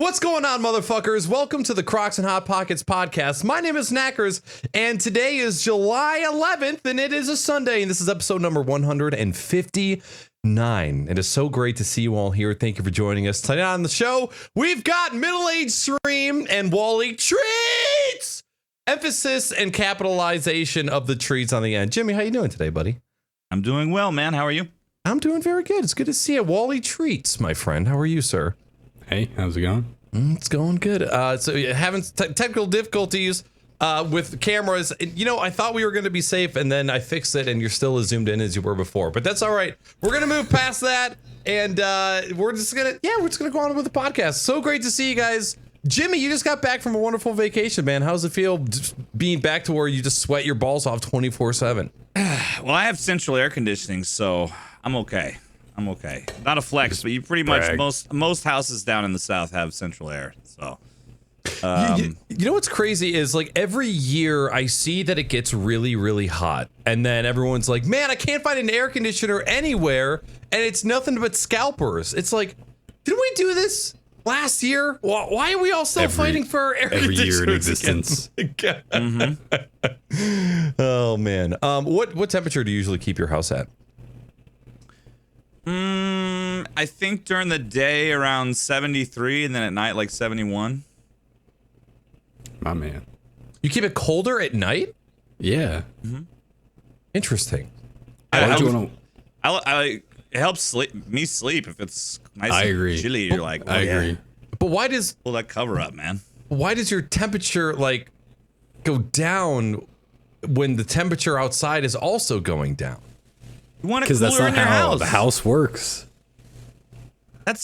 What's going on, motherfuckers? Welcome to the Crocs and Hot Pockets podcast. My name is Knackers, and today is July 11th, and it is a Sunday, and this is episode number 159. It is so great to see you all here. Thank you for joining us. Tonight on the show, we've got MiddleAgedStream and Wallytreats. Emphasis and capitalization of the treats on the end. Jimmy, how you doing today, buddy? I'm doing well, man. How are you? I'm doing very good. It's good to see you. Wallytreats, my friend. How are you, sir? Hey, how's it going? It's going good. So you're having technical difficulties with cameras. You know, I thought we were going to be safe, and then I fixed it, and you're still as zoomed in as you were before. But that's all right. We're going to move past that, and we're just going to go on with the podcast. So great to see you guys. Jimmy, you just got back from a wonderful vacation, man. How's it feel just being back to where you just sweat your balls off 24/7? Well, I have central air conditioning, so I'm okay. Not a flex, but you pretty much most houses down in the South have central air. So, you know what's crazy is like every year I see that it gets really, really hot, and then everyone's like, "Man, I can't find an air conditioner anywhere," and it's nothing but scalpers. It's like, didn't we do this last year? Why are we all still fighting for air conditioners every year in existence? Oh man, what temperature do you usually keep your house at? I think during the day around 73, and then at night like 71. My man. You keep it colder at night? Yeah. Interesting. It helps me sleep if it's nice and chilly. You're like, I agree. But why does pull that cover up, man? Why does your temperature like go down when the temperature outside is also going down? You want it Because cooler that's not in your how house. the house works. What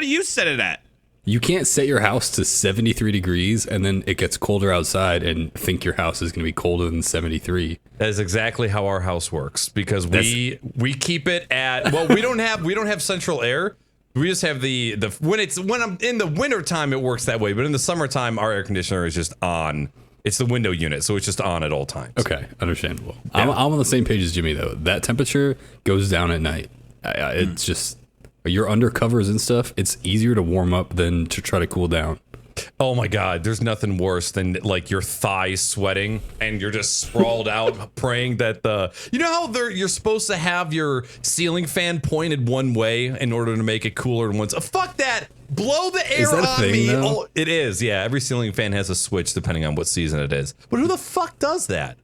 do you set it at? You can't set your house to 73 degrees and then it gets colder outside and think your house is going to be colder than 73. That is exactly how our house works because we keep it at we don't have central air. We just have the when I'm in the wintertime it works that way, but in the summertime our air conditioner is just on. It's the window unit, so it's just on at all times. Okay, understandable. Yeah. I'm on the same page as Jimmy though. That temperature goes down at night. It's just you're under covers and stuff. It's easier to warm up than to try to cool down. Oh my God, there's nothing worse than like your thighs sweating and you're just sprawled out praying that you know how you're supposed to have your ceiling fan pointed one way in order to make it cooler than once. Fuck that. Blow the air on me. Oh, it is. Yeah, every ceiling fan has a switch depending on what season it is. But who the fuck does that?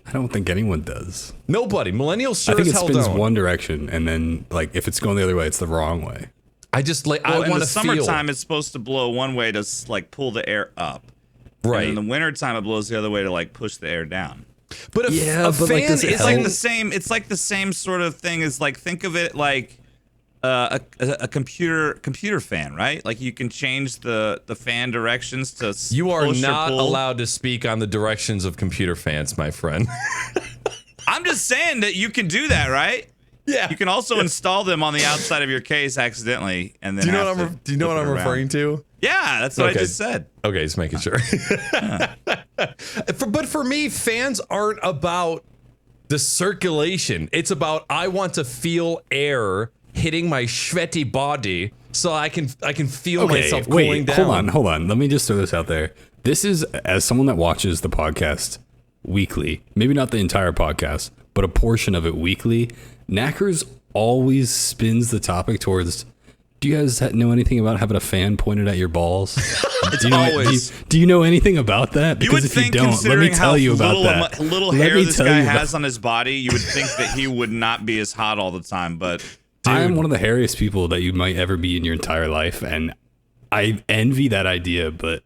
I don't think anyone does. Nobody. Millennials sure I think as it hell spins don't. one direction and then like if it's going the other way, it's the wrong way. I just like Well, I in want the to feel. summertime, it's supposed to blow one way to like pull the air up. Right. And in the wintertime, it blows the other way to like push the air down. But a fan does it is help? like It's like the same sort of thing as like think of it like a computer fan, right? Like you can change the fan directions to you are push or not pull. allowed to speak on the directions of computer fans, my friend. I'm just saying that you can do that, right? Yeah. You can also install them on the outside of your case accidentally, and then Do you know what I'm referring to? Yeah, that's what I just said. Okay, just making sure. But for me, fans aren't about the circulation. It's about I want to feel air hitting my sweaty body so I can feel myself cooling down. Hold on. Let me just throw this out there. This is, as someone that watches the podcast weekly, maybe not the entire podcast, but a portion of it weekly, Knackers always spins the topic towards, do you guys know anything about having a fan pointed at your balls? Do you know anything about that? You would Because if think, you don't, let me tell you about that. Little Let hair me this tell guy you about- has on his body, you would think that he would not be as hot all the time, but I am one of the hairiest people that you might ever be in your entire life, and I envy that idea, but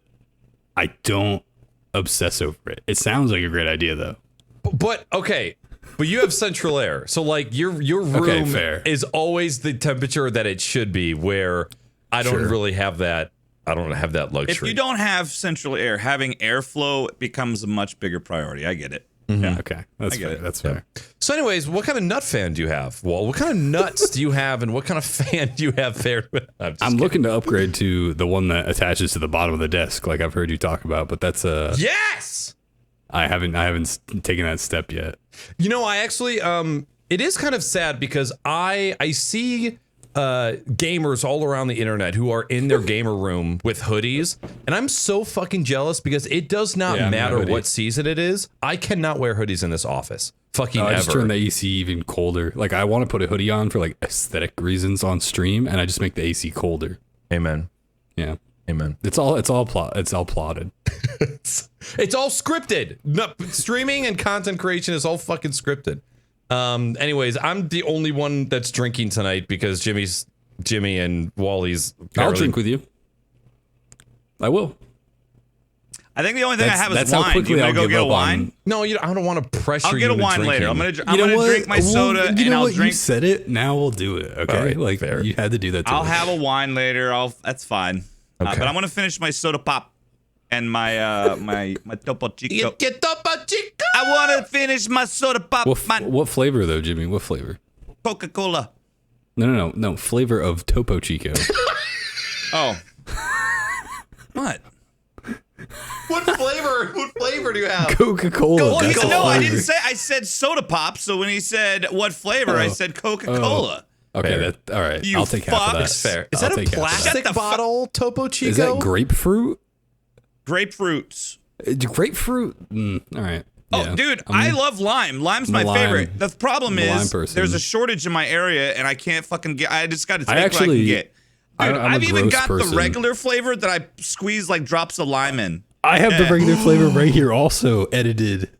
I don't obsess over it. It sounds like a great idea, though. But okay, but you have central air, so like your room fair. is always the temperature that it should be. Where I don't really have that. I don't have that luxury. if you don't have central air, having airflow becomes a much bigger priority. I get it. Yeah, okay. That's I get fair. it. That's fair. So anyways, what kind of nut fan do you have? Well, what kind of nuts do you have, and what kind of fan do you have there? I'm looking to upgrade to the one that attaches to the bottom of the desk, like I've heard you talk about, but that's Yes! I haven't taken that step yet. You know, I actually it is kind of sad because I see gamers all around the internet who are in their gamer room with hoodies, and I'm so fucking jealous because it does not matter what season it is. I cannot wear hoodies in this office. Fucking ever. I just turn the AC even colder. Like I want to put a hoodie on for like aesthetic reasons on stream, and I just make the AC colder. Amen. Yeah. Amen. It's all plotted. It's all scripted. No, streaming and content creation is all fucking scripted. Anyways, I'm the only one that's drinking tonight because Jimmy and Wally's. I'll drink with you. I will. I think the only thing I have is wine. Do you want to go get a wine? No, I don't want to pressure you. I'll get a wine later. I'm gonna drink my soda and I'll drink. You said it. Now we'll do it. Okay, right, fair. You had to do that. I'll have a wine later. That's fine. Okay. But I'm gonna finish my soda pop and my my Topo Chico. Get Topo Chico. I want to finish my soda pop. What flavor though, Jimmy? What flavor? Coca-Cola. No. Flavor of Topo Chico. Oh. What? What flavor do you have? Coca-Cola. No, I didn't say. I said soda pop. So when he said what flavor, I said Coca-Cola. Okay, all right. You I'll take half of that. That's fair. Is that a plastic bottle Topo Chico? Is that grapefruit? Grapefruits. Grapefruit. All right. Oh, Yeah. dude, I love lime. Lime's my favorite. The problem is there's a shortage in my area, and I can't fucking get. I just got to take what I can get. Dude, I've even got the regular flavor that I squeeze like drops of lime in. I have the regular flavor right here, also edited.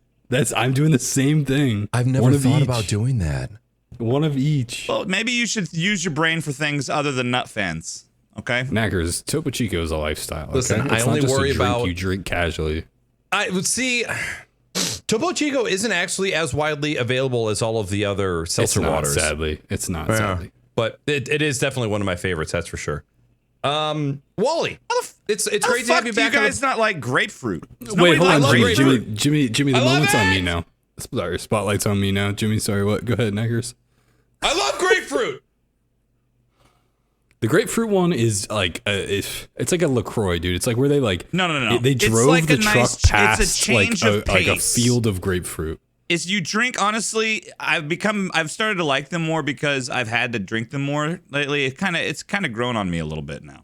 I'm doing the same thing. I've never thought about doing that. One of each. Well, maybe you should use your brain for things other than nut fans. Okay. Knackers, Topo Chico is a lifestyle. Listen, okay? I only worry about you drink casually. I would see. Topo Chico isn't actually as widely available as all of the other seltzer waters. Sadly, it's not. Sadly, but it is definitely one of my favorites. That's for sure. Wally, it's great to have you back. You guys not like grapefruit? Wait, hold on, grapefruit. Jimmy. The moment's on me now. Sorry, spotlight's on me now. Jimmy, sorry. What? Go ahead, Knackers. I love grapefruit. The grapefruit one is like it's like a LaCroix, dude. It's like where they like no. They drove like the truck past it's a change of like a pace. field of grapefruit. Is you drink, honestly, I've started to like them more because I've had to drink them more lately. It's kind of grown on me a little bit now.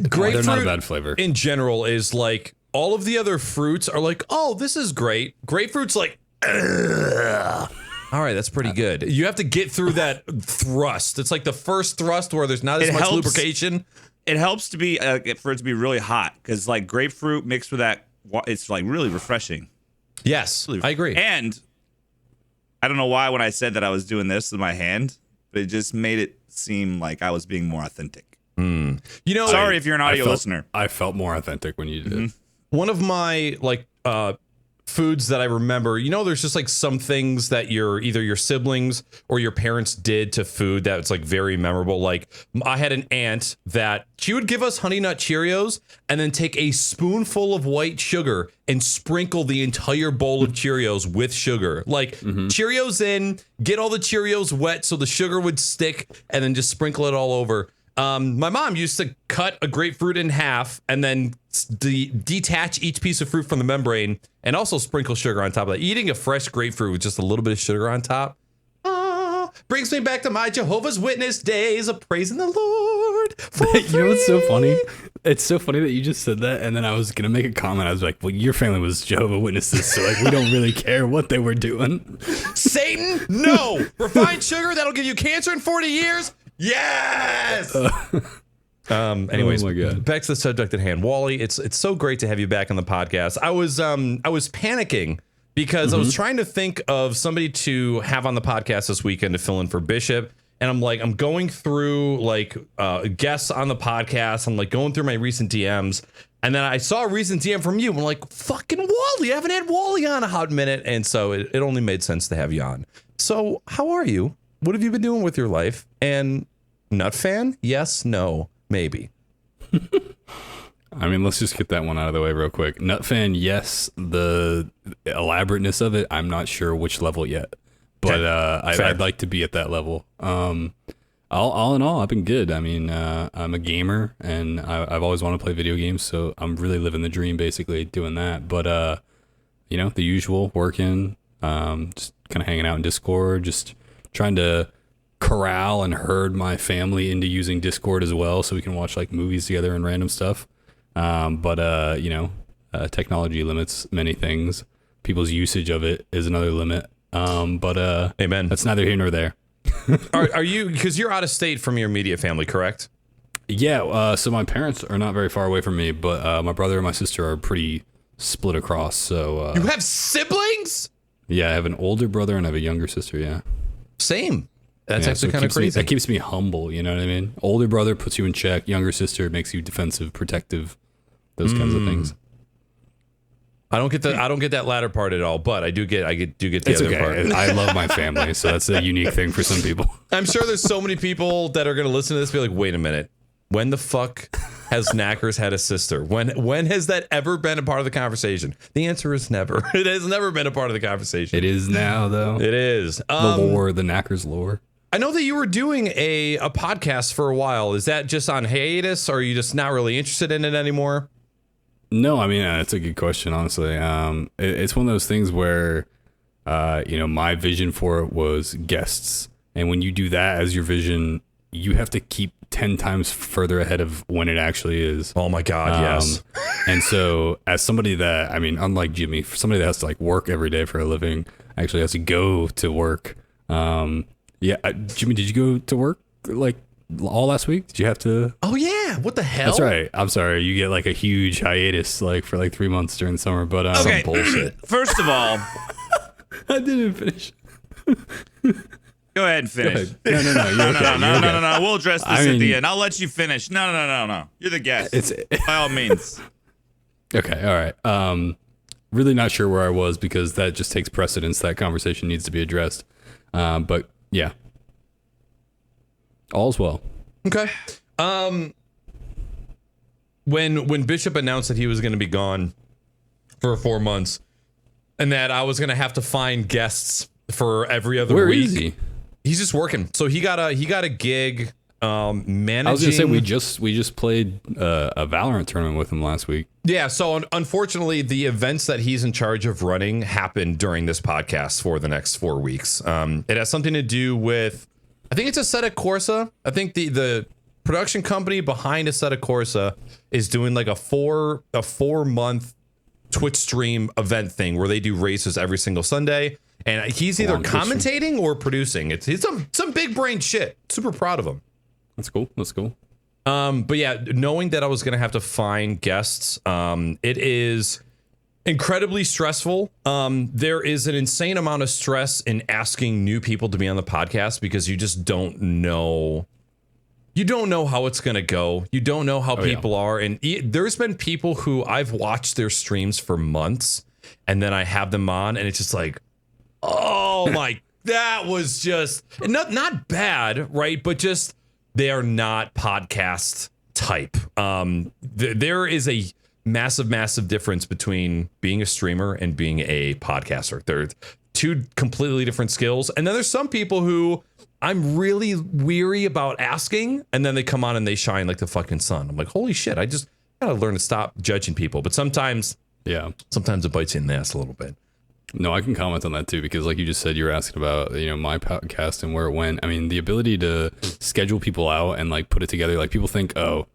Grapefruit, they're not a bad flavor in general. Is like all of the other fruits are like, oh, this is great. Grapefruit's like, ugh. All right, that's pretty good. You have to get through that thrust. It's like the first thrust where there's not as much lubrication. It helps to be for it to be really hot because like grapefruit mixed with that, it's like really refreshing. Yes, I agree. And I don't know why when I said that I was doing this with my hand, but it just made it seem like I was being more authentic. You know, sorry if you're an audio listener. I felt more authentic when you did. One of my foods that I remember, there's just like some things that either your siblings or your parents did to food that's like very memorable. Like I had an aunt that she would give us Honey Nut Cheerios and then take a spoonful of white sugar and sprinkle the entire bowl of Cheerios with sugar. Like Cheerios in, get all the Cheerios wet so the sugar would stick, and then just sprinkle it all over. My mom used to cut a grapefruit in half and then detach each piece of fruit from the membrane and also sprinkle sugar on top of that. Eating a fresh grapefruit with just a little bit of sugar on top brings me back to my Jehovah's Witness days of praising the Lord for free. You know what's so funny? It's so funny that you just said that, and then I was gonna make a comment. I was like, well, your family was Jehovah's Witnesses, so like we don't really care what they were doing. Satan, no! Refined sugar that'll give you cancer in 40 years? Yes! Anyways, oh my God. Back to the subject at hand. Wally, it's so great to have you back on the podcast. I was panicking because I was trying to think of somebody to have on the podcast this weekend to fill in for Bishop. And I'm going through like guests on the podcast. I'm like going through my recent DMs. And then I saw a recent DM from you. I'm like, fucking Wally, I haven't had Wally on a hot minute. And so it only made sense to have you on. So how are you? What have you been doing with your life? And nut fan? Yes, no, maybe. I mean, let's just get that one out of the way real quick. Nut fan, yes. The elaborateness of it, I'm not sure which level yet. But I'd like to be at that level. All in all, I've been good. I mean, I'm a gamer, and I've always wanted to play video games, so I'm really living the dream, basically, doing that. But, the usual, working, just kind of hanging out in Discord, just trying to corral and herd my family into using Discord as well, so we can watch like movies together and random stuff. But technology limits many things. People's usage of it is another limit. Amen. That's neither here nor there. Are you, because you're out of state from your immediate family, correct? Yeah. So my parents are not very far away from me, but my brother and my sister are pretty split across. So you have siblings? Yeah, I have an older brother and I have a younger sister. Yeah. Same. That's actually kind of crazy. That keeps me humble. You know what I mean? Older brother puts you in check. Younger sister makes you defensive, protective, those kinds of things. I don't get that latter part at all, but I do get the other part. I love my family, so that's a unique thing for some people. I'm sure there's so many people that are going to listen to this and be like, wait a minute. When the fuck has Knackers had a sister? When has that ever been a part of the conversation? The answer is never. It has never been a part of the conversation. It is now, though. It is. The lore, the Knackers lore. I know that you were doing a podcast for a while. Is that just on hiatus, or are you just not really interested in it anymore? No, I mean, it's a good question, honestly. It's one of those things where, my vision for it was guests. And when you do that as your vision, you have to keep 10 times further ahead of when it actually is. Oh my God, yes. And so as somebody that, I mean, unlike Jimmy, for somebody that has to like work every day for a living, actually has to go to work. Jimmy, did you go to work like all last week? Did you have to? Oh yeah. What the hell? That's right. I'm sorry. You get like a huge hiatus like for like 3 months during the summer, but okay. Some bullshit. First of all, I didn't finish. Go ahead and finish. No. We'll address this at the end. I'll let you finish. No. You're the guest. By all means. Okay. All right. Really not sure where I was because that just takes precedence. That conversation needs to be addressed. But yeah. All's well. Okay. When Bishop announced that he was going to be gone for 4 months and that I was going to have to find guests for every other week. Where is he? He's just working. So he got a gig managing. I was gonna say we just played a Valorant tournament with him last week. Yeah. So unfortunately, the events that he's in charge of running happen during this podcast for the next 4 weeks. It has something to do with, I think it's Assetto Corsa. I think the production company behind Assetto Corsa is doing like a 4 month Twitch stream event thing where they do races every single Sunday. And he's either commentating or producing. It's some big brain shit. Super proud of him. That's cool. But yeah, knowing that I was gonna have to find guests, it is incredibly stressful. There is an insane amount of stress in asking new people to be on the podcast because you just don't know. You don't know how it's gonna go. You don't know how people are, and there's been people who I've watched their streams for months, and then I have them on, and it's just like, oh my, that was just not bad, right? But just they are not podcast type. There is a massive difference between being a streamer and being a podcaster. They're two completely different skills. And then there's some people who I'm really weary about asking, and then they come on and they shine like the fucking sun. I'm like, holy shit, I just gotta learn to stop judging people. But sometimes it bites you in the ass a little bit. No, I can comment on that too, because like you just said, you were asking about, my podcast and where it went. I mean, the ability to schedule people out and like put it together, like people think, just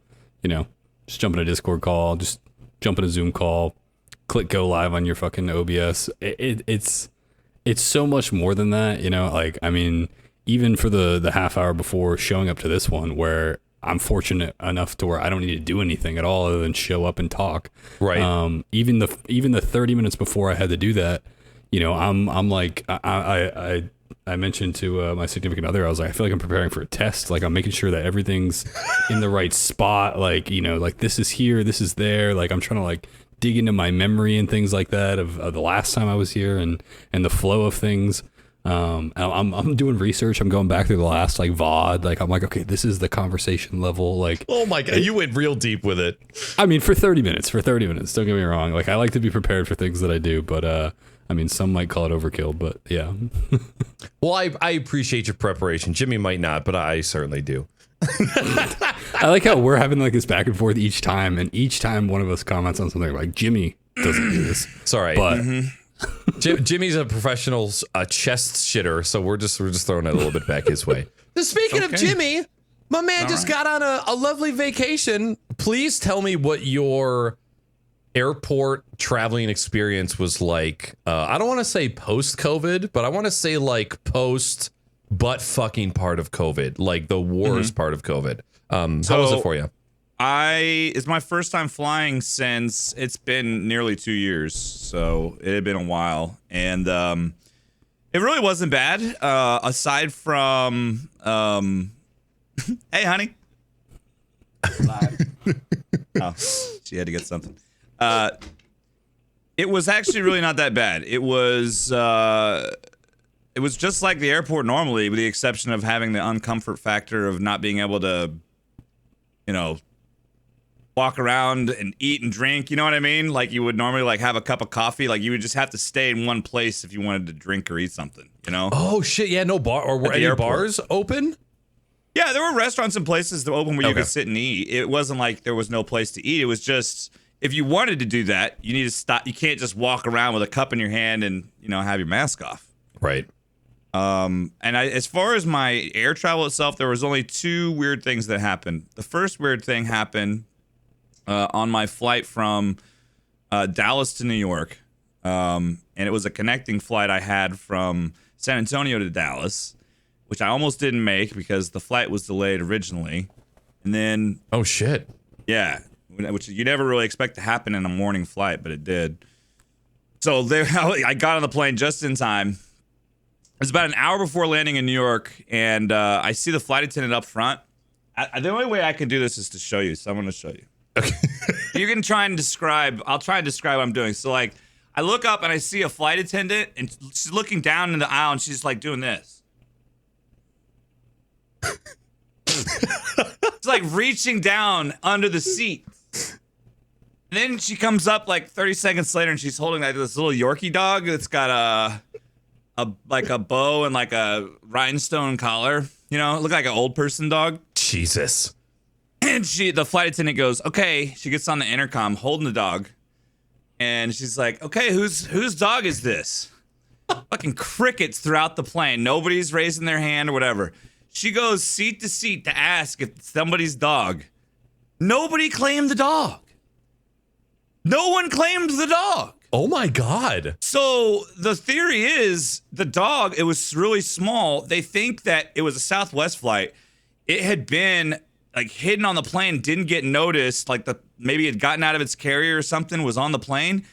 jump in a Discord call, just jump in a Zoom call, click go live on your fucking OBS. It's so much more than that, like, I mean, even for the half hour before showing up to this one where I'm fortunate enough to where I don't need to do anything at all other than show up and talk. Right. Even the 30 minutes before I had to do that, I'm like, I mentioned to my significant other, I was like, I feel like I'm preparing for a test. Like I'm making sure that everything's in the right spot. Like, like this is here, this is there. Like I'm trying to like dig into my memory and things like that of the last time I was here and the flow of things. I'm doing research. I'm going back through the last like VOD. Like I'm like, okay, this is the conversation level. Like, oh my God, you went real deep with it. I mean, for 30 minutes, don't get me wrong. Like I like to be prepared for things that I do, but, I mean, some might call it overkill, but yeah. Well, I appreciate your preparation. Jimmy might not, but I certainly do. I like how we're having like this back and forth each time, and each time one of us comments on something like Jimmy doesn't do this. Sorry, but Jimmy's a professional chest shitter, so we're just throwing it a little bit back his way. Speaking of Jimmy, my man just got on a lovely vacation. Please tell me what your airport traveling experience was like. I don't want to say post-COVID, but I want to say like post butt fucking part of COVID, like the worst part of COVID. How was it for you? It's my first time flying since it's been nearly 2 years, so it had been a while, and it really wasn't bad. Aside from, hey, honey. Oh, she had to get something. It was actually really not that bad. It was just like the airport normally, with the exception of having the uncomfort factor of not being able to, walk around and eat and drink. You know what I mean? Like you would normally like have a cup of coffee. Like you would just have to stay in one place if you wanted to drink or eat something. Oh shit! Yeah, no bar or were any bars open? Yeah, there were restaurants and places that were open where you could sit and eat. It wasn't like there was no place to eat. It was just if you wanted to do that, you need to stop. You can't just walk around with a cup in your hand and have your mask off. Right. And as far as my air travel itself, there was only 2 weird things that happened. The first weird thing happened on my flight from Dallas to New York, and it was a connecting flight I had from San Antonio to Dallas, which I almost didn't make because the flight was delayed originally. And then... Oh, shit. Yeah, which you never really expect to happen in a morning flight, but it did. So I got on the plane just in time. It was about an hour before landing in New York, and I see the flight attendant up front. The only way I can do this is to show you, so I'm going to show you. Okay. You can try and describe. I'll try and describe what I'm doing. So, like, I look up and I see a flight attendant, and she's looking down in the aisle, and she's like doing this. It's like reaching down under the seat. And then she comes up like 30 seconds later, and she's holding like this little Yorkie dog that's got a bow and like a rhinestone collar. Look like an old person dog. Jesus. And the flight attendant goes, okay. She gets on the intercom holding the dog. And she's like, okay, whose dog is this? Fucking crickets throughout the plane. Nobody's raising their hand or whatever. She goes seat to seat to ask if it's somebody's dog. Nobody claimed the dog. No one claimed the dog. Oh my God. So the theory is the dog, it was really small. They think that it was a Southwest flight. It had been like hidden on the plane, didn't get noticed, like maybe it had gotten out of its carrier or something, was on the plane,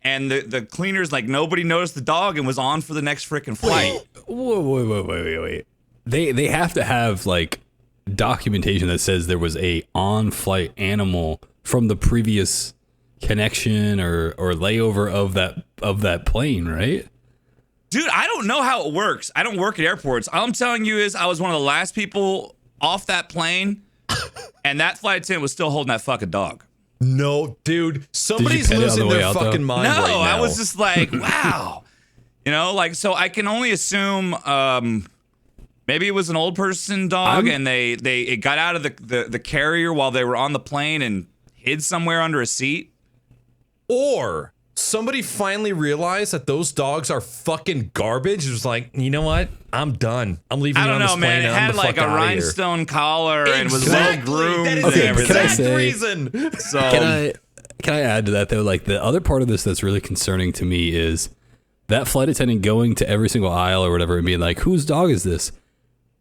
and the cleaners, like nobody noticed the dog and was on for the next freaking flight. Wait. They have to have like documentation that says there was a on-flight animal from the previous connection or layover of that plane, right? Dude, I don't know how it works. I don't work at airports. All I'm telling you is I was one of the last people off that plane. And that flight attendant was still holding that fucking dog. No, dude. Somebody's losing their fucking mind right now. No, I was just like, wow. So I can only assume maybe it was an old person dog and it got out of the carrier while they were on the plane and hid somewhere under a seat. Or somebody finally realized that those dogs are fucking garbage. It was like, you know what? I'm done. I'm leaving you on this plane. Man. It had like a rhinestone collar and was well groomed and everything. Can I say, can I add to that though? Like the other part of this that's really concerning to me is that flight attendant going to every single aisle or whatever and being like, whose dog is this?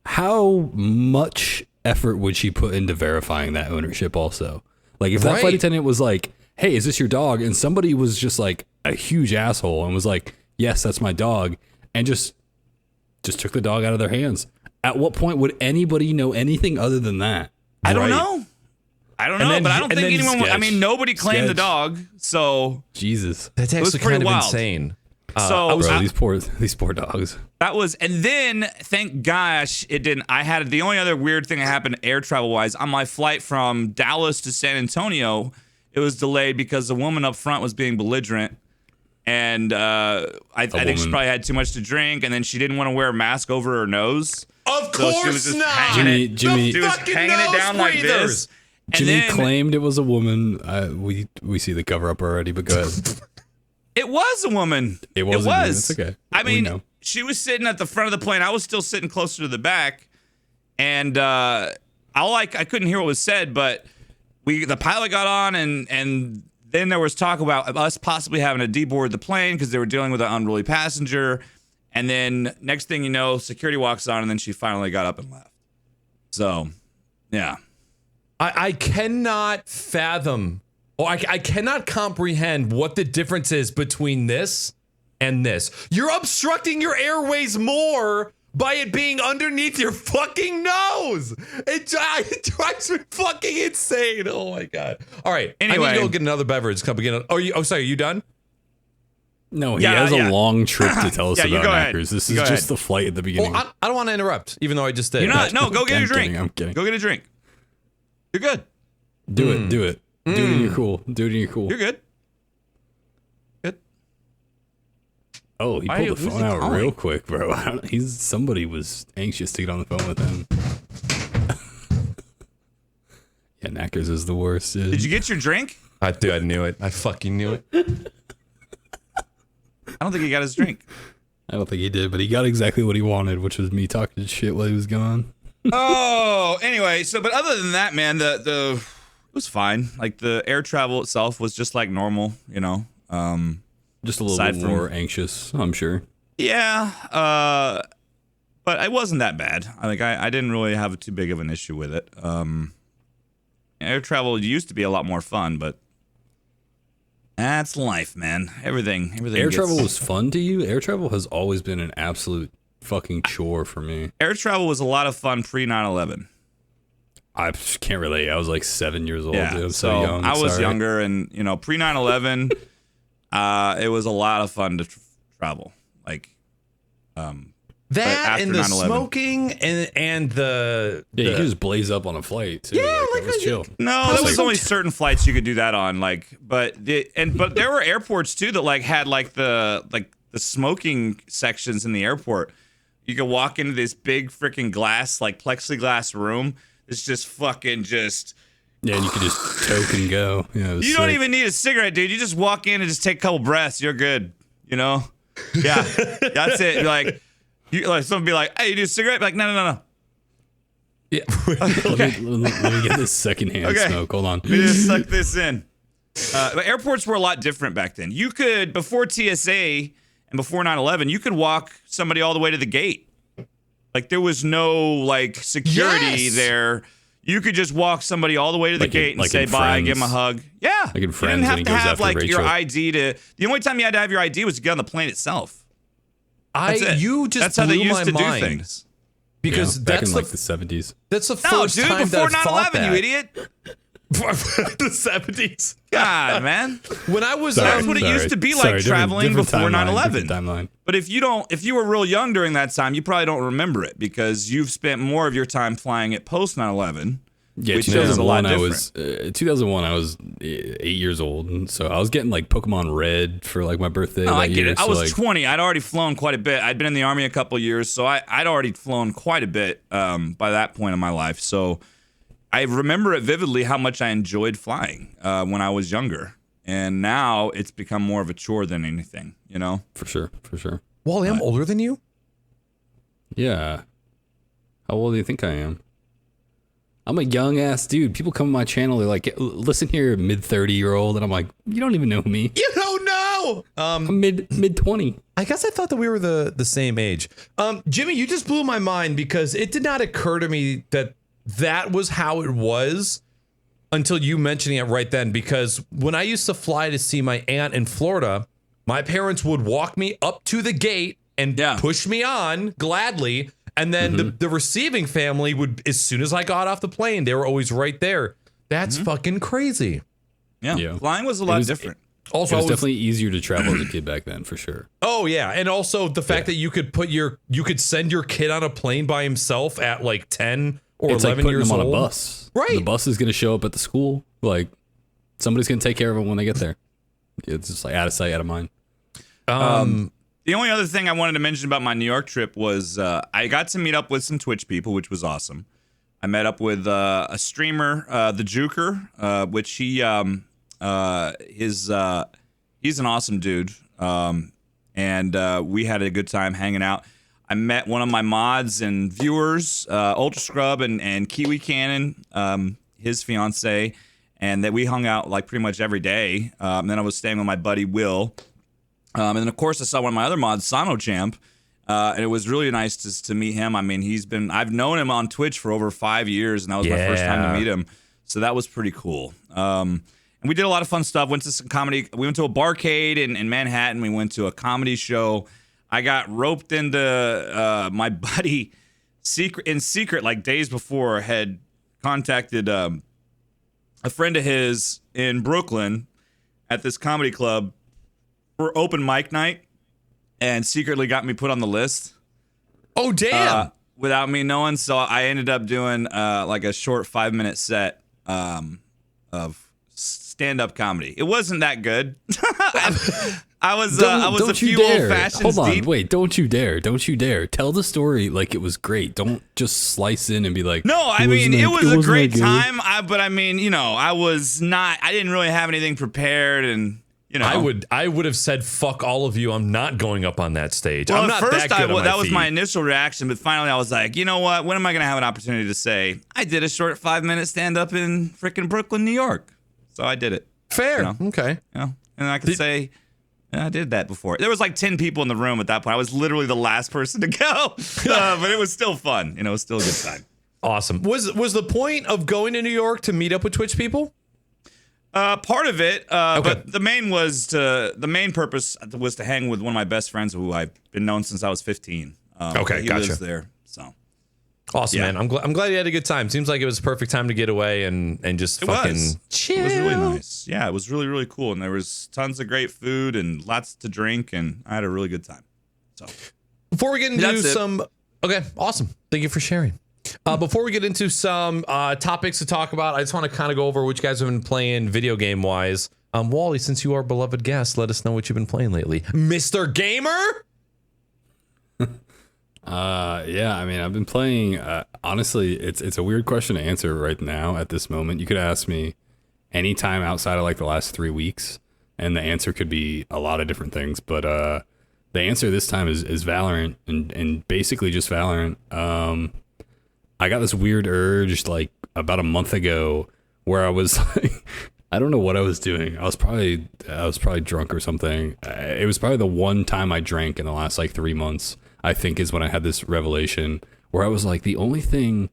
How much effort would she put into verifying that ownership also? Like if that flight attendant was like, hey, is this your dog? And somebody was just like a huge asshole and was like, yes, that's my dog. And just took the dog out of their hands. At what point would anybody know anything other than that? I don't know. But I don't think anyone, nobody claimed the dog. So Jesus, that's actually kind of insane. These poor dogs. That was, and then thank gosh it didn't. I had the only other weird thing that happened air travel wise on my flight from Dallas to San Antonio. It was delayed because the woman up front was being belligerent, and I think she probably had too much to drink, and then she didn't want to wear a mask over her nose. Of course she was just not. Jimmy was hanging it down like this. And Jimmy claimed it was a woman. We see the cover up already, but go ahead. It was a woman. It was. It's okay. I mean, she was sitting at the front of the plane. I was still sitting closer to the back. and I couldn't hear what was said, but the pilot got on, and then there was talk about us possibly having to deboard the plane because they were dealing with an unruly passenger. And then next thing you know, security walks on, and then she finally got up and left. So, yeah. I cannot fathom, or I cannot comprehend what the difference is between this and this. You're obstructing your airways more by it being underneath your fucking nose. It drives me fucking insane. Oh my God. All right. Anyway. I need to go get another beverage. Come again. Sorry. Are you done? No, he has a long trip to tell us about Knackers. This is just the flight at the beginning. Well, I don't want to interrupt, even though I just did. You're not. No, go get a drink. I'm kidding. Go get a drink. You're good. Do it. Do it in your cool. Do it in your cool. You're good. Oh, he pulled the phone out real quick, bro. Somebody was anxious to get on the phone with him. Yeah, Knackers is the worst, dude. Did you get your drink? I knew it. I fucking knew it. I don't think he got his drink. I don't think he did, but he got exactly what he wanted, which was me talking shit while he was gone. Oh, anyway, but other than that, man, it was fine. Like the air travel itself was just like normal, you know. Just a little bit more anxious, I'm sure. Yeah, but it wasn't that bad. I didn't really have too big of an issue with it. Air travel used to be a lot more fun, but that's life, man. Everything. Air travel was fun to you? Air travel has always been an absolute fucking chore for me. Air travel was a lot of fun pre 9/11. I can't relate. I was like 7 years old. Yeah, dude. I'm so young. I was younger, and pre 9/11. It was a lot of fun to travel, that and the 9/11. Smoking and the you could just blaze up on a flight too. Yeah, it was chill. No, there was only certain flights you could do that on. But there were airports too that had the smoking sections in the airport. You could walk into this big freaking glass plexiglass room. It's just fucking just. Yeah, and you could just toke and go. Yeah, you don't even need a cigarette, dude. You just walk in and just take a couple breaths. You're good. Yeah, that's it. Someone be like, "Hey, you do a cigarette?" Be like, no. Yeah. Okay. Let me get this secondhand smoke. Hold on. Let me just suck this in. But airports were a lot different back then. You could, before TSA and before 9/11, you could walk somebody all the way to the gate. There was no security there. You could just walk somebody all the way to the gate and say bye, give them a hug. Yeah. Like in Friends, you didn't have to have Rachel. your ID to. The only time you had to have your ID was to get on the plane itself. That's how they used to mind. do things. Because back in the 70s. That's the first time before that I've thought 9/11, you idiot. The 70s. God, man. When I was that's what it used to be like traveling before 9/11. Timeline. But if you were real young during that time, you probably don't remember it because you've spent more of your time flying it post 9/11. Yeah, which is a lot different. 2001 I was 8 years old, and so I was getting Pokemon Red for my birthday. I get it. I was 20. I'd already flown quite a bit. I'd been in the Army a couple years, so I'd already flown quite a bit by that point in my life. So I remember it vividly how much I enjoyed flying when I was younger. And now it's become more of a chore than anything, For sure. Wally, I'm older than you? Yeah. How old do you think I am? I'm a young ass dude. People come to my channel, they're like, listen here, mid-30-year-old. And I'm like, you don't even know me. You don't know. I'm mid-20. I guess I thought that we were the same age. Jimmy, you just blew my mind because it did not occur to me that was how it was until you mentioning it right then. Because when I used to fly to see my aunt in Florida, my parents would walk me up to the gate and push me on gladly. And then the receiving family would, as soon as I got off the plane, they were always right there. That's fucking crazy. Yeah. Flying was a lot different. Also, it was definitely easier to travel as a kid back then, for sure. Oh yeah, and also the fact that you could send your kid on a plane by himself at 10 or 11 years old. On a bus. Right. The bus is going to show up at the school. Somebody's going to take care of them when they get there. It's just out of sight, out of mind. The only other thing I wanted to mention about my New York trip was I got to meet up with some Twitch people, which was awesome. I met up with a streamer, the Juker, which he's an awesome dude, and we had a good time hanging out. I met one of my mods and viewers, Ultra Scrub and Kiwi Cannon, his fiance, and that we hung out like pretty much every day. And then I was staying with my buddy Will. And then of course I saw one of my other mods, SonoChamp, and it was really nice to meet him. I mean, I've known him on Twitch for over 5 years, and that was my first time to meet him. So that was pretty cool. And we did a lot of fun stuff. Went to some comedy. We went to a barcade in Manhattan. We went to a comedy show. I got roped into my buddy in secret, like days before, had contacted a friend of his in Brooklyn at this comedy club for open mic night, and secretly got me put on the list. Oh, damn. Without me knowing. So I ended up doing like a short 5-minute set of stand-up comedy. It wasn't that good. I was a few old fashions Hold on, deep. wait, don't you dare. Tell the story like it was great. Don't just slice in and be like, no, I mean, it was a great time. But I mean, I didn't really have anything prepared, and I would have said, fuck all of you. I'm not going up on that stage. Well, I'm not at first, that good that was my initial reaction, but finally I was like, you know what? When am I going to have an opportunity to say, I did a short 5-minute stand-up in freaking Brooklyn, New York? So I did it. Fair. Okay. And I could say, I did that before. There was like 10 people in the room at that point. I was literally the last person to go, but it was still fun. It was still a good time. Awesome. Was the point of going to New York to meet up with Twitch people? Part of it, but the main purpose was to hang with one of my best friends who I've been known since I was 15. Okay, he gotcha. lives there, so awesome, man. I'm glad you had a good time. Seems like it was a perfect time to get away and just fucking chill. It was really nice. Yeah, it was really, really cool, and there was tons of great food and lots to drink, and I had a really good time. So before we get into okay, awesome. Thank you for sharing. Before we get into some topics to talk about, I just want to kind of go over what you guys have been playing video game wise. Wally, since you are a beloved guest, let us know what you've been playing lately, Mr. Gamer. Yeah, I mean, I've been playing. Honestly, it's a weird question to answer right now at this moment. You could ask me anytime outside of like the last 3 weeks, and the answer could be a lot of different things. But the answer this time is Valorant, and basically just Valorant. I got this weird urge like about a month ago where I was like, I don't know what I was doing. I was probably drunk or something. It was probably the one time I drank in the last like 3 months, I think, is when I had this revelation where I was like, the only thing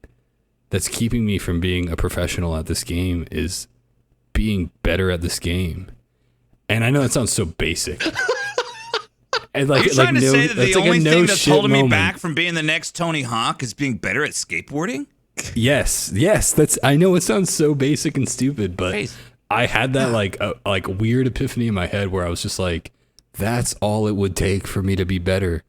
that's keeping me from being a professional at this game is being better at this game. And I know that sounds so basic. And like, are you trying to say that the only thing that's holding me back from being the next Tony Hawk is being better at skateboarding? Yes. I know it sounds so basic and stupid, but I had that like weird epiphany in my head where I was just like, that's all it would take for me to be better.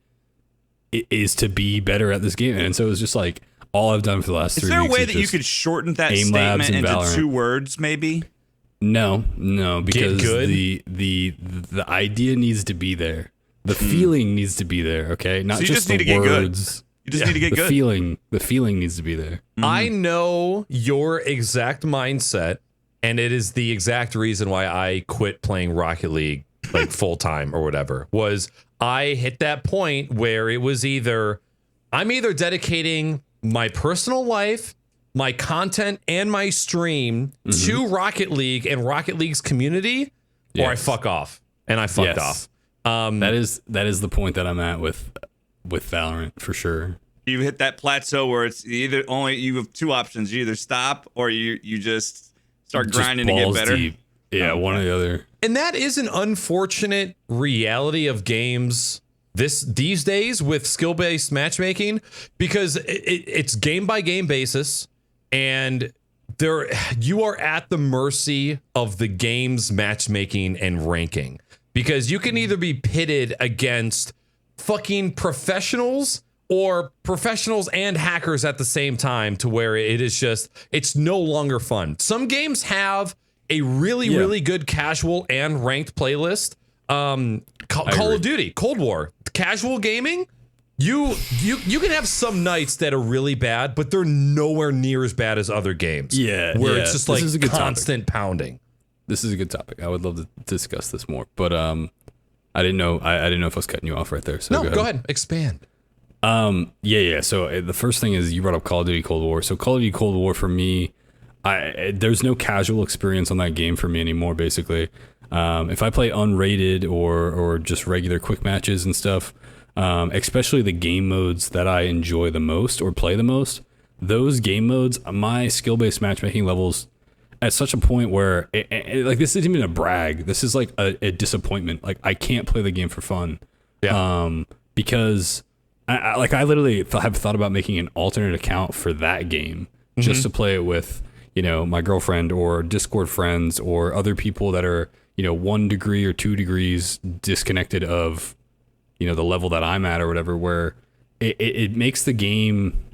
It is to be better at this game. And so it was just like all I've done for the last 3 weeks. Is there a way that you could shorten that statement into Valorant. 2 words, maybe? No, because the idea needs to be there. The feeling needs to be there, okay? Not just the words. You just need to get good. The feeling needs to be there. I know your exact mindset, and it is the exact reason why I quit playing Rocket League like full time or whatever. Was I hit that point where it was I'm either dedicating my personal life, my content, and my stream to Rocket League and Rocket League's community, or I fuck off. And I fucked off. That is the point that I'm at with Valorant for sure. You hit that plateau where it's you have 2 options. You either stop or you just start grinding to get better. Deep. Yeah, one or the other. And that is an unfortunate reality of games these days with skill-based matchmaking, because it's game by game basis, and you are at the mercy of the game's matchmaking and ranking. Because you can either be pitted against fucking professionals or professionals and hackers at the same time, to where it's no longer fun. Some games have a really good casual and ranked playlist. Call of Duty, Cold War, casual gaming. You can have some nights that are really bad, but they're nowhere near as bad as other games. Yeah, where it's just like constant pounding. This is a good topic. I would love to discuss this more, but I didn't know if I was cutting you off right there. So go ahead. Expand. Yeah. So the first thing is you brought up Call of Duty Cold War. So Call of Duty Cold War for me, there's no casual experience on that game for me anymore. Basically, if I play unrated or just regular quick matches and stuff, especially the game modes that I enjoy the most or play the most, those game modes, my skill-based matchmaking levels at such a point where like this isn't even a brag. This is like a disappointment. Like I can't play the game for fun. Yeah. Because I literally have thought about making an alternate account for that game just to play it with, my girlfriend or Discord friends or other people that are, 1 degree or 2 degrees disconnected of, the level that I'm at or whatever, where it makes the game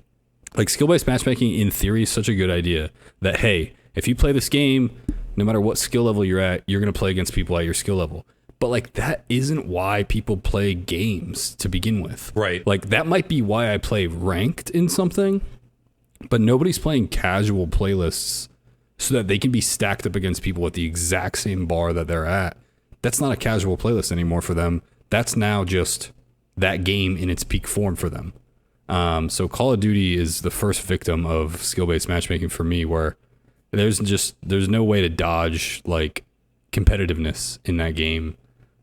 like skill-based matchmaking in theory is such a good idea that, hey, if you play this game, no matter what skill level you're at, you're going to play against people at your skill level. But like that isn't why people play games to begin with. Right. Like that might be why I play ranked in something, but nobody's playing casual playlists so that they can be stacked up against people at the exact same bar that they're at. That's not a casual playlist anymore for them. That's now just that game in its peak form for them. So Call of Duty is the first victim of skill-based matchmaking for me, where there's no way to dodge like competitiveness in that game.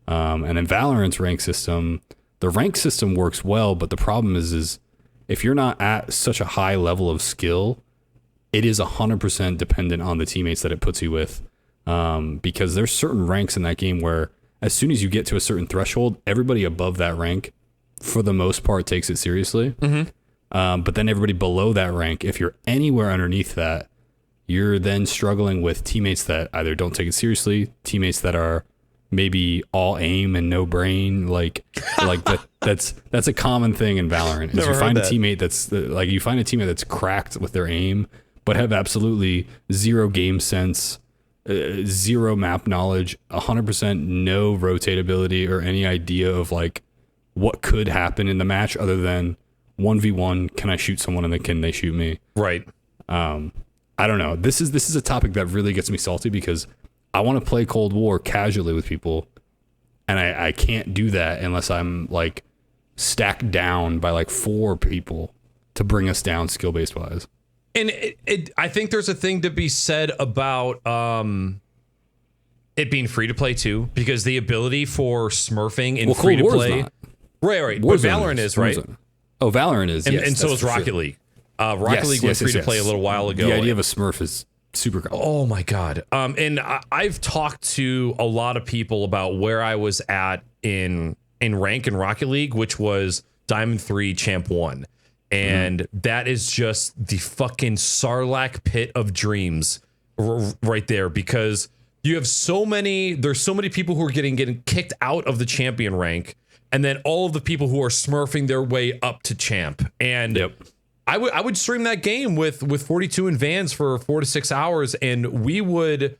And then Valorant's rank system, the rank system works well, but the problem is if you're not at such a high level of skill, it is 100% dependent on the teammates that it puts you with. Because there's certain ranks in that game where as soon as you get to a certain threshold, everybody above that rank, for the most part, takes it seriously. But then everybody below that rank, if you're anywhere underneath that, you're then struggling with teammates that either don't take it seriously, teammates that are maybe all aim and no brain, like that's a common thing in Valorant. Is you find a teammate that's cracked with their aim, but have absolutely zero game sense, zero map knowledge, 100% no rotatability or any idea of like what could happen in the match other than 1v1. Can I shoot someone and then can they shoot me? Right. I don't know. This is a topic that really gets me salty because I want to play Cold War casually with people, and I can't do that unless I'm like stacked down by like 4 people to bring us down skill based wise. And I think there's a thing to be said about it being free to play too, because the ability for smurfing in free to play, right. But Valorant is right. Oh, Valorant is, and so is Rocket League. Rocket League went free to play a little while ago. The idea of a Smurf is super cool. Oh my God. And I've talked to a lot of people about where I was at in rank in Rocket League, which was Diamond 3 Champ 1. And that is just the fucking Sarlacc pit of dreams right there, because you have there's so many people who are getting kicked out of the champion rank, and then all of the people who are smurfing their way up to champ. And I would stream that game with 42 and Vans for 4 to 6 hours, and we would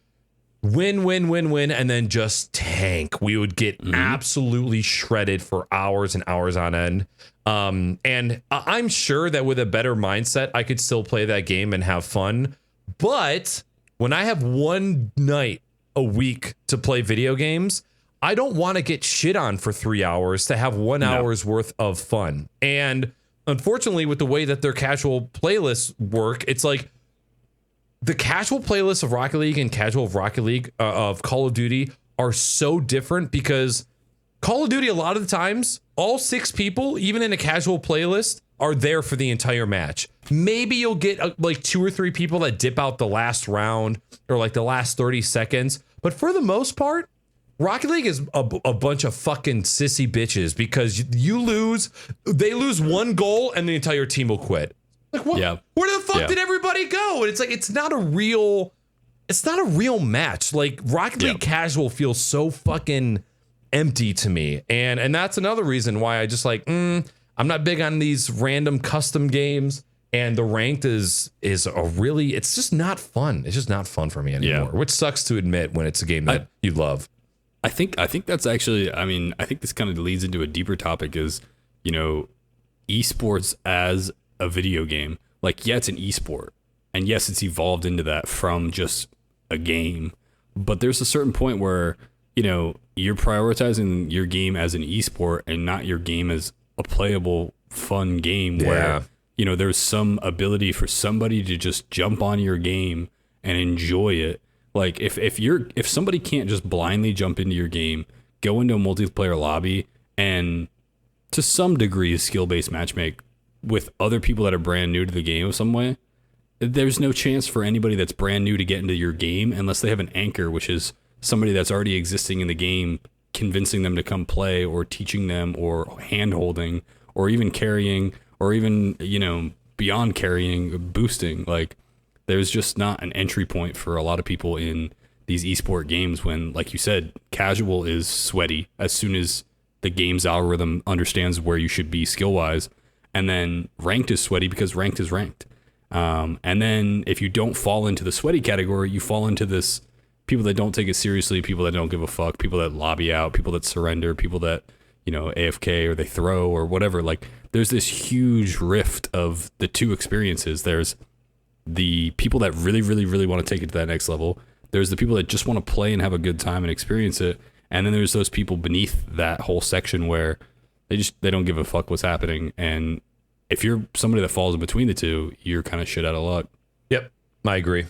win, and then just tank. We would get absolutely shredded for hours and hours on end. And I'm sure that with a better mindset, I could still play that game and have fun. But when I have one night a week to play video games, I don't want to get shit on for 3 hours to have 1 hour's worth of fun. And unfortunately, with the way that their casual playlists work, it's like the casual playlists of Rocket League and casual of Rocket League of Call of Duty are so different, because Call of Duty, a lot of the times, all 6 people, even in a casual playlist, are there for the entire match. Maybe you'll get like 2 or 3 people that dip out the last round or like the last 30 seconds. But for the most part, Rocket League is a bunch of fucking sissy bitches, because they lose 1 goal and the entire team will quit. Like, what? Yeah. Where the fuck did everybody go? And it's like, it's not a real match. Like, Rocket League casual feels so fucking empty to me. And that's another reason why I just like, I'm not big on these random custom games. And the ranked is it's just not fun. It's just not fun for me anymore, which sucks to admit when it's a game that you love. I think that's actually, I think this kind of leads into a deeper topic is, esports as a video game. Like, yeah, it's an esport, and yes, it's evolved into that from just a game, but there's a certain point where, you're prioritizing your game as an esport and not your game as a playable fun game where, you know, there's some ability for somebody to just jump on your game and enjoy it. Like if somebody can't just blindly jump into your game, go into a multiplayer lobby and to some degree skill-based matchmake with other people that are brand new to the game some way, there's no chance for anybody that's brand new to get into your game unless they have an anchor, which is somebody that's already existing in the game, convincing them to come play or teaching them or hand-holding or even carrying or even, you know, beyond carrying, boosting. Like, there's just not an entry point for a lot of people in these esport games when, like you said, casual is sweaty as soon as the game's algorithm understands where you should be skill-wise. And then ranked is sweaty because ranked is ranked. And then if you don't fall into the sweaty category, you fall into this people that don't take it seriously, people that don't give a fuck, people that lobby out, people that surrender, people that, you know, AFK or they throw or whatever. Like, there's this huge rift of the two experiences. There's the people that really, really, really want to take it to that next level. There's the people that just want to play and have a good time and experience it. And then there's those people beneath that whole section where they don't give a fuck what's happening. And if you're somebody that falls in between the two, you're kind of shit out of luck. Yep, I agree.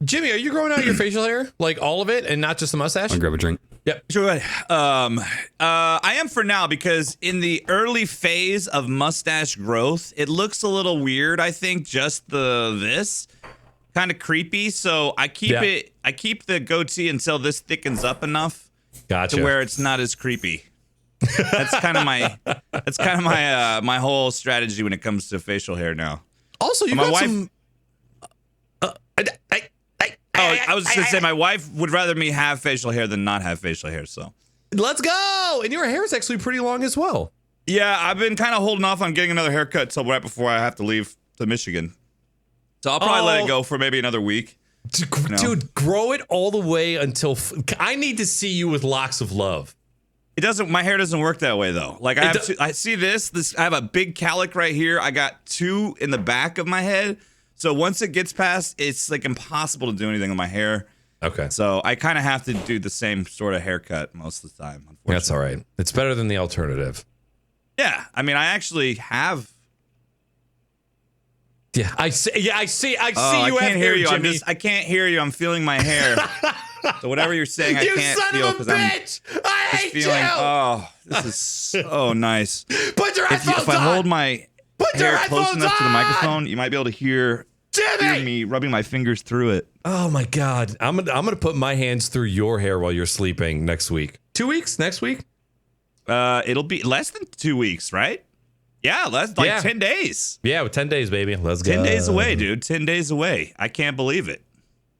Jimmy, are you growing out your facial hair, like all of it, and not just the mustache? I'll grab a drink. Yep. Sure. I am for now because in the early phase of mustache growth, it looks a little weird. I think just this kind of creepy. So I keep I keep the goatee until this thickens up enough to where it's not as creepy. That's kind of my my whole strategy when it comes to facial hair now. Also, you my got wife. some. I was just gonna say my wife would rather me have facial hair than not have facial hair. So let's go. And your hair is actually pretty long as well. Yeah, I've been kind of holding off on getting another haircut till right before I have to leave to Michigan. So I'll probably let it go for maybe another week. Dude, grow it all the way until I need to see you with locks of love. It doesn't. My hair doesn't work that way though. Like I see this. I have a big cowlick right here. I got two in the back of my head. So once it gets past, it's like impossible to do anything with my hair. Okay. So I kind of have to do the same sort of haircut most of the time. Unfortunately. That's all right. It's better than the alternative. Yeah. I mean, I actually have. Yeah, I see. Yeah, I see. I see you. I can't hear you. Jimmy. I can't hear you. I'm feeling my hair. So whatever you're saying, I can't feel because I'm just feeling. Oh, this is so nice. Put your headphones on. If I hold my hair close enough to the microphone, you might be able to hear me rubbing my fingers through it. Oh my God, I'm gonna put my hands through your hair while you're sleeping next week. 2 weeks next week. It'll be less than 2 weeks, right? Yeah, less like 10 days. Yeah, with 10 days, baby. Let's go. 10 days away, dude. 10 days away. I can't believe it.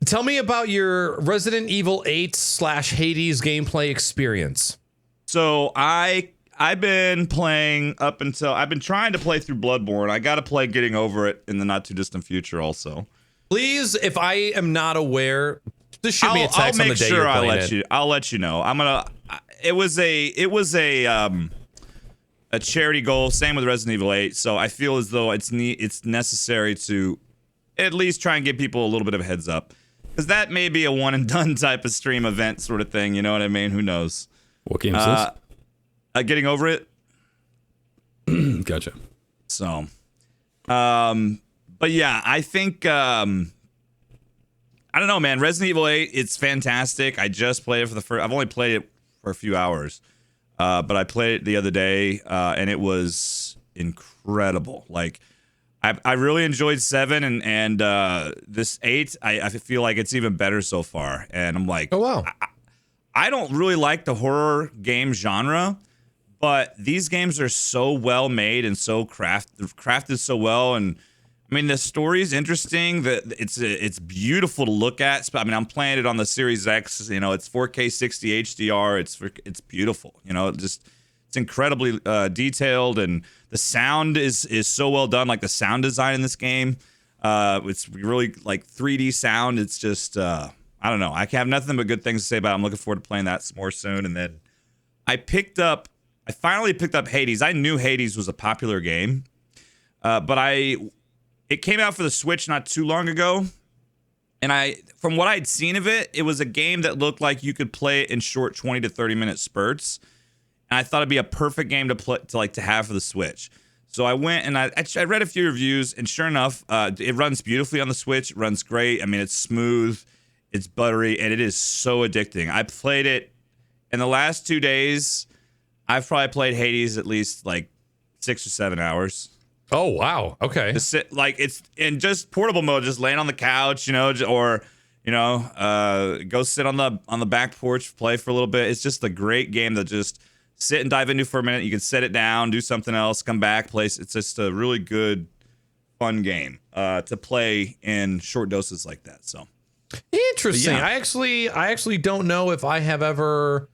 Tell me about your Resident Evil 8 / Hades gameplay experience. So I've been playing up until I've been trying to play through Bloodborne. I got to play Getting Over It in the not too distant future also. Please, if I am not aware, just shoot me a text on the day you're playing it. I'll let you know. It was a charity goal. Same with Resident Evil 8. So I feel as though it's necessary to at least try and give people a little bit of a heads up, because that may be a one and done type of stream event sort of thing. You know what I mean? Who knows? What game is this? Getting Over It. Gotcha. So, but yeah, I think I don't know, man. Resident Evil 8, it's fantastic. I just played it for the first. I've only played it for a few hours. But I played it the other day, and it was incredible. Like, I really enjoyed 7, and this 8, I feel like it's even better so far. And I'm like, oh wow, I don't really like the horror game genre, but these games are so well made and so crafted so well. And I mean, the story's interesting. It's beautiful to look at. I mean, I'm playing it on the Series X. You know, it's 4K 60 HDR. It's beautiful. You know, it's incredibly detailed, and the sound is so well done. Like the sound design in this game, it's really like 3D sound. It's just I don't know. I have nothing but good things to say about it. I'm looking forward to playing that more soon. And then I finally picked up Hades. I knew Hades was a popular game, but it came out for the Switch not too long ago, and from what I'd seen of it, it was a game that looked like you could play it in short 20 to 30 minute spurts. and I thought it'd be a perfect game to have for the Switch. So I went and I read a few reviews, and sure enough, it runs beautifully on the Switch. It runs great. I mean, it's smooth, it's buttery, and it is so addicting. I played it in the last 2 days. I've probably played Hades at least like 6 or 7 hours. Oh wow! Okay. Just sit, like it's in just portable mode, just laying on the couch, or go sit on the back porch, play for a little bit. It's just a great game to just sit and dive into for a minute. You can set it down, do something else, come back, play. It's just a really good, fun game to play in short doses like that. So interesting. Yeah. I actually don't know if I have ever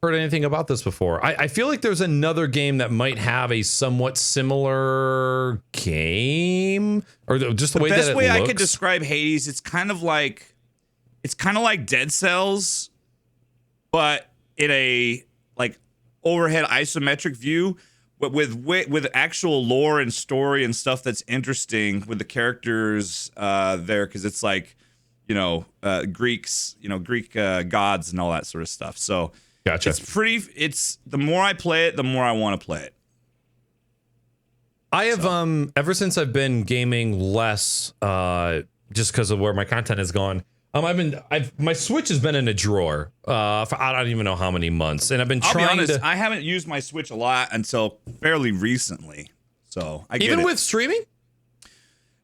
heard anything about this before. I feel like there's another game that might have a somewhat similar game, or just the way that it looks. The best way I could describe Hades, it's kind of like Dead Cells, but in a like overhead isometric view, but with actual lore and story and stuff that's interesting with the characters there, because it's like Greeks, Greek gods and all that sort of stuff. So gotcha. It's the more I play it, the more I want to play it. I have ever since I've been gaming less, just because of where my content has gone. My Switch has been in a drawer for I don't even know how many months, and I've been trying. I'll be honest, I haven't used my Switch a lot until fairly recently. So I get even it. With streaming.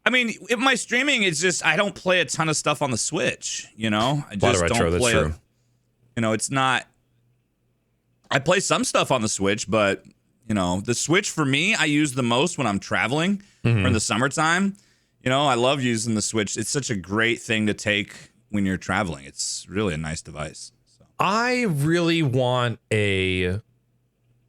I mean, if my streaming is just I don't play a ton of stuff on the Switch. I just don't play it. It's not. I play some stuff on the Switch, but the Switch for me, I use the most when I'm traveling or in the summertime. I love using the Switch. It's such a great thing to take when you're traveling. It's really a nice device. So. I really want a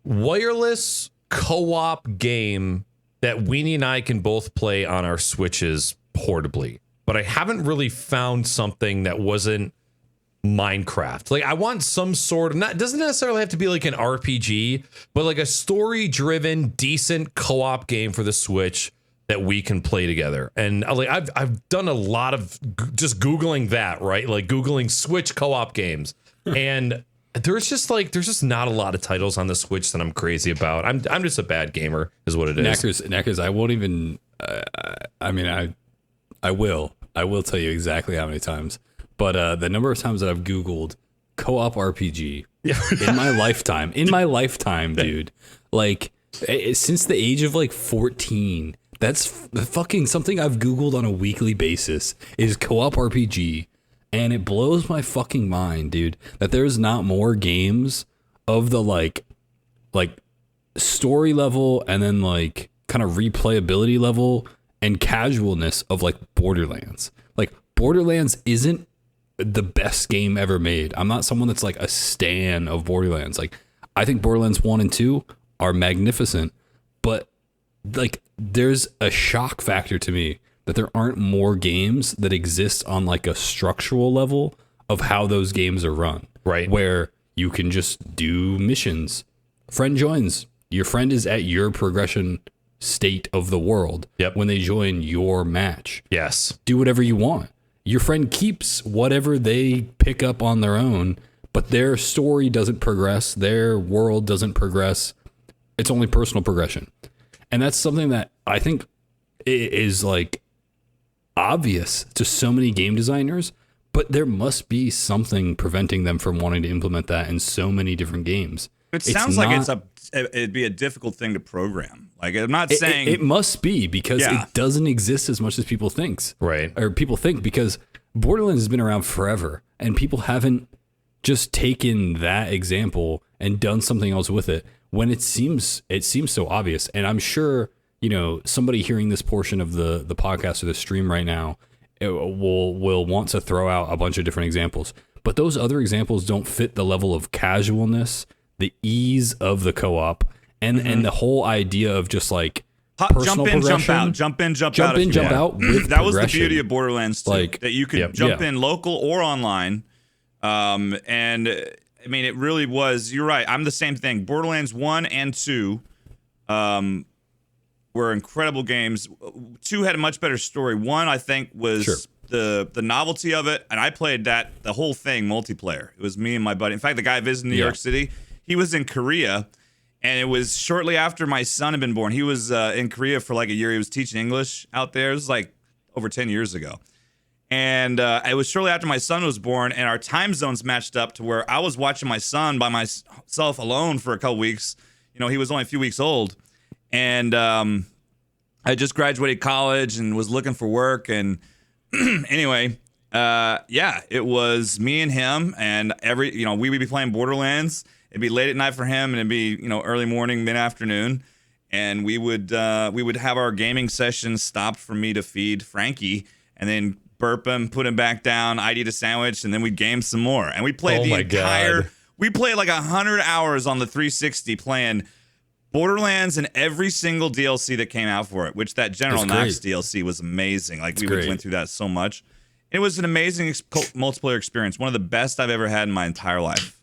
wireless co-op game that Weenie and I can both play on our Switches portably, but I haven't really found something that wasn't Minecraft. Like I want some sort of, it doesn't necessarily have to be like an RPG, but like a story-driven, decent co-op game for the Switch that we can play together. And like I've done a lot of just Googling that, right? Like Googling Switch co-op games. And there's just not a lot of titles on the Switch that I'm crazy about. I'm just a bad gamer is what it is. Knackers, I won't even I will tell you exactly how many times. But the number of times that I've Googled co-op RPG in my lifetime, dude, like since the age of like 14, that's fucking something I've Googled on a weekly basis is co-op RPG. And it blows my fucking mind, dude, that there's not more games of the like story level and then like kind of replayability level and casualness of like Borderlands. Like Borderlands isn't the best game ever made. I'm not someone that's like a stan of Borderlands. Like I think Borderlands 1 and 2 are magnificent, but like there's a shock factor to me that there aren't more games that exist on like a structural level of how those games are run. Right. Where you can just do missions. Friend joins. Your friend is at your progression state of the world. Yep. When they join your match. Yes. Do whatever you want. Your friend keeps whatever they pick up on their own, but their story doesn't progress. Their world doesn't progress. It's only personal progression. And that's something that I think is like obvious to so many game designers, but there must be something preventing them from wanting to implement that in so many different games. It sounds like it'd be a difficult thing to program. Like I'm not saying it must be because it doesn't exist as much as people think. Right. Or people think because Borderlands has been around forever and people haven't just taken that example and done something else with it when it seems so obvious. And I'm sure, somebody hearing this portion of the podcast or the stream right now will want to throw out a bunch of different examples. But those other examples don't fit the level of casualness, the ease of the co-op, and the whole idea of just like personal jump in, progression. jump out, jump in, jump out. Jump out with that was the beauty of Borderlands 2, like that you could jump in local or online. And I mean, it really was. You're right. I'm the same thing. Borderlands 1 and 2 were incredible games. 2 had a much better story. 1, I think, was the novelty of it, and I played the whole thing multiplayer. It was me and my buddy. In fact, the guy visiting New York City, he was in Korea, and it was shortly after my son had been born. He was in Korea for like a year. He was teaching English out there. It was like over 10 years ago. And it was shortly after my son was born, and our time zones matched up to where I was watching my son by myself alone for a couple weeks. You know, he was only a few weeks old. And I just graduated college and was looking for work. And anyway, it was me and him, and we would be playing Borderlands. It'd be late at night for him, and it'd be, early morning, mid-afternoon. And we would have our gaming sessions stopped for me to feed Frankie, and then burp him, put him back down, I'd eat a sandwich, and then we'd game some more. And we played we played like 100 hours on the 360 playing Borderlands and every single DLC that came out for it, which that General Knox DLC was amazing. Like, went through that so much. It was an amazing multiplayer experience. One of the best I've ever had in my entire life.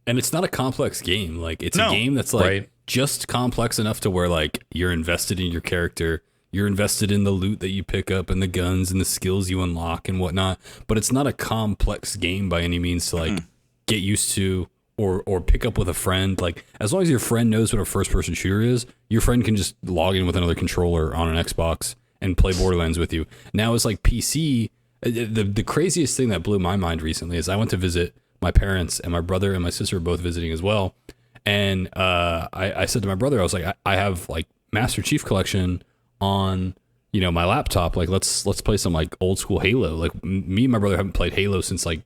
And it's not a complex game. Like, it's a game that's like just complex enough to where like you're invested in your character. You're invested in the loot that you pick up and the guns and the skills you unlock and whatnot. But it's not a complex game by any means to like get used to or pick up with a friend. Like, as long as your friend knows what a first-person shooter is, your friend can just log in with another controller on an Xbox and play Borderlands with you. Now it's like PC. The craziest thing that blew my mind recently is I went to visit my parents, and my brother and my sister were both visiting as well. And I said to my brother, I was like, I have like Master Chief Collection on my laptop. Like, let's play some like old school Halo. Like, me and my brother haven't played Halo since like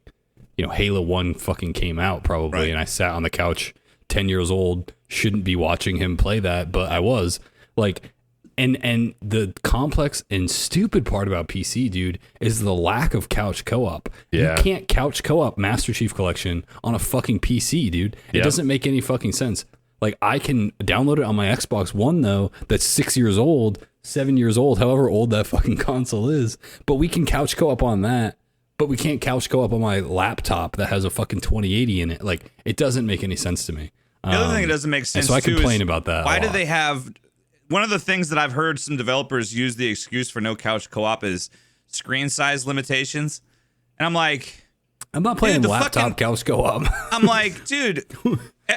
Halo 1 fucking came out probably. And I sat on the couch 10 years old, shouldn't be watching him play that, but I was like, and the complex and stupid part about PC, dude, is the lack of couch co-op. You can't couch co-op Master Chief Collection on a fucking PC, dude. It doesn't make any fucking sense. Like, I can download it on my Xbox One, though, that's 6 years old, 7 years old, however old that fucking console is. But we can couch co-op on that, but we can't couch co-op on my laptop that has a fucking 2080 in it. Like, it doesn't make any sense to me. The other thing that doesn't make sense, so I complain about that. Why do they have... One of the things that I've heard some developers use the excuse for no couch co-op is screen size limitations. And I'm like... I'm not playing laptop couch co-op. I'm like, dude,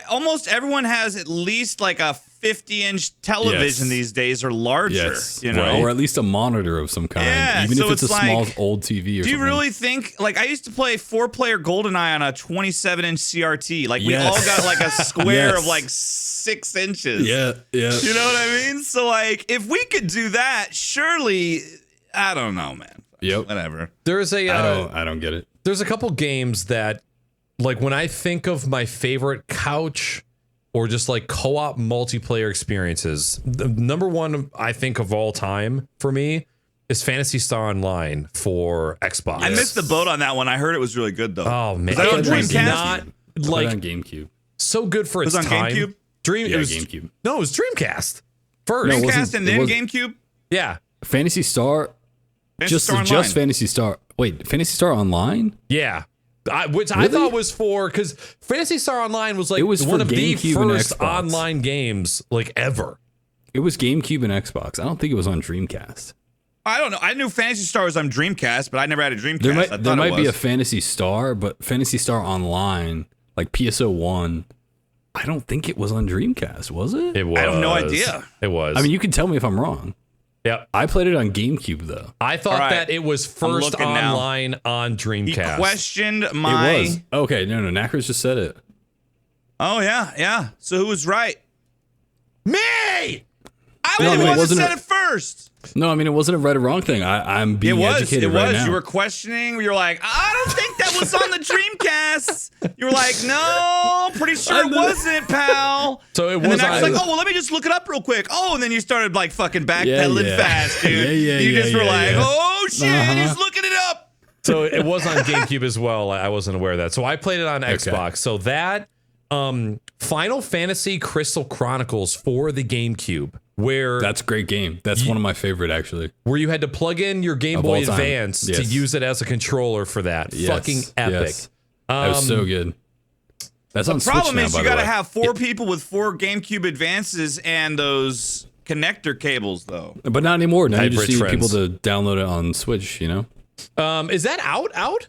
almost everyone has at least like a 50-inch television these days or larger, or at least a monitor of some kind, even if it's a small old TV or something. Do you really think, like, I used to play 4-player GoldenEye on a 27-inch CRT. Like, we all got like a square of like 6 inches. Yeah. You know what I mean? So, like, if we could do that, surely, I don't know, man. Yep. Whatever. There's a... I don't get it. There's a couple games that, like, when I think of my favorite couch or just like co-op multiplayer experiences, the number one I think of all time for me is Phantasy Star Online for Xbox. I missed the boat on that one. I heard it was really good though. Oh man, it was Dreamcast? Not like on GameCube. So good for its time. On GameCube? GameCube. No, it was Dreamcast first. No, Dreamcast and then GameCube. Yeah, Fantasy Star. Just Fantasy Star. Wait, Fantasy Star Online? Yeah. Which I thought was for, because Phantasy Star Online was like one of the first online games like ever. It was GameCube and Xbox. I don't think it was on Dreamcast. I don't know. I knew Phantasy Star was on Dreamcast, but I never had a Dreamcast. There might be a Phantasy Star, but Phantasy Star Online, like PSO1, I don't think it was on Dreamcast, was it? It was. I have no idea. It was. I mean, you can tell me if I'm wrong. Yeah, I played it on GameCube though. I thought that it was first online on Dreamcast. He questioned my. It was. Okay, no, Knackers just said it. Oh yeah. So who was right? Me. I was the one that said it first. No, I mean, it wasn't a right or wrong thing. I'm being educated right now. You were questioning. You were like, I don't think that was on the Dreamcast. You were like, no, pretty sure it wasn't, pal. So it was. And then I was like, oh, well, let me just look it up real quick. Oh, and then you started like fucking backpedaling fast, dude. You just were like, oh shit, he's looking it up. So it was on GameCube as well. I wasn't aware of that. So I played it on Xbox. So that Final Fantasy Crystal Chronicles for the GameCube. That's a great game. That's one of my favorite, actually. Where you had to plug in your Game Boy Advance to use it as a controller for that. Fucking epic. Yes. That was so good. That's on Switch now, by the way. The problem is you got to have 4 people with 4 GameCube Advances and those connector cables, though. But not anymore. Now you just need people to download it on Switch, you know? Is that out?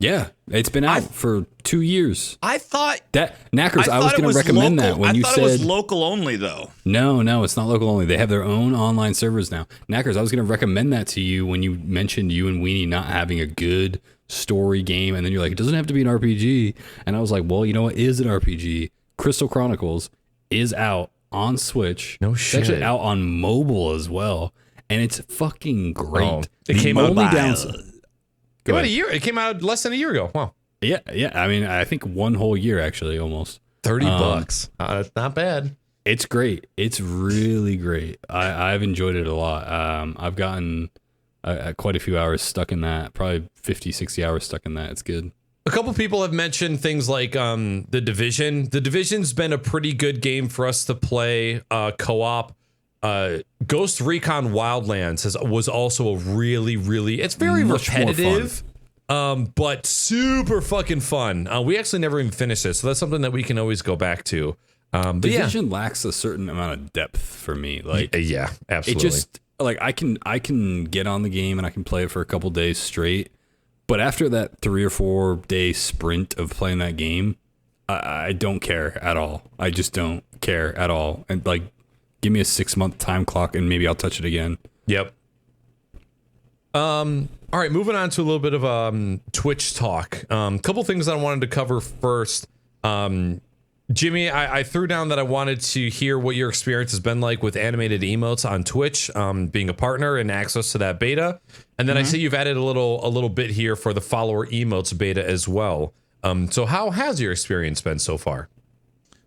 Yeah, it's been out for 2 years. I thought that Knackers. I was going to recommend local. that when you said it was local only, though. No, it's not local only. They have their own online servers now. Knackers, I was going to recommend that to you when you mentioned you and Weenie not having a good story game, and then you're like, it doesn't have to be an RPG, and I was like, well, you know what is an RPG? Crystal Chronicles is out on Switch. No shit. It's actually out on mobile as well, and it's fucking great. Oh, it came out about a year. It came out less than a year ago. Wow. Yeah. I mean, I think one whole year actually, almost. $30. Not bad. It's great. It's really great. I've enjoyed it a lot. I've gotten quite a few hours stuck in that. Probably 50, 60 hours stuck in that. It's good. A couple people have mentioned things like The Division. The Division's been a pretty good game for us to play co-op. Ghost Recon Wildlands was also a really, it's very repetitive, but super fucking fun. We actually never even finished it, so that's something that we can always go back to. But Division lacks a certain amount of depth for me. Like, yeah, absolutely. It just like I can get on the game and I can play it for a couple days straight, but after that 3 or 4 day sprint of playing that game, I don't care at all. I just don't care at all, and like. Give me a 6-month time clock and maybe I'll touch it again. Yep. All right, moving on to a little bit of Twitch talk. Couple things I wanted to cover first. Jimmy, I threw down that I wanted to hear what your experience has been like with animated emotes on Twitch, being a partner and access to that beta. And then I see you've added a little bit here for the follower emotes beta as well. So how has your experience been so far?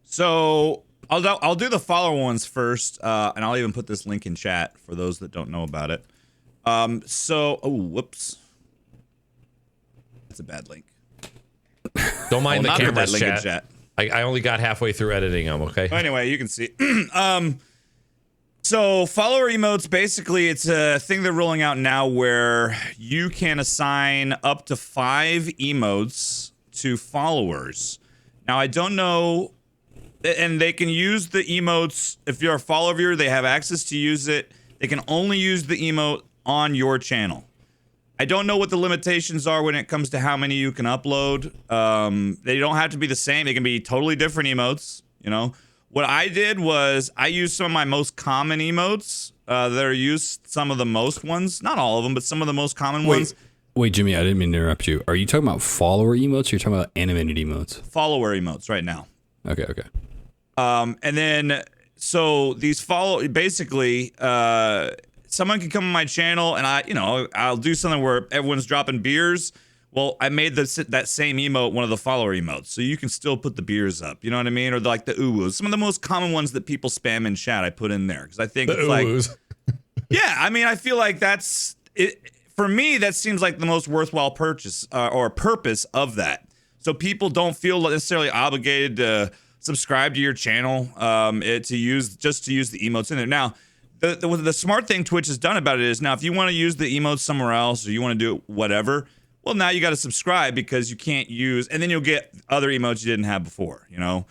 So I'll do the follower ones first, and I'll even put this link in chat for those that don't know about it. Whoops. That's a bad link. Don't mind the camera chat. I only got halfway through editing them, okay? Anyway, you can see. So follower emotes, basically, it's a thing they're rolling out now where you can assign up to 5 emotes to followers. Now, I don't know... And they can use the emotes. If you're a follower, they have access to use it. They can only use the emote on your channel. I don't know what the limitations are when it comes to how many you can upload. They don't have to be the same. They can be totally different emotes. You know, what I did was I used some of my most common emotes that are used. Some of the most ones, not all of them, but some of the most common ones. Wait, Jimmy, I didn't mean to interrupt you. Are you talking about follower emotes? Or you're talking about animated emotes? Follower emotes right now. Okay. And then, so these basically, someone can come on my channel and I'll do something where everyone's dropping beers. Well, I made that same emote one of the follower emotes, so you can still put the beers up. You know what I mean? Or like the oohs, some of the most common ones that people spam in chat, I put in there because I think it's like, yeah. I mean, I feel like that's it for me. That seems like the most worthwhile purchase or purpose of that. So people don't feel necessarily obligated to subscribe to your channel to use the emotes in there. Now, the smart thing Twitch has done about it is now if you want to use the emotes somewhere else or you want to do whatever, well, now you got to subscribe because you can't use, and then you'll get other emotes you didn't have before, you know?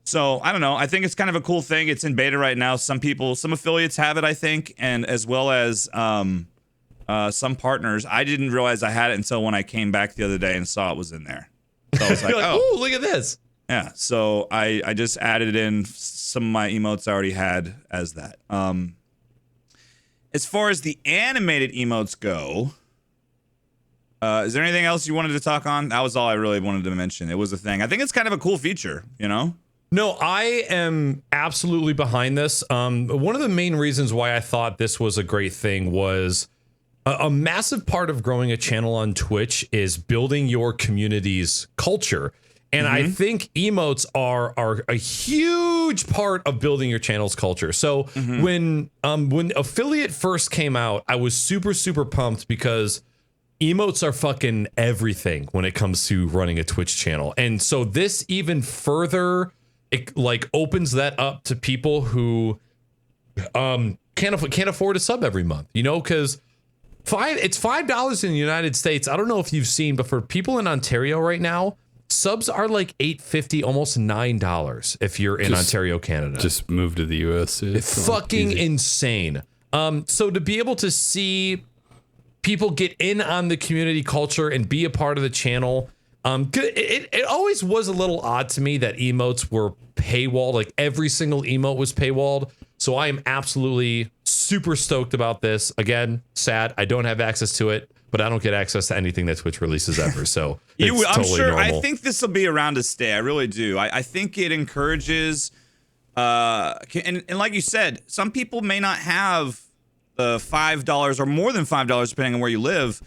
So I don't know. I think it's kind of a cool thing. It's in beta right now. Some affiliates have it, I think, and as well as some partners. I didn't realize I had it until when I came back the other day and saw it was in there. So I was like, oh, look at this. Yeah, so I just added in some of my emotes I already had as that. As far as the animated emotes go, is there anything else you wanted to talk on? That was all I really wanted to mention. It was a thing. I think it's kind of a cool feature, you know? No, I am absolutely behind this. One of the main reasons why I thought this was a great thing was a massive part of growing a channel on Twitch is building your community's culture. And I think emotes are a huge part of building your channel's culture. So when Affiliate first came out, I was super pumped because emotes are fucking everything when it comes to running a Twitch channel. And so this even further opens that up to people who can't afford a sub every month, you know, because it's $5 in the United States. I don't know if you've seen, but for people in Ontario right now, subs are like $8.50, almost $9 if you're in Ontario, Canada. Just move to the US. It's fucking insane. So to be able to see people get in on the community culture and be a part of the channel. It always was a little odd to me that emotes were paywalled. Like every single emote was paywalled. So I am absolutely super stoked about this. Again, sad I don't have access to it, but I don't get access to anything that Twitch releases ever. So I'm totally sure normal. I think this will be around to stay. I really do. I think it encourages, and like you said, some people may not have $5 or more than $5, depending on where you live,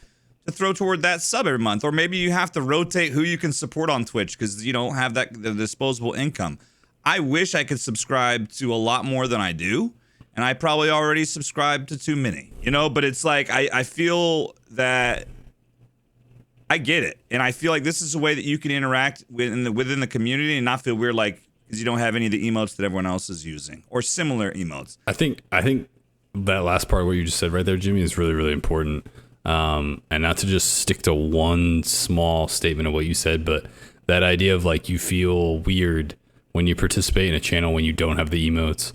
to throw toward that sub every month. Or maybe you have to rotate who you can support on Twitch because you don't have the disposable income. I wish I could subscribe to a lot more than I do, and I probably already subscribed to too many, but it's like I feel that I get it, and I feel like this is a way that you can interact within the community and not feel weird like because you don't have any of the emotes that everyone else is using or similar emotes. I think that last part of what you just said right there, Jimmy, is really, really important. And not to just stick to one small statement of what you said, but that idea of like you feel weird when you participate in a channel when you don't have the emotes.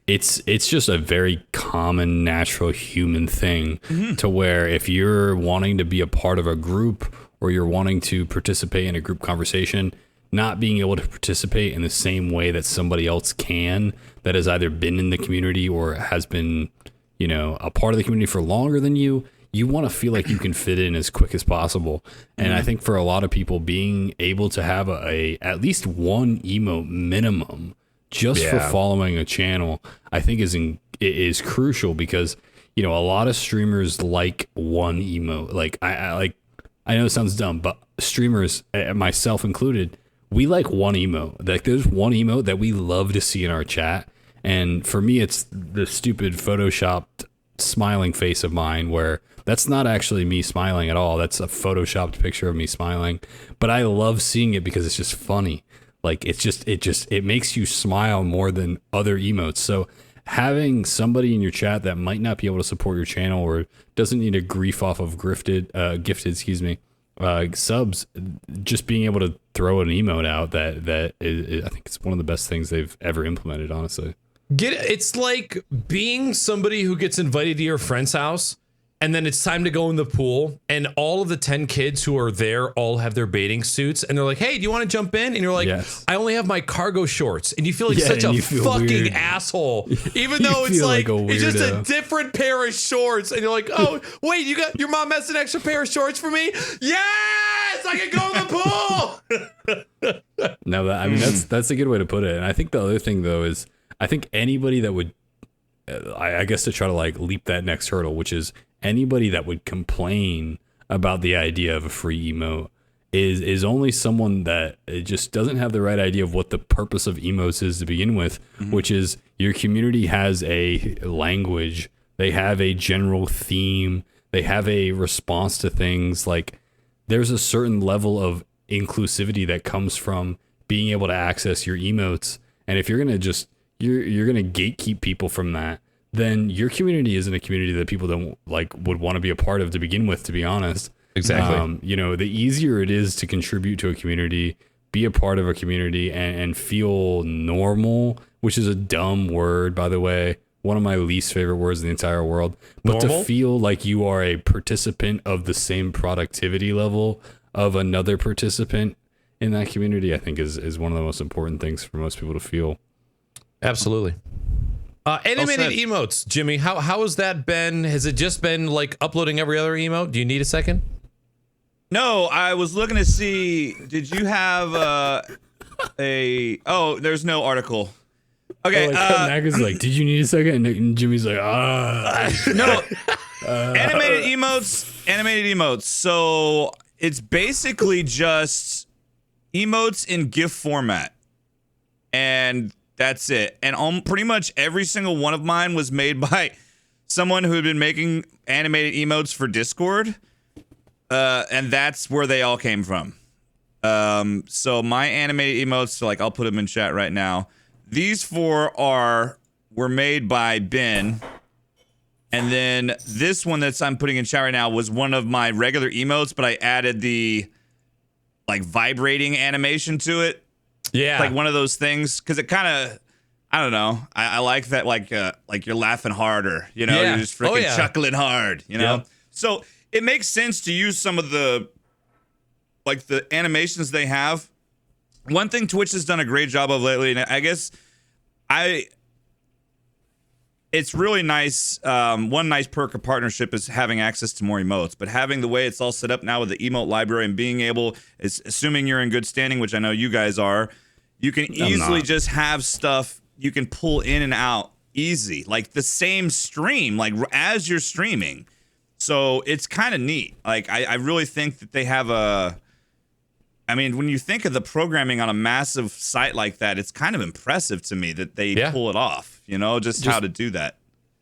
It's just a very common, natural human thing to where if you're wanting to be a part of a group or you're wanting to participate in a group conversation, not being able to participate in the same way that somebody else can that has either been in the community or has been, a part of the community for longer than you want to feel like you can fit in as quick as possible. And I think for a lot of people, being able to have at least one emote minimum just for following a channel, I think is crucial because, a lot of streamers like one emote. Like I know it sounds dumb, but streamers, myself included, we like one emote. Like there's one emote that we love to see in our chat. And for me, it's the stupid photoshopped smiling face of mine where that's not actually me smiling at all. That's a photoshopped picture of me smiling. But I love seeing it because it's just funny. Like it makes you smile more than other emotes. So having somebody in your chat that might not be able to support your channel or doesn't need a grief off of gifted, subs, just being able to throw an emote out that is, I think it's one of the best things they've ever implemented, honestly. It's like being somebody who gets invited to your friend's house and then it's time to go in the pool and all of the 10 kids who are there all have their bathing suits and they're like, hey, do you want to jump in? And you're like, yes. I only have my cargo shorts. And you feel like such a fucking weird asshole, even though it's like it's just a different pair of shorts. And you're like, oh, wait, your mom has an extra pair of shorts for me? Yes, I can go in the pool. No, that's a good way to put it. And I think the other thing though is I think anybody that would, I guess to try to like leap that next hurdle, which is anybody that would complain about the idea of a free emote is only someone that just doesn't have the right idea of what the purpose of emotes is to begin with, which is your community has a language, they have a general theme, they have a response to things. Like there's a certain level of inclusivity that comes from being able to access your emotes. And if you're going to just you're going to gatekeep people from that, then your community isn't a community that people don't would want to be a part of to begin with, to be honest. Exactly. The easier it is to contribute to a community, be a part of a community and feel normal, which is a dumb word, by the way, one of my least favorite words in the entire world, but normal? To feel like you are a participant of the same productivity level of another participant in that community, I think is one of the most important things for most people to feel. Absolutely. Animated emotes, Jimmy, how has that been? Has it just been like uploading every other emote? Do you need a second? No, I was looking to see, did you have there's no article. Okay. Naga's like, did you need a second? And Jimmy's like, No. Animated emotes. So it's basically just emotes in GIF format. And that's it. And pretty much every single one of mine was made by someone who had been making animated emotes for Discord. And that's where they all came from. So my animated emotes, I'll put them in chat right now. These four were made by Ben. And then this one I'm putting in chat right now was one of my regular emotes, but I added the vibrating animation to it. Yeah. Like one of those things, because it kind of I don't know. I like that, like you're laughing harder, you know, you're just freaking chuckling hard, you know? Yep. So it makes sense to use some of the animations they have. One thing Twitch has done a great job of lately, and I guess it's really nice. One nice perk of partnership is having access to more emotes, but having the way it's all set up now with the emote library and being able, assuming you're in good standing, which I know you guys are, you can easily just have stuff you can pull in and out easy, like the same stream, like as you're streaming. So it's kind of neat. Like I really think that they have I mean, when you think of the programming on a massive site like that, it's kind of impressive to me that they pull it off, you know, just how to do that.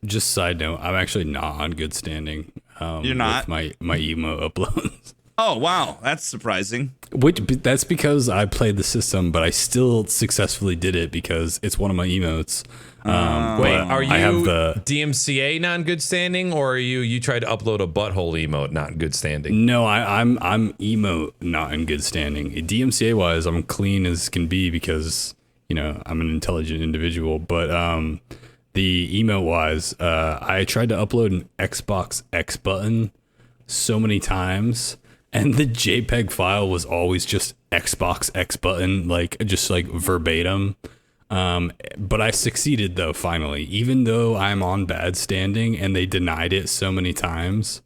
Just side note, I'm actually not on good standing. You're not? With my emo uploads. Oh, wow. That's surprising. That's because I played the system, but I still successfully did it because it's one of my emotes. Wait, are you DMCA not in good standing, or are you tried to upload a butthole emote not in good standing? No, I'm emote not in good standing. DMCA wise, I'm clean as can be because, you know, I'm an intelligent individual. But the emote wise, I tried to upload an Xbox X button so many times, and the JPEG file was always just Xbox X button, just verbatim. But I succeeded though, finally, even though I'm on bad standing and they denied it so many times.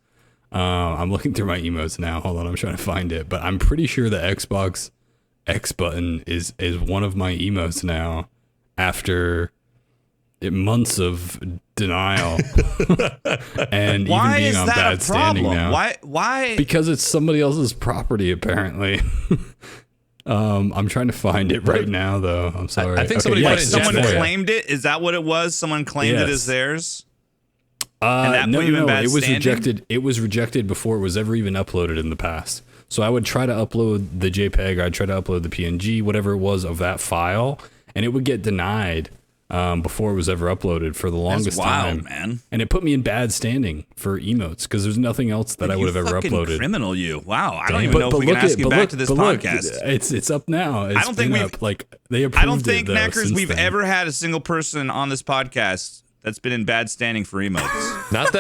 I'm looking through my emotes now. Hold on, I'm trying to find it, but I'm pretty sure the Xbox X button is one of my emotes now after months of denial and even being on bad standing now. Why? Because it's somebody else's property, apparently. I'm trying to find it right now, though. I'm sorry. I think somebody someone claimed it. Is that what it was? Someone claimed it as theirs. And that put you in bad standing? Rejected. It was rejected before it was ever even uploaded in the past. So I would try to upload the JPEG. I'd try to upload the PNG, whatever it was of that file, and it would get denied before it was ever uploaded for the longest time. Man. And it put me in bad standing for emotes because there's nothing else that I would have ever uploaded. Criminal, you! Wow, I don't even know if we can ask you back to this podcast. It's up now. I don't think they approved. I don't think Knackers we've ever had a single person on this podcast that's been in bad standing for emotes. not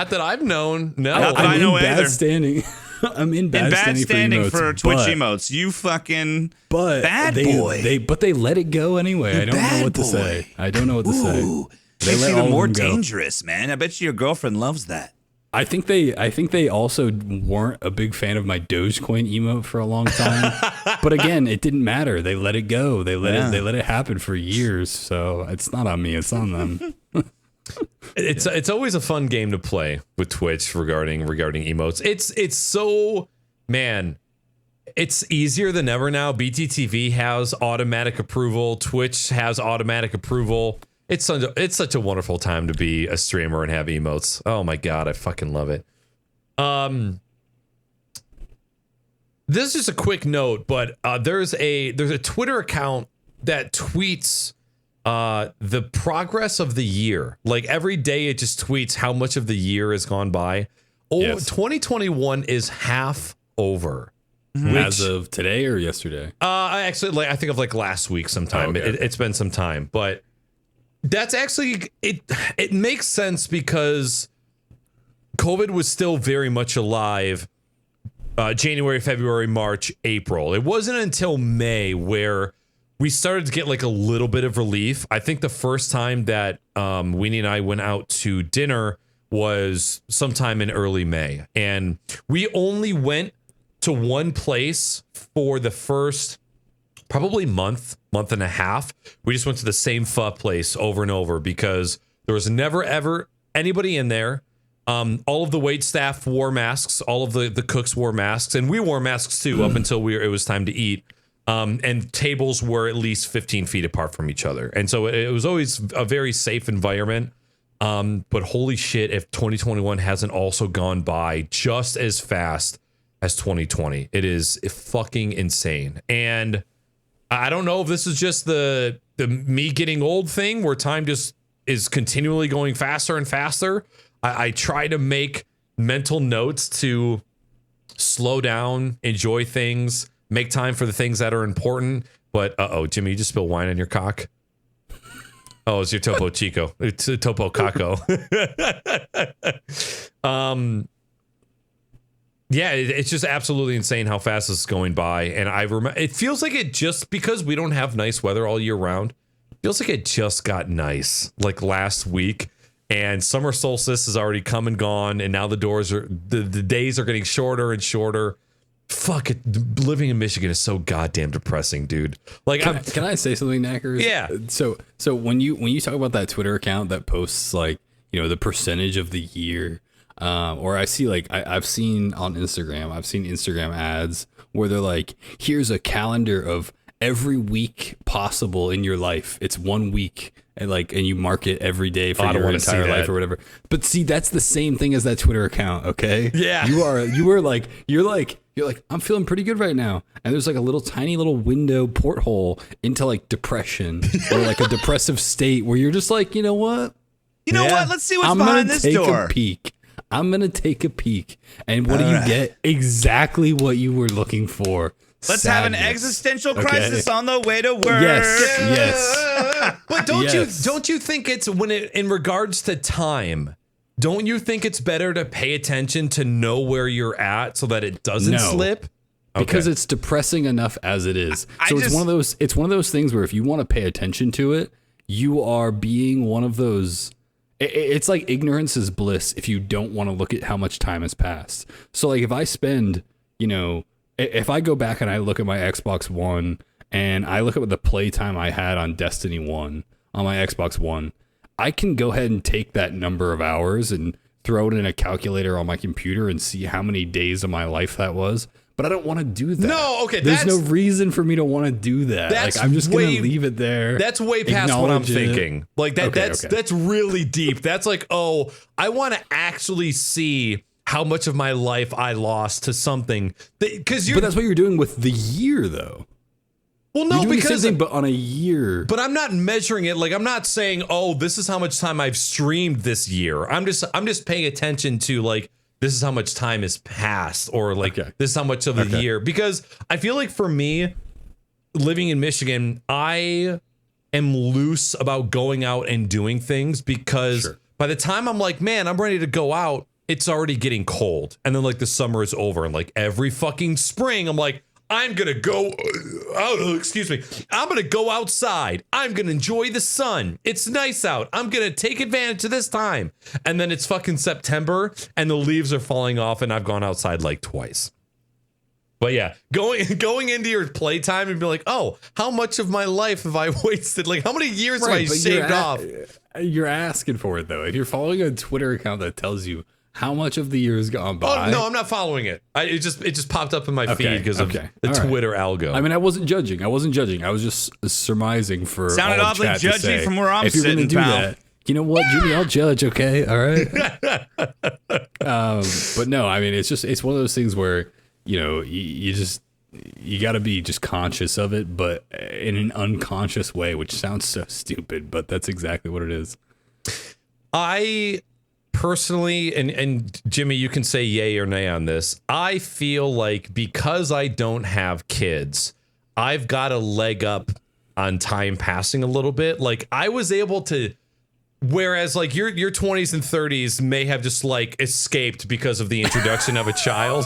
that I've known. No, not that I know either. Bad standing. I'm in bad standing for Twitch emotes. You fucking bad boy. But they let it go anyway. I don't know what to say. I don't know what to say. Makes you even more dangerous, man. I bet you your girlfriend loves that. I think they also weren't a big fan of my Dogecoin emote for a long time. But again, it didn't matter. They let it go. They let it happen for years. So it's not on me. It's on them. It's always a fun game to play with Twitch regarding emotes. It's so, man, it's easier than ever now. BTTV has automatic approval. Twitch has automatic approval. It's such a wonderful time to be a streamer and have emotes. Oh my god, I fucking love it. This is just a quick note, but there's a Twitter account that tweets the progress of the year. Like every day it just tweets how much of the year has gone by. Yes. 2021 is half over. As of today or yesterday? I think of last week sometime. Oh, okay. It's been some time, but that's actually it makes sense because COVID was still very much alive. January, February, March, April. It wasn't until May where we started to get a little bit of relief. I think the first time that Weenie and I went out to dinner was sometime in early May. And we only went to one place for the first probably month and a half. We just went to the same pho place over and over because there was never, ever anybody in there. All of the wait staff wore masks. All of the cooks wore masks. And we wore masks too up until it was time to eat. And tables were at least 15 feet apart from each other. And so it was always a very safe environment. But holy shit, if 2021 hasn't also gone by just as fast as 2020. It is fucking insane. And I don't know if this is just the me getting old thing where time just is continually going faster and faster. I try to make mental notes to slow down, enjoy things, make time for the things that are important. But Jimmy, you just spilled wine on your cock. Oh, it's your Topo Chico. It's a Topo Caco. Yeah, it's just absolutely insane how fast this is going by. And I remember, it feels like it just, because we don't have nice weather all year round, feels like it just got nice like last week. And summer solstice has already come and gone. And now the days are getting shorter and shorter. Fuck it. Living in Michigan is so goddamn depressing, dude. Like, can I say something, Knackers? Yeah. So when you talk about that Twitter account that posts like, you know, the percentage of the year, or I see like I've seen on Instagram, I've seen Instagram ads where they're like, here's a calendar of every week possible in your life. It's 1 week. And you mark it every day for your entire life or whatever. But see, that's the same thing as that Twitter account, okay? Yeah. You're like, I'm feeling pretty good right now. And there's like a little tiny little window porthole into like depression or like a depressive state where you're just like, you know what? You know what? Let's see what's behind this door. I'm going to take a peek. And what do you get? Exactly what you were looking for. Let's have an existential crisis on the way to work. Yes. But don't you think it's in regards to time? Don't you think it's better to pay attention to know where you're at so that it doesn't slip? Because it's depressing enough as it is. It's one of those things where if you want to pay attention to it, you are being one of those. It's like ignorance is bliss if you don't want to look at how much time has passed. So like if I spend, if I go back and I look at my Xbox One and I look at the playtime I had on Destiny 1 on my Xbox One, I can go ahead and take that number of hours and throw it in a calculator on my computer and see how many days of my life that was. But I don't want to do that. No, okay. There's no reason for me to want to do that. Like, I'm just going to leave it there. That's way past what I'm thinking. Like that's really deep. That's like, oh, I want to actually see how much of my life I lost to something. But that's what you're doing with the year, though. Well, no, because but on a year. But I'm not measuring it. Like, I'm not saying, oh, this is how much time I've streamed this year. I'm just paying attention to like, this is how much time has passed, or like this is how much of the year. Because I feel like for me, living in Michigan, I am loose about going out and doing things because by the time I'm like, man, I'm ready to go out, it's already getting cold. And then like the summer is over, and like every fucking spring, I'm like, I'm going to go, I'm going to go outside. I'm going to enjoy the sun. It's nice out. I'm going to take advantage of this time. And then it's fucking September and the leaves are falling off and I've gone outside like twice. But yeah, going into your playtime and be like, oh, how much of my life have I wasted? Like, how many years have I shaved off? You're asking for it, though. If you're following a Twitter account that tells you how much of the year has gone by. Oh, no, I'm not following it. It just popped up in my feed because of the Twitter algo. I mean, I wasn't judging. I was just surmising for sounded all awfully chat judgy to say, from where I'm if you're sitting, do that, you know what, Jimmy, I'll judge, okay? All right? But no, I mean, it's one of those things where, you got to be just conscious of it, but in an unconscious way, which sounds so stupid, but that's exactly what it is. I personally, and Jimmy, you can say yay or nay on this. I feel like because I don't have kids, I've got a leg up on time passing a little bit. Like I was able to, whereas like your 20s and 30s may have just like escaped because of the introduction of a child.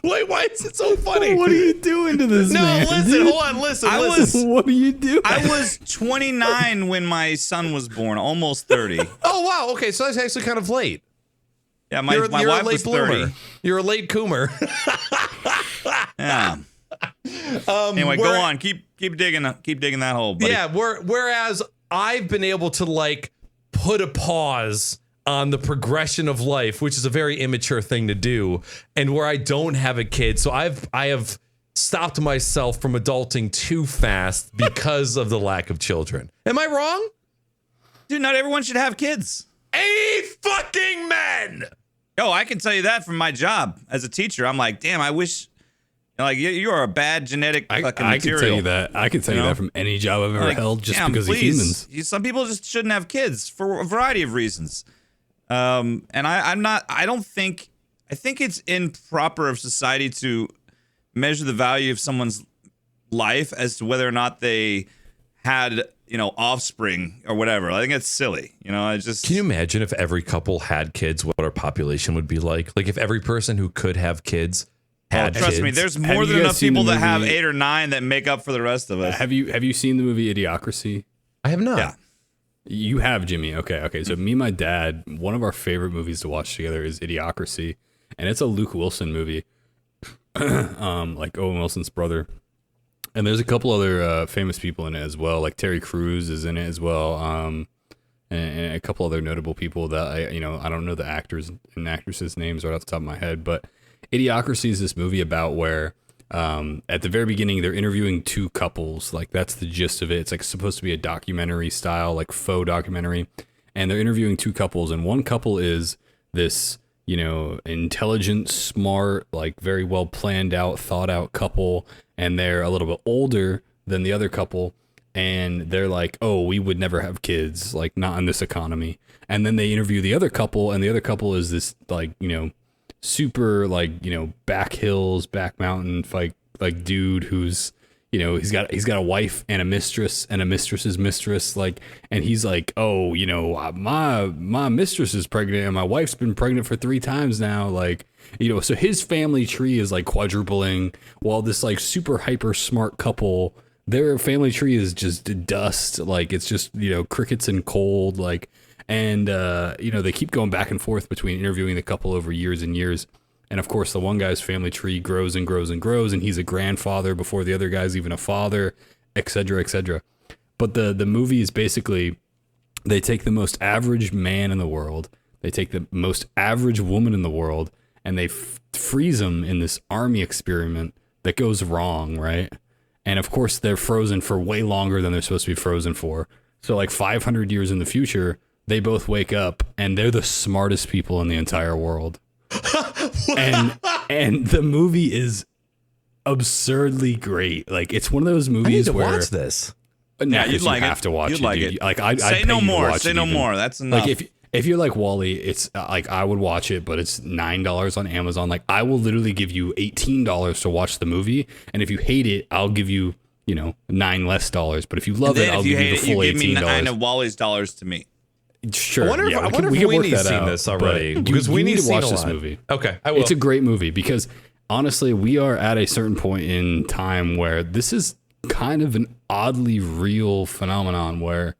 Wait, why is it so funny? What are you doing to this man? No, listen, hold on, listen. What are you doing? I was 29 when my son was born, almost 30. Oh, wow. Okay, so that's actually kind of late. Yeah, my wife was 30. You're a late coomer. Yeah. Anyway, go on. Keep digging that hole, buddy. Yeah, whereas I've been able to like put a pause on the progression of life, which is a very immature thing to do, and where I don't have a kid, so I have stopped myself from adulting too fast because of the lack of children. Am I wrong? Dude, not everyone should have kids. 8 fucking men. Oh, I can tell you that from my job as a teacher. I'm like, damn, I wish. Like you are a bad genetic fucking material. I can tell you that. I can tell you that from any job I've ever held, just because of humans. Some people just shouldn't have kids for a variety of reasons. And I think it's improper of society to measure the value of someone's life as to whether or not they had, offspring or whatever. I think it's silly. I just. Can you imagine if every couple had kids, what our population would be like? Like if every person who could have kids had kids. Trust me, there's more than enough people that have 8 or 9 that make up for the rest of us. Have you seen the movie Idiocracy? I have not. Yeah. You have, Jimmy. Okay. So me and my dad, one of our favorite movies to watch together is Idiocracy, and it's a Luke Wilson movie, like Owen Wilson's brother. And there's a couple other famous people in it as well, like Terry Crews is in it as well, and a couple other notable people that I don't know the actors and actresses' names right off the top of my head. But Idiocracy is this movie about where at the very beginning they're interviewing 2 couples, like that's the gist of it. It's like supposed to be a documentary style, like faux documentary, and they're interviewing 2 couples, and one couple is this intelligent, smart, like very well planned out, thought out couple, and they're a little bit older than the other couple, and they're like, oh, we would never have kids, like not in this economy. And then they interview the other couple, and the other couple is this like super like back hills, back mountain like dude who's he's got a wife and a mistress's mistress, like, and he's like, oh, my mistress is pregnant and my wife's been pregnant for 3 times now, like, so his family tree is like quadrupling, while this like super hyper smart couple, their family tree is just dust, like it's just crickets and cold, like, and they keep going back and forth between interviewing the couple over years and years. And of course, the one guy's family tree grows and grows and grows, and he's a grandfather before the other guy's even a father, et cetera, et cetera. But the movie is basically, they take the most average man in the world, they take the most average woman in the world, and they freeze them in this army experiment that goes wrong, right? And of course, they're frozen for way longer than they're supposed to be frozen for. So like 500 years in the future, they both wake up, and they're the smartest people in the entire world. and the movie is absurdly great. Like it's one of those movies where watch this. Yeah, you'd like have to watch you'd it. Like dude. it. Like I say no more. Say no more. That's enough. Like if you're like Wally, it's like I would watch it, but it's $9 on Amazon. Like I will literally give you $18 to watch the movie, and if you hate it, I'll give you $9 less. But if you love it, I'll give you the full $18. Give me 9 of Wally's dollars to me. Sure. I wonder if Winnie's seen this already. Because we need to watch this movie. Okay, I will. It's a great movie because honestly, we are at a certain point in time where this is kind of an oddly real phenomenon where,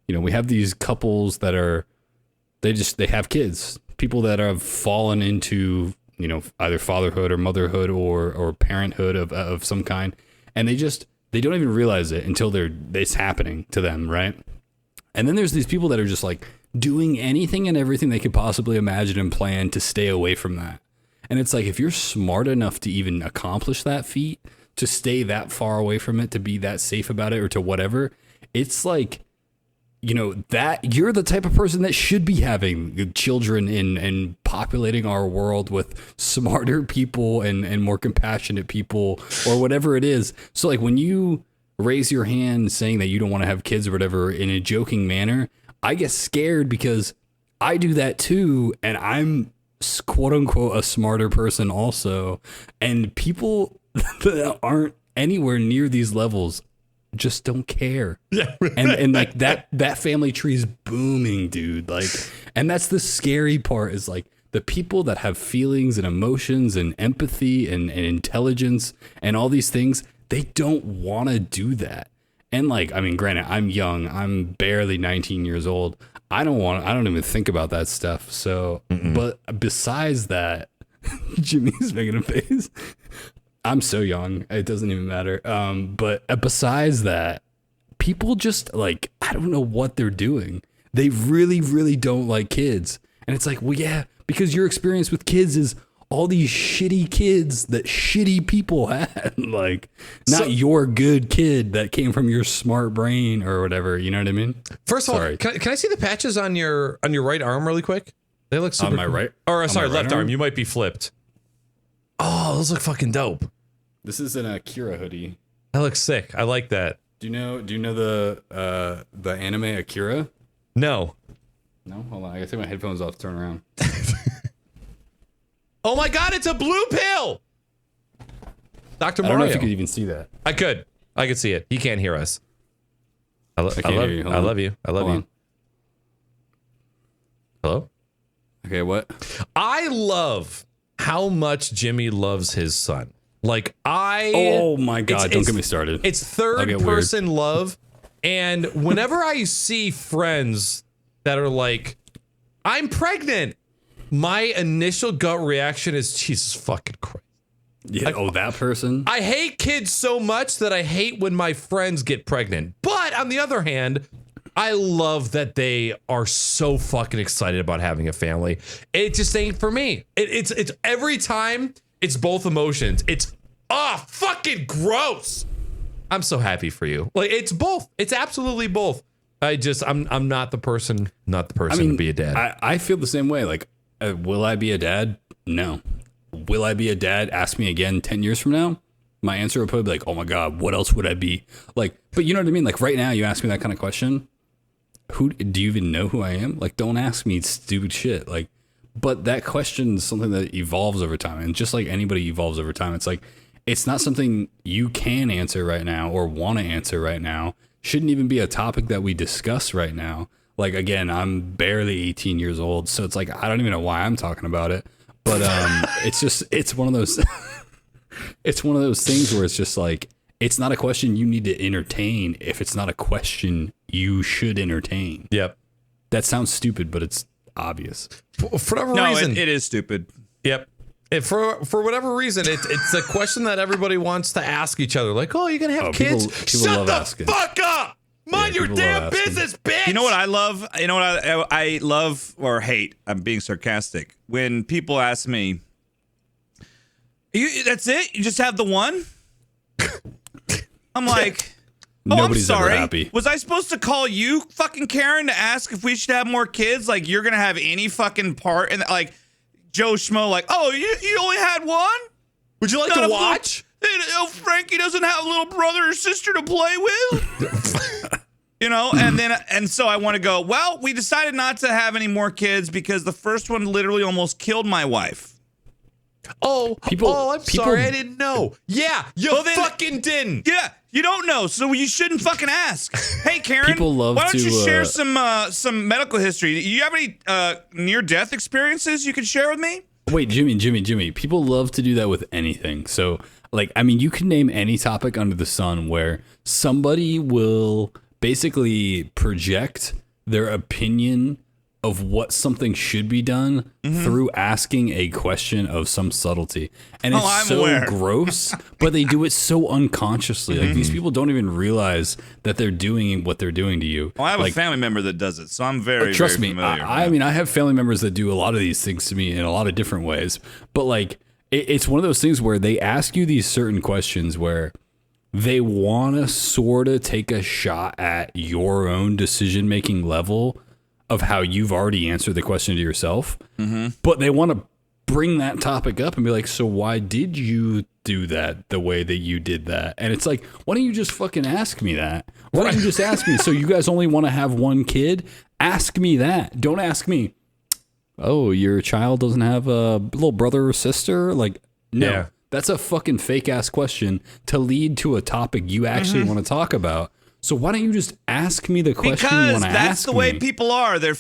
we have these couples that are, they have kids, people that have fallen into, either fatherhood or motherhood or parenthood of some kind. And they don't even realize it until it's happening to them. Right. And then there's these people that are just like doing anything and everything they could possibly imagine and plan to stay away from that. And it's like, if you're smart enough to even accomplish that feat, to stay that far away from it, to be that safe about it or to whatever, it's like, that you're the type of person that should be having children and populating our world with smarter people and more compassionate people or whatever it is. So like when you raise your hand saying that you don't want to have kids or whatever in a joking manner, I get scared because I do that too, and I'm quote unquote a smarter person also, and people that aren't anywhere near these levels just don't care. Yeah, and like that family tree is booming, dude. Like, and that's the scary part, is like the people that have feelings and emotions and empathy and intelligence and all these things, they don't want to do that. And like, I mean, granted, I'm young. I'm barely 19 years old. I don't even think about that stuff. So, but besides that, Jimmy's making a face. I'm so young. It doesn't even matter. But besides that, people just like, I don't know what they're doing. They really, really don't like kids. And it's like, well, yeah, because your experience with kids is all these shitty kids that shitty people had, like not your good kid that came from your smart brain or whatever. You know what I mean? First of all, can I see the patches on your right arm really quick? They look super on my cool. right. Or sorry, left arm. You might be flipped. Oh, those look fucking dope. This is an Akira hoodie. That looks sick. I like that. Do you know the anime Akira? No. No, hold on. I gotta take my headphones off to turn around. Oh my God, it's a blue pill! Dr. Mario. I don't know if you could even see that. I could see it. He can't hear us. I love you. I love you. Hello? Okay, what? I love how much Jimmy loves his son. Like, oh my God, don't get me started. It's third person love. And whenever I see friends that are like, I'm pregnant, my initial gut reaction is, Jesus fucking Christ. Yeah, that person? I hate kids so much that I hate when my friends get pregnant. But on the other hand, I love that they are so fucking excited about having a family. It just ain't for me. It's every time it's both emotions. It's fucking gross. I'm so happy for you. Like, it's both. It's absolutely both. I'm not the person to be a dad. I feel the same way. Like, will I be a dad? No. Will I be a dad? Ask me again 10 years from now. My answer would probably be like, oh my God, what else would I be? Like, but you know what I mean? Like, right now, you ask me that kind of question. Who do you even know who I am? Like, don't ask me stupid shit. Like, but that question is something that evolves over time. And just like anybody evolves over time, it's like, it's not something you can answer right now or want to answer right now. Shouldn't even be a topic that we discuss right now. Like, again, I'm barely 18 years old. So it's like, I don't even know why I'm talking about it. But it's one of those things where it's just like, it's not a question you need to entertain if it's not a question you should entertain. Yep. That sounds stupid, but it's obvious. For whatever reason. It is stupid. Yep. For whatever reason, it's a question that everybody wants to ask each other. Like, oh, you're going to have kids? People Shut love the asking. fuck up! Mind your damn business, bitch! You know what I love? You know what I love or hate? I'm being sarcastic. When people ask me, that's it? You just have the one? I'm like, nobody's I'm sorry. ever happy. Was I supposed to call you, fucking Karen, to ask if we should have more kids? Like, you're going to have any fucking part in that? Like, Joe Schmo, like, oh, you only had one? Would you like to watch? Frankie doesn't have a little brother or sister to play with? You know, and so I want to go, well, we decided not to have any more kids because the first one literally almost killed my wife. I'm sorry, I didn't know. Yeah, you fucking didn't. Yeah, you don't know, so you shouldn't fucking ask. Hey, Karen, people love why don't you to, share some medical history? You have any near-death experiences you could share with me? Wait, Jimmy. People love to do that with anything. So, like, I mean, you can name any topic under the sun where somebody will basically project their opinion of what something should be done through asking a question of some subtlety. And it's gross, but they do it so unconsciously. Like, these people don't even realize that they're doing what they're doing to you. Well, I have a family member that does it, so I'm very familiar. I mean, I have family members that do a lot of these things to me in a lot of different ways. But, like, it's one of those things where they ask you these certain questions where they want to sort of take a shot at your own decision-making level of how you've already answered the question to yourself, but they want to bring that topic up and be like, so why did you do that the way that you did that? And it's like, why don't you just fucking ask me that? Why don't you just ask me, so you guys only want to have one kid? Ask me that. Don't ask me, oh, your child doesn't have a little brother or sister? Like, no. Yeah. That's a fucking fake ass question to lead to a topic you actually want to talk about. So why don't you just ask me the question you want to ask me? Because that's the way people are. They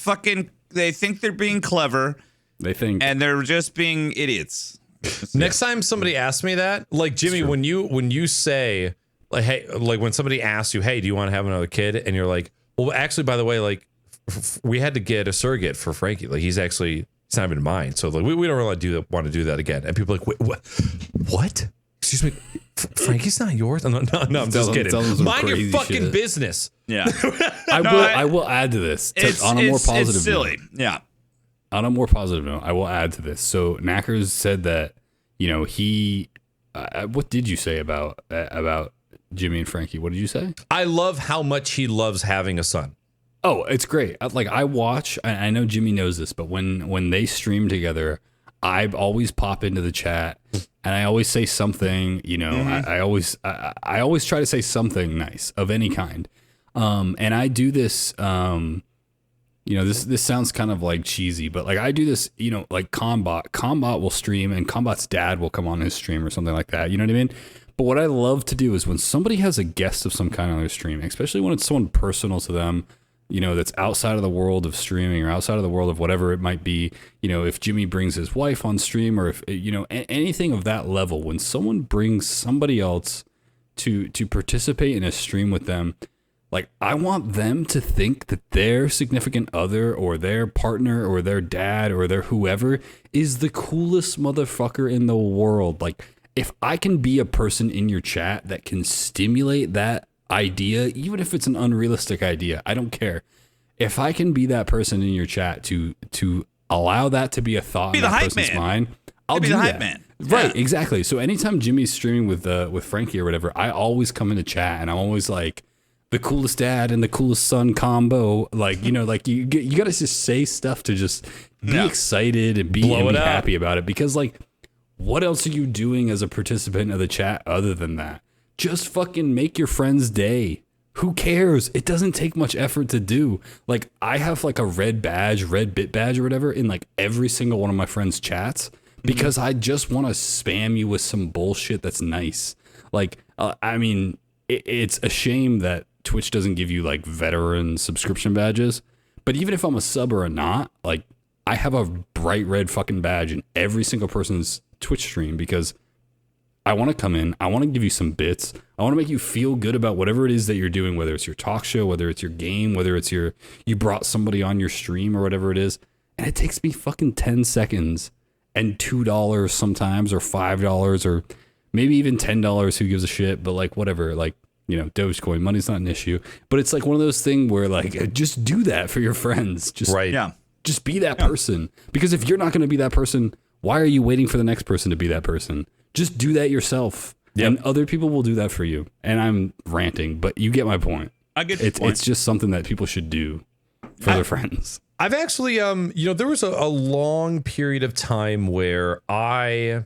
think they're being clever. And they're just being idiots. Next time somebody asks me that, like, Jimmy, when you say, like, hey, like, when somebody asks you, hey, do you want to have another kid? And you're like, well, actually, by the way, like, we had to get a surrogate for Frankie. Like, he's not even mine. So, like, we don't really want to do that again. And people are like, wait, what? Excuse me, Frankie's not yours? No, I'm just kidding. Mind your fucking business. Yeah. I will add to this. On a more positive it's silly. note. Yeah. On a more positive note, I will add to this. So Knackers said that, you know, he, what did you say about Jimmy and Frankie? What did you say? I love how much he loves having a son. Oh, it's great. Like, I watch, I know Jimmy knows this, but when they stream together, I always pop into the chat and I always say something, you know, I always try to say something nice of any kind. And I do this, you know, this sounds kind of like cheesy, but like I do this, you know, like Combat will stream and Combat's dad will come on his stream or something like that. You know what I mean? But what I love to do is when somebody has a guest of some kind on their stream, especially when it's someone personal to them, you know, that's outside of the world of streaming or outside of the world of whatever it might be. You know, if Jimmy brings his wife on stream, or if, you know, anything of that level, when someone brings somebody else to participate in a stream with them, like, I want them to think that their significant other or their partner or their dad or their whoever is the coolest motherfucker in the world. Like, if I can be a person in your chat that can stimulate that idea, even if it's an unrealistic idea, I don't care. If I can be that person in your chat to allow that to be a thought in that person's mind, I'll be the hype man. Right, exactly. So anytime Jimmy's streaming with Frankie or whatever, I always come into chat and I'm always like, the coolest dad and the coolest son combo. Like, you know, like you got to just say stuff to just be excited and be happy about it, because like, what else are you doing as a participant of the chat other than that? Just fucking make your friend's day. Who cares? It doesn't take much effort to do. Like, I have like a red bit badge or whatever in like every single one of my friends' chats, because I just want to spam you with some bullshit that's nice. Like, I mean, it's a shame that Twitch doesn't give you like veteran subscription badges, but even if I'm a sub or not, like, I have a bright red fucking badge in every single person's Twitch stream, because I want to come in, I want to give you some bits, I want to make you feel good about whatever it is that you're doing, whether it's your talk show, whether it's your game, whether it's you brought somebody on your stream or whatever it is. And it takes me fucking 10 seconds and $2 sometimes, or $5, or maybe even $10, who gives a shit, but like, whatever, like, you know, Dogecoin, money's not an issue, but it's like one of those things where like, just do that for your friends. Just, just be that person, because if you're not going to be that person, why are you waiting for the next person to be that person? Just do that yourself, and other people will do that for you. And I'm ranting, but you get my point. I get your point. It's just something that people should do for their friends. I've actually, you know, there was a long period of time where I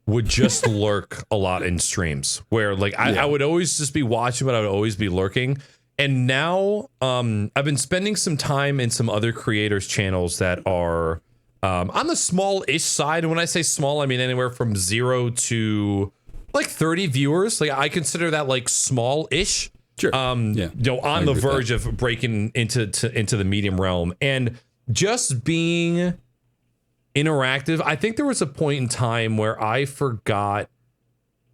would just lurk a lot in streams, where like I would always just be watching, but I would always be lurking. And now I've been spending some time in some other creators' channels that are on the small-ish side. And when I say small, I mean anywhere from 0 to like 30 viewers. Like, I consider that like small-ish. Sure. You know, on the verge of breaking into the medium realm, and just being interactive. I think there was a point in time where I forgot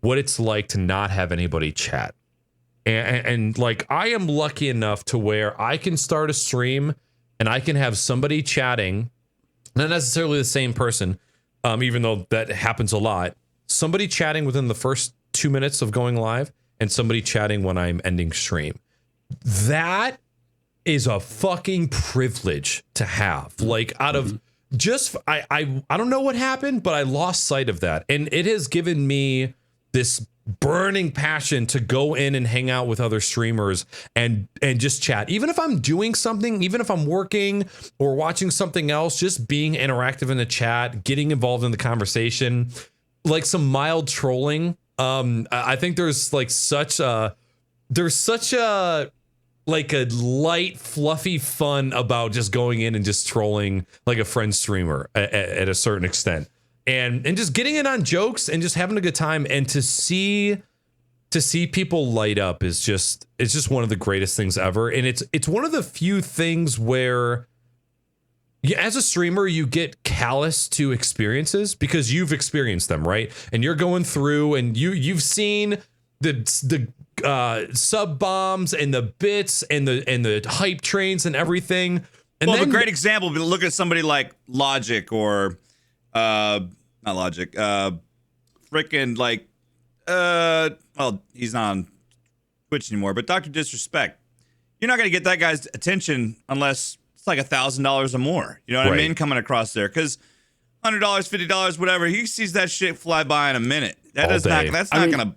what it's like to not have anybody chat. And like, I am lucky enough to where I can start a stream and I can have somebody chatting, not necessarily the same person, even though that happens a lot. Somebody chatting within the first 2 minutes of going live, and somebody chatting when I'm ending stream. That is a fucking privilege to have. Like, out of just, I don't know what happened, but I lost sight of that. And it has given me this burning passion to go in and hang out with other streamers and just chat. Even if I'm doing something, even if I'm working or watching something else, just being interactive in the chat, getting involved in the conversation, like some mild trolling. I think there's such a like a light, fluffy fun about just going in and just trolling like a friend streamer at a certain extent, and just getting in on jokes and just having a good time. And to see people light up is just, it's just one of the greatest things ever. And it's one of the few things where, as a streamer, you get callous to experiences because you've experienced them, right? And you're going through and you've seen the sub bombs and the bits and the hype trains and everything. And well, a great example, but look at somebody like Logic or not Logic, freaking like well, he's not on Twitch anymore, but Dr. Disrespect. You're not gonna get that guy's attention unless it's like $1,000 or more. You know what I mean? Coming across there, because $100, $50, whatever, he sees that shit fly by in a minute. That's not gonna,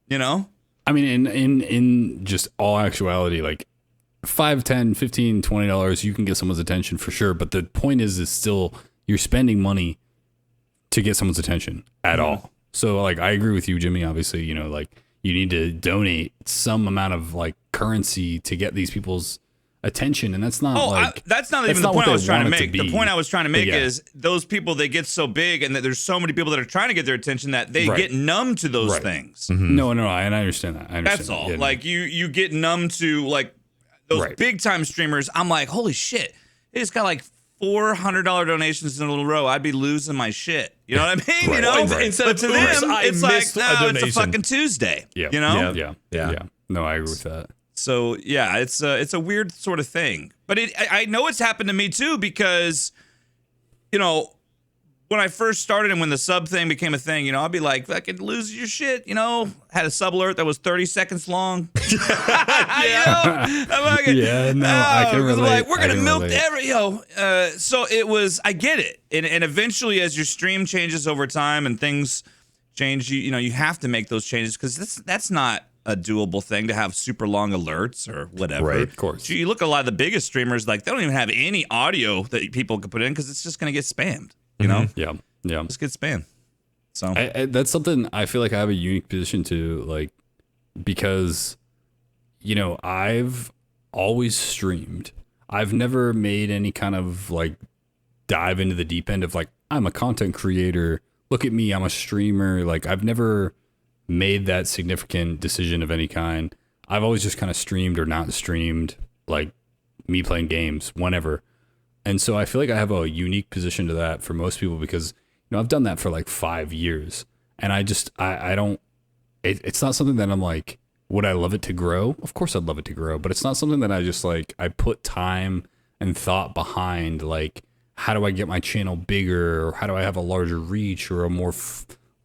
you know. I mean, in just all actuality, like $5, $10, $15, $20, you can get someone's attention for sure. But the point is still you're spending money to get someone's attention at all. So like, I agree with you, Jimmy. Obviously, you know, like you need to donate some amount of like currency to get these people's attention, and that's not that's not even the point I was trying to make. The point I was trying to make is those people, they get so big, and that there's so many people that are trying to get their attention that they get numb to those things. No, and I understand that. That's all. Yeah, like you get numb to like those big time streamers. I'm like, holy shit, they just got like $400 donations in a little row. I'd be losing my shit. You know what I mean? You know, but to them, it's like, no, it's a fucking Tuesday. Yeah. You know? Yeah. No, I agree with that. So yeah, it's a weird sort of thing. But I know it's happened to me too, because, you know, when I first started and when the sub thing became a thing, you know, I'd be like, fucking lose your shit, you know. Had a sub alert that was 30 seconds long. I can relate. Like, we're gonna milk so it was. I get it, and eventually, as your stream changes over time and things change, you know, you have to make those changes, because that's not a doable thing to have super long alerts or whatever. Right, of course. You look at a lot of the biggest streamers, like they don't even have any audio that people can put in, because it's just gonna get spammed. You know? Yeah. Just get spammed. So that's something I feel like I have a unique position to, like, because, you know, I've always streamed. I've never made any kind of like dive into the deep end of like, I'm a content creator. Look at me, I'm a streamer. Like, I've never made that significant decision of any kind. I've always just kind of streamed or not streamed, like me playing games, whenever. And so I feel like I have a unique position to that for most people, because, you know, I've done that for like 5 years, and I don't, it's not something that I'm like, would I love it to grow? Of course I'd love it to grow, but it's not something that I just like, I put time and thought behind, like, how do I get my channel bigger, or how do I have a larger reach, or a more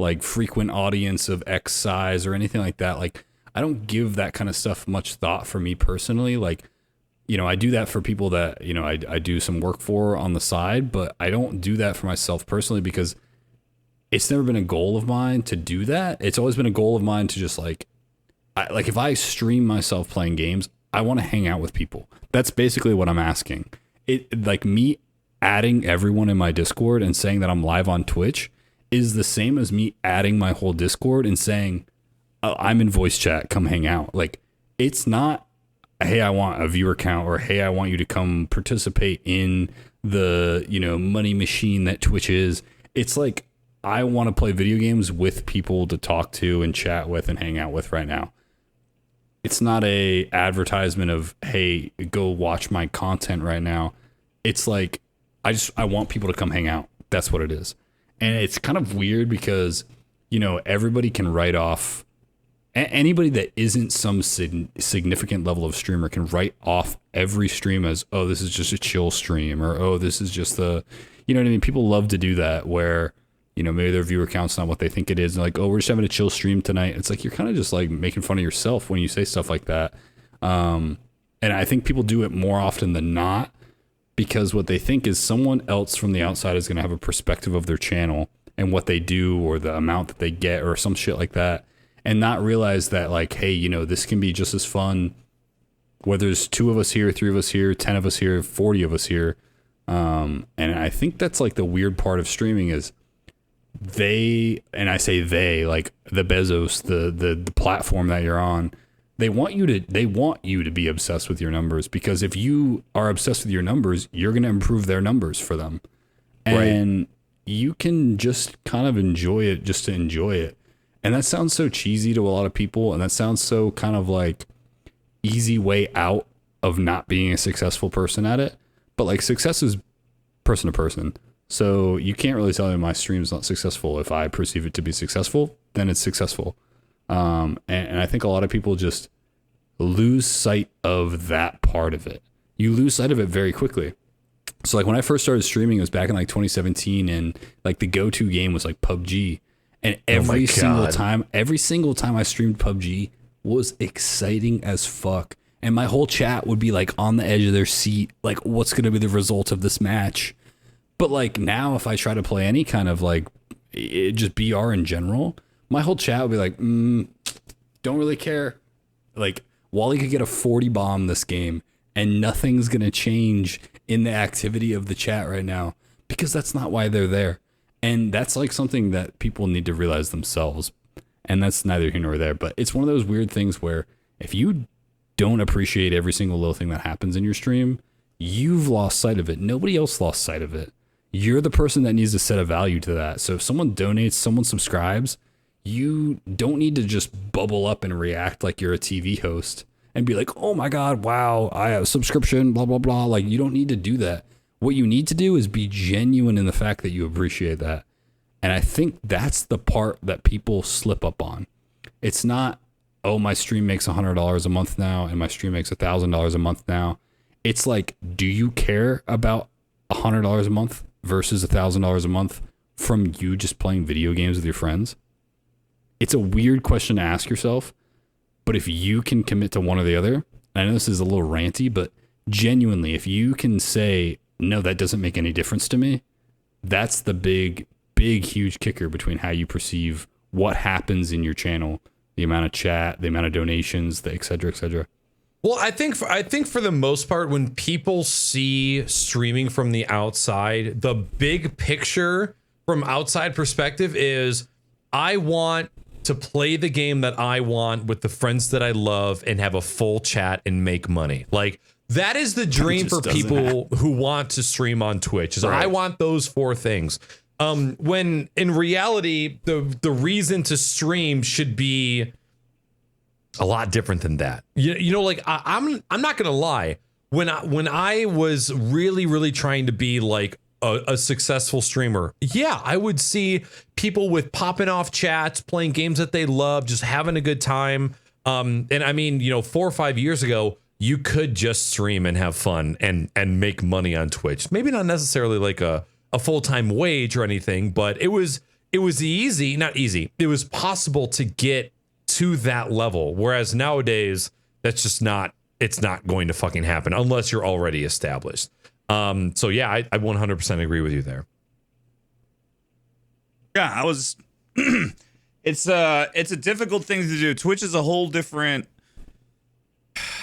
like frequent audience of X size, or anything like that. Like, I don't give that kind of stuff much thought for me personally. Like, you know, I do that for people that, you know, I do some work for on the side, but I don't do that for myself personally, because it's never been a goal of mine to do that. It's always been a goal of mine to just like if I stream myself playing games, I want to hang out with people. That's basically what I'm asking. It, like, me adding everyone in my Discord and saying that I'm live on Twitch is the same as me adding my whole Discord and saying, I'm in voice chat, come hang out. Like, it's not, hey, I want a viewer count, or hey, I want you to come participate in the, you know, money machine that Twitch is. It's like, I want to play video games with people to talk to and chat with and hang out with right now. It's not a advertisement of, hey, go watch my content right now. It's like, I want people to come hang out. That's what it is. And it's kind of weird because, you know, everybody can write off, anybody that isn't some significant level of streamer can write off every stream as, oh, this is just a chill stream, or, oh, this is just the, you know what I mean? People love to do that, where, you know, maybe their viewer count's not what they think it is. And like, oh, we're just having a chill stream tonight. It's like, you're kind of just like making fun of yourself when you say stuff like that. And I think people do it more often than not, because what they think is someone else from the outside is going to have a perspective of their channel and what they do, or the amount that they get, or some shit like that. And not realize that, like, hey, you know, this can be just as fun whether there's 2 of us here, 3 of us here, 10 of us here, 40 of us here. And I think that's like the weird part of streaming is they, and I say they, like the Bezos, the platform that you're on, they want you to be obsessed with your numbers, because if you are obsessed with your numbers, you're going to improve their numbers for them. And you can just kind of enjoy it just to enjoy it. And that sounds so cheesy to a lot of people, and that sounds so kind of like easy way out of not being a successful person at it. But like, success is person to person. So you can't really tell me my stream's not successful. If I perceive it to be successful, then it's successful. And I think a lot of people just lose sight of that part of it. You lose sight of it very quickly. So like, when I first started streaming, it was back in like 2017, and like the go-to game was like PUBG. And every single time I streamed PUBG was exciting as fuck. And my whole chat would be like on the edge of their seat, like, what's going to be the result of this match? But like, now if I try to play any kind of like just BR in general, my whole chat would be like, don't really care. Like, Wally could get a 40 bomb this game and nothing's going to change in the activity of the chat right now, because that's not why they're there. And that's like something that people need to realize themselves. And that's neither here nor there. But it's one of those weird things where if you don't appreciate every single little thing that happens in your stream, you've lost sight of it. Nobody else lost sight of it. You're the person that needs to set a value to that. So if someone donates, someone subscribes, you don't need to just bubble up and react like you're a TV host and be like, oh my God, wow, I have a subscription, blah, blah, blah. Like, you don't need to do that. What you need to do is be genuine in the fact that you appreciate that. And I think that's the part that people slip up on. It's not, oh, my stream makes $100 a month now and my stream makes $1,000 a month now. It's like, do you care about $100 a month versus $1,000 a month from you just playing video games with your friends? It's a weird question to ask yourself, but if you can commit to one or the other, I know this is a little ranty, but genuinely, if you can say, no, that doesn't make any difference to me, that's the big, huge kicker between how you perceive what happens in your channel, the amount of chat, the amount of donations, the et cetera, et cetera. Well, I think for the most part, when people see streaming from the outside, the big picture from outside perspective is, I want to play the game that I want with the friends that I love and have a full chat and make money. Like, that is the dream for people who want to stream on Twitch. Is right. I want those 4 things. When in reality, the reason to stream should be a lot different than that. You know, like, I'm not gonna lie. When I was really trying to be like a successful streamer, yeah, I would see people with popping off chats, playing games that they love, just having a good time. And I mean, you know, 4 or 5 years ago, you could just stream and have fun and make money on Twitch. Maybe not necessarily like a full-time wage or anything, but it was easy, not easy. It was possible to get to that level. Whereas nowadays, that's just not, it's not going to fucking happen unless you're already established. So yeah, I 100% agree with you there. Yeah, I was, it's a difficult thing to do. Twitch is a whole different,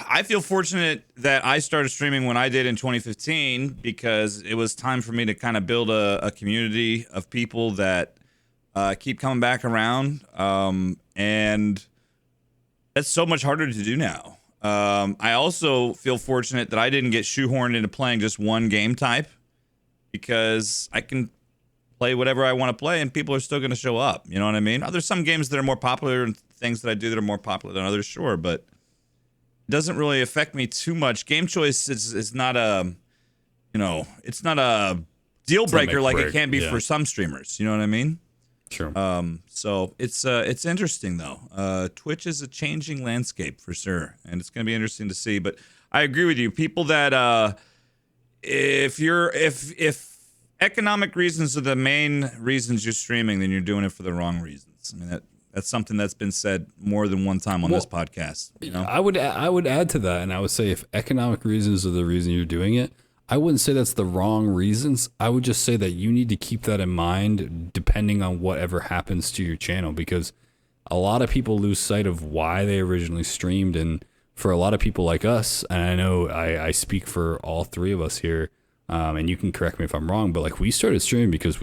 I feel fortunate that I started streaming when I did in 2015 because it was time for me to kind of build a community of people that keep coming back around. And that's so much harder to do now. I also feel fortunate that I didn't get shoehorned into playing just one game type because I can play whatever I want to play and people are still going to show up. You know what I mean? There's some games that are more popular and things that I do that are more popular than others, sure, but it doesn't really affect me too much. Game choice is not a, you know, it's not a deal breaker like it can be for some streamers. You know what I mean? Sure. So it's interesting though. Twitch is a changing landscape for sure, and it's going to be interesting to see. But I agree with you. People that if economic reasons are the main reasons you're streaming, then you're doing it for the wrong reasons. I mean that's something that's been said more than one time on this podcast. You know? I would add to that, and I would say if economic reasons are the reason you're doing it, I wouldn't say that's the wrong reasons. I would just say that you need to keep that in mind depending on whatever happens to your channel, because a lot of people lose sight of why they originally streamed. And for a lot of people like us, and I know I speak for all 3 of us here, and you can correct me if I'm wrong, but like we started streaming because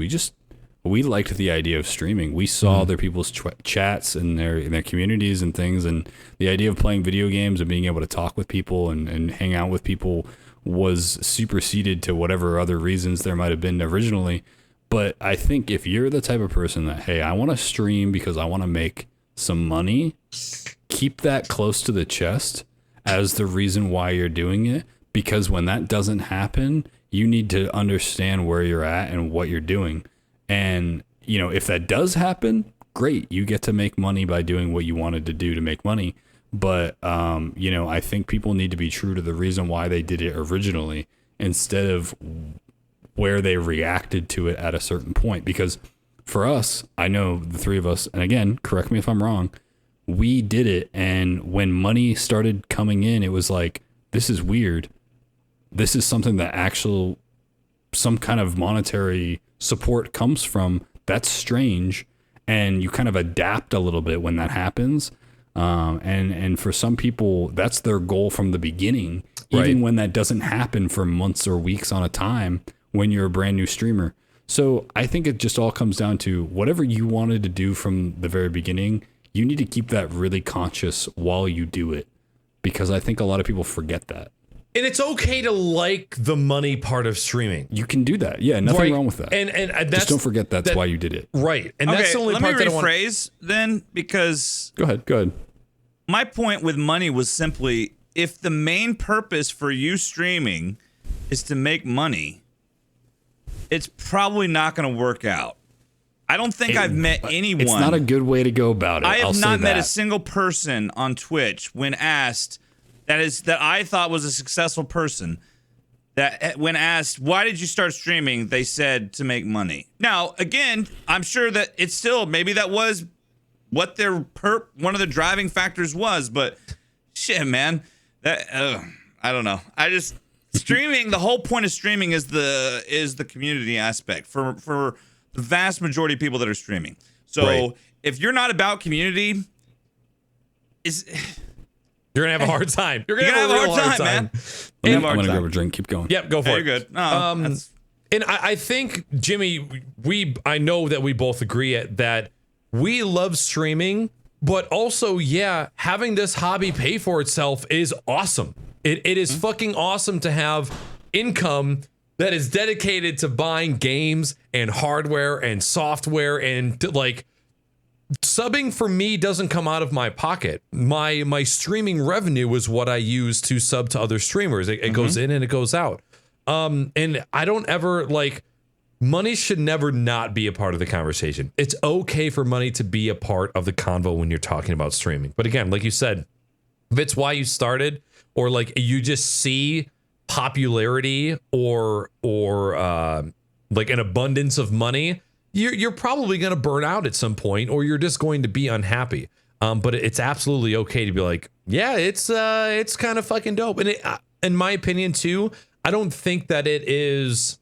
we liked the idea of streaming. We saw other people's chats in their communities and things, and the idea of playing video games and being able to talk with people and hang out with people was superseded to whatever other reasons there might have been originally. But I think if you're the type of person that, hey, I want to stream because I want to make some money, keep that close to the chest as the reason why you're doing it, because when that doesn't happen, you need to understand where you're at and what you're doing. And, you know, if that does happen, great. You get to make money by doing what you wanted to do to make money. But, you know, I think people need to be true to the reason why they did it originally instead of where they reacted to it at a certain point. Because for us, I know the 3 of us, and again, correct me if I'm wrong, we did it. And when money started coming in, it was like, this is weird. This is something that some kind of monetary support comes from. That's strange. And you kind of adapt a little bit when that happens. And for some people, that's their goal from the beginning, even when that doesn't happen for months or weeks on a time when you're a brand new streamer. So I think it just all comes down to whatever you wanted to do from the very beginning. You need to keep that really conscious while you do it. because I think a lot of people forget that. And it's okay to like the money part of streaming. You can do that. Yeah, nothing wrong with that. And that's, just don't forget that's why you did it. Right. And that's the only part that I want. Let me rephrase then, because Go ahead. My point with money was simply, if the main purpose for you streaming is to make money, it's probably not going to work out. I don't think I've met anyone. It's not a good way to go about it. I have not met a single person on Twitch when asked that I thought was a successful person, that when asked, why did you start streaming, they said to make money. Now, again, I'm sure that it's still, maybe that was what their one of the driving factors was, but shit, man, that I don't know. Streaming, the whole point of streaming is the community aspect for the vast majority of people that are streaming. So if you're not about community, you're gonna have a hard time. You're gonna have a hard time, man. I'm gonna grab a drink. Keep going. Yep, go for it. You're good. No, and I think, Jimmy, I know that we both agree that we love streaming, but also, having this hobby pay for itself is awesome. It is fucking awesome to have income that is dedicated to buying games and hardware and software, and like, subbing for me doesn't come out of my pocket. My streaming revenue is what I use to sub to other streamers. It goes in and it goes out. And I don't ever, like, money should never not be a part of the conversation. It's okay for money to be a part of the convo when you're talking about streaming. But again, like you said, if it's why you started, or like you just see popularity or like an abundance of money, you're probably going to burn out at some point, or you're just going to be unhappy. But it's absolutely okay to be like, yeah, it's kind of fucking dope. And in my opinion too, I don't think that it is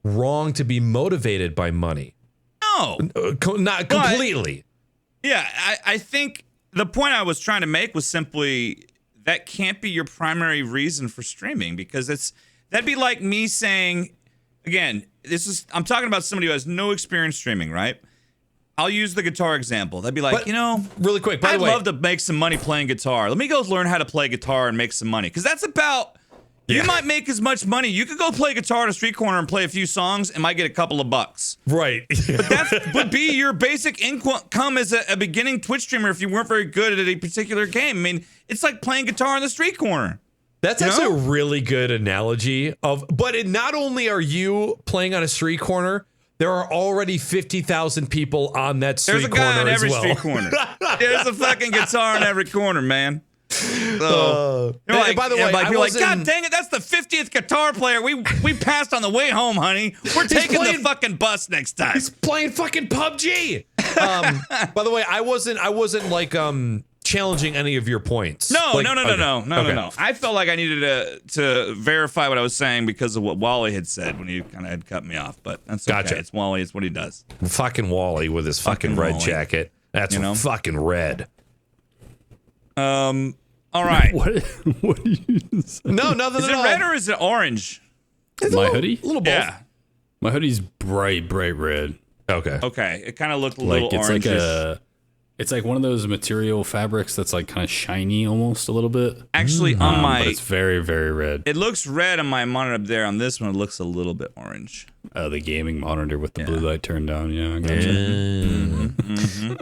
wrong to be motivated by money. No, not completely. Yeah, I think the point I was trying to make was simply that can't be your primary reason for streaming, because that'd be like me saying, again, I'm talking about somebody who has no experience streaming, right? I'll use the guitar example. That'd be like, really quick, by the way, I'd love to make some money playing guitar. Let me go learn how to play guitar and make some money, because that's about. You might make as much money. You could go play guitar at a street corner and play a few songs and might get a couple of bucks. Right. But that would be your basic income as a beginning Twitch streamer if you weren't very good at a particular game. I mean, it's like playing guitar on the street corner. That's actually a really good analogy but not only are you playing on a street corner, there are already 50,000 people on that street corner as well. There's a guy on every street corner. There's a fucking guitar in every corner, man. So, by the way, you're like, God dang it, that's the 50th guitar player we passed on the way home, honey. We're taking the fucking bus next time. He's playing fucking PUBG. By the way, I wasn't like challenging any of your points. No. I felt like I needed to verify what I was saying because of what Wally had said when he kind of had cut me off. But that's okay. Gotcha. It's Wally. It's what he does. Fucking Wally with his fucking red jacket. That's fucking red. All right. What do you say? No, nothing at all. Is it red or is it orange? My hoodie? A little both. Yeah. My hoodie's bright red. Okay. It kind of looked a little orange. It's like one of those material fabrics that's like kind of shiny almost a little bit. Actually, but it's very, very red. It looks red on my monitor up there. On this one, it looks a little bit orange. The gaming monitor with the blue light turned down. Yeah, I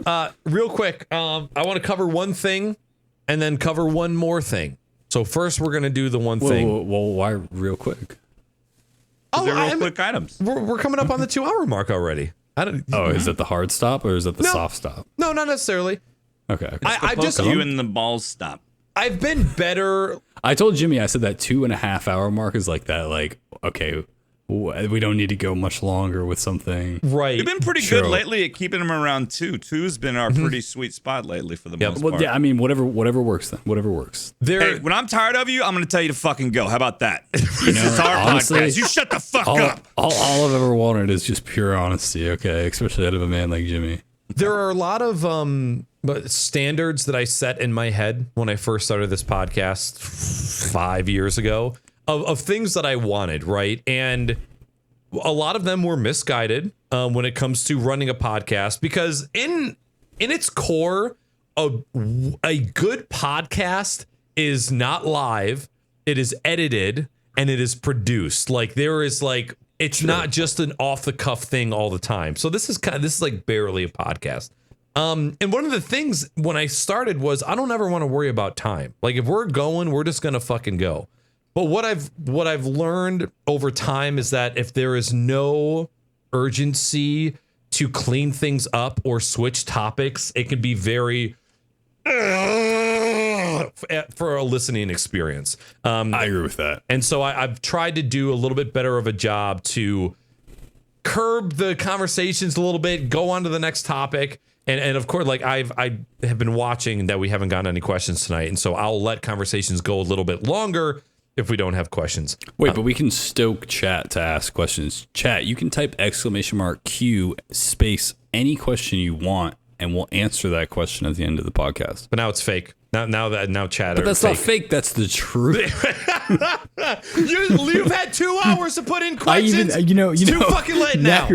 gotcha. Real quick, I want to cover one thing and then cover one more thing. So first, we're gonna do the one thing. Well, why real quick? They're real quick items. We're coming up on the 2-hour mark already. Is that the hard stop or is that the soft stop? No, not necessarily. Okay. I just you and the balls stop. I've been better. I told Jimmy, I said that 2.5 hour mark is like that. Like, okay, we don't need to go much longer with something. Right. You've been pretty good lately at keeping them around 2. 2's been our pretty sweet spot lately for the most part. Yeah, I mean, whatever works then. Whatever works. Hey, when I'm tired of you, I'm going to tell you to fucking go. How about that? It's our podcast. You shut the fuck up. All I've ever wanted is just pure honesty, okay? Especially out of a man like Jimmy. There are a lot of standards that I set in my head when I first started this podcast 5 years ago of things that I wanted, right? And a lot of them were misguided when it comes to running a podcast, because in its core, a good podcast is not live. It is edited and it is produced. Like there is like, it's not just an off the cuff thing all the time. So this is like barely a podcast. And one of the things when I started was I don't ever want to worry about time. Like if we're going, we're just going to fucking go. But what I've learned over time is that if there is no urgency to clean things up or switch topics, it can be very for a listening experience. I agree with that. And so I've tried to do a little bit better of a job to curb the conversations a little bit, go on to the next topic. And of course, like I have been watching that we haven't gotten any questions tonight. And so I'll let conversations go a little bit longer if we don't have questions. Wait, but we can stoke chat to ask questions. Chat, you can type !Q space any question you want, and we'll answer that question at the end of the podcast. But now it's fake. Now chat. But that's not fake. That's the truth. You've had 2 hours to put in questions. It's too fucking late now.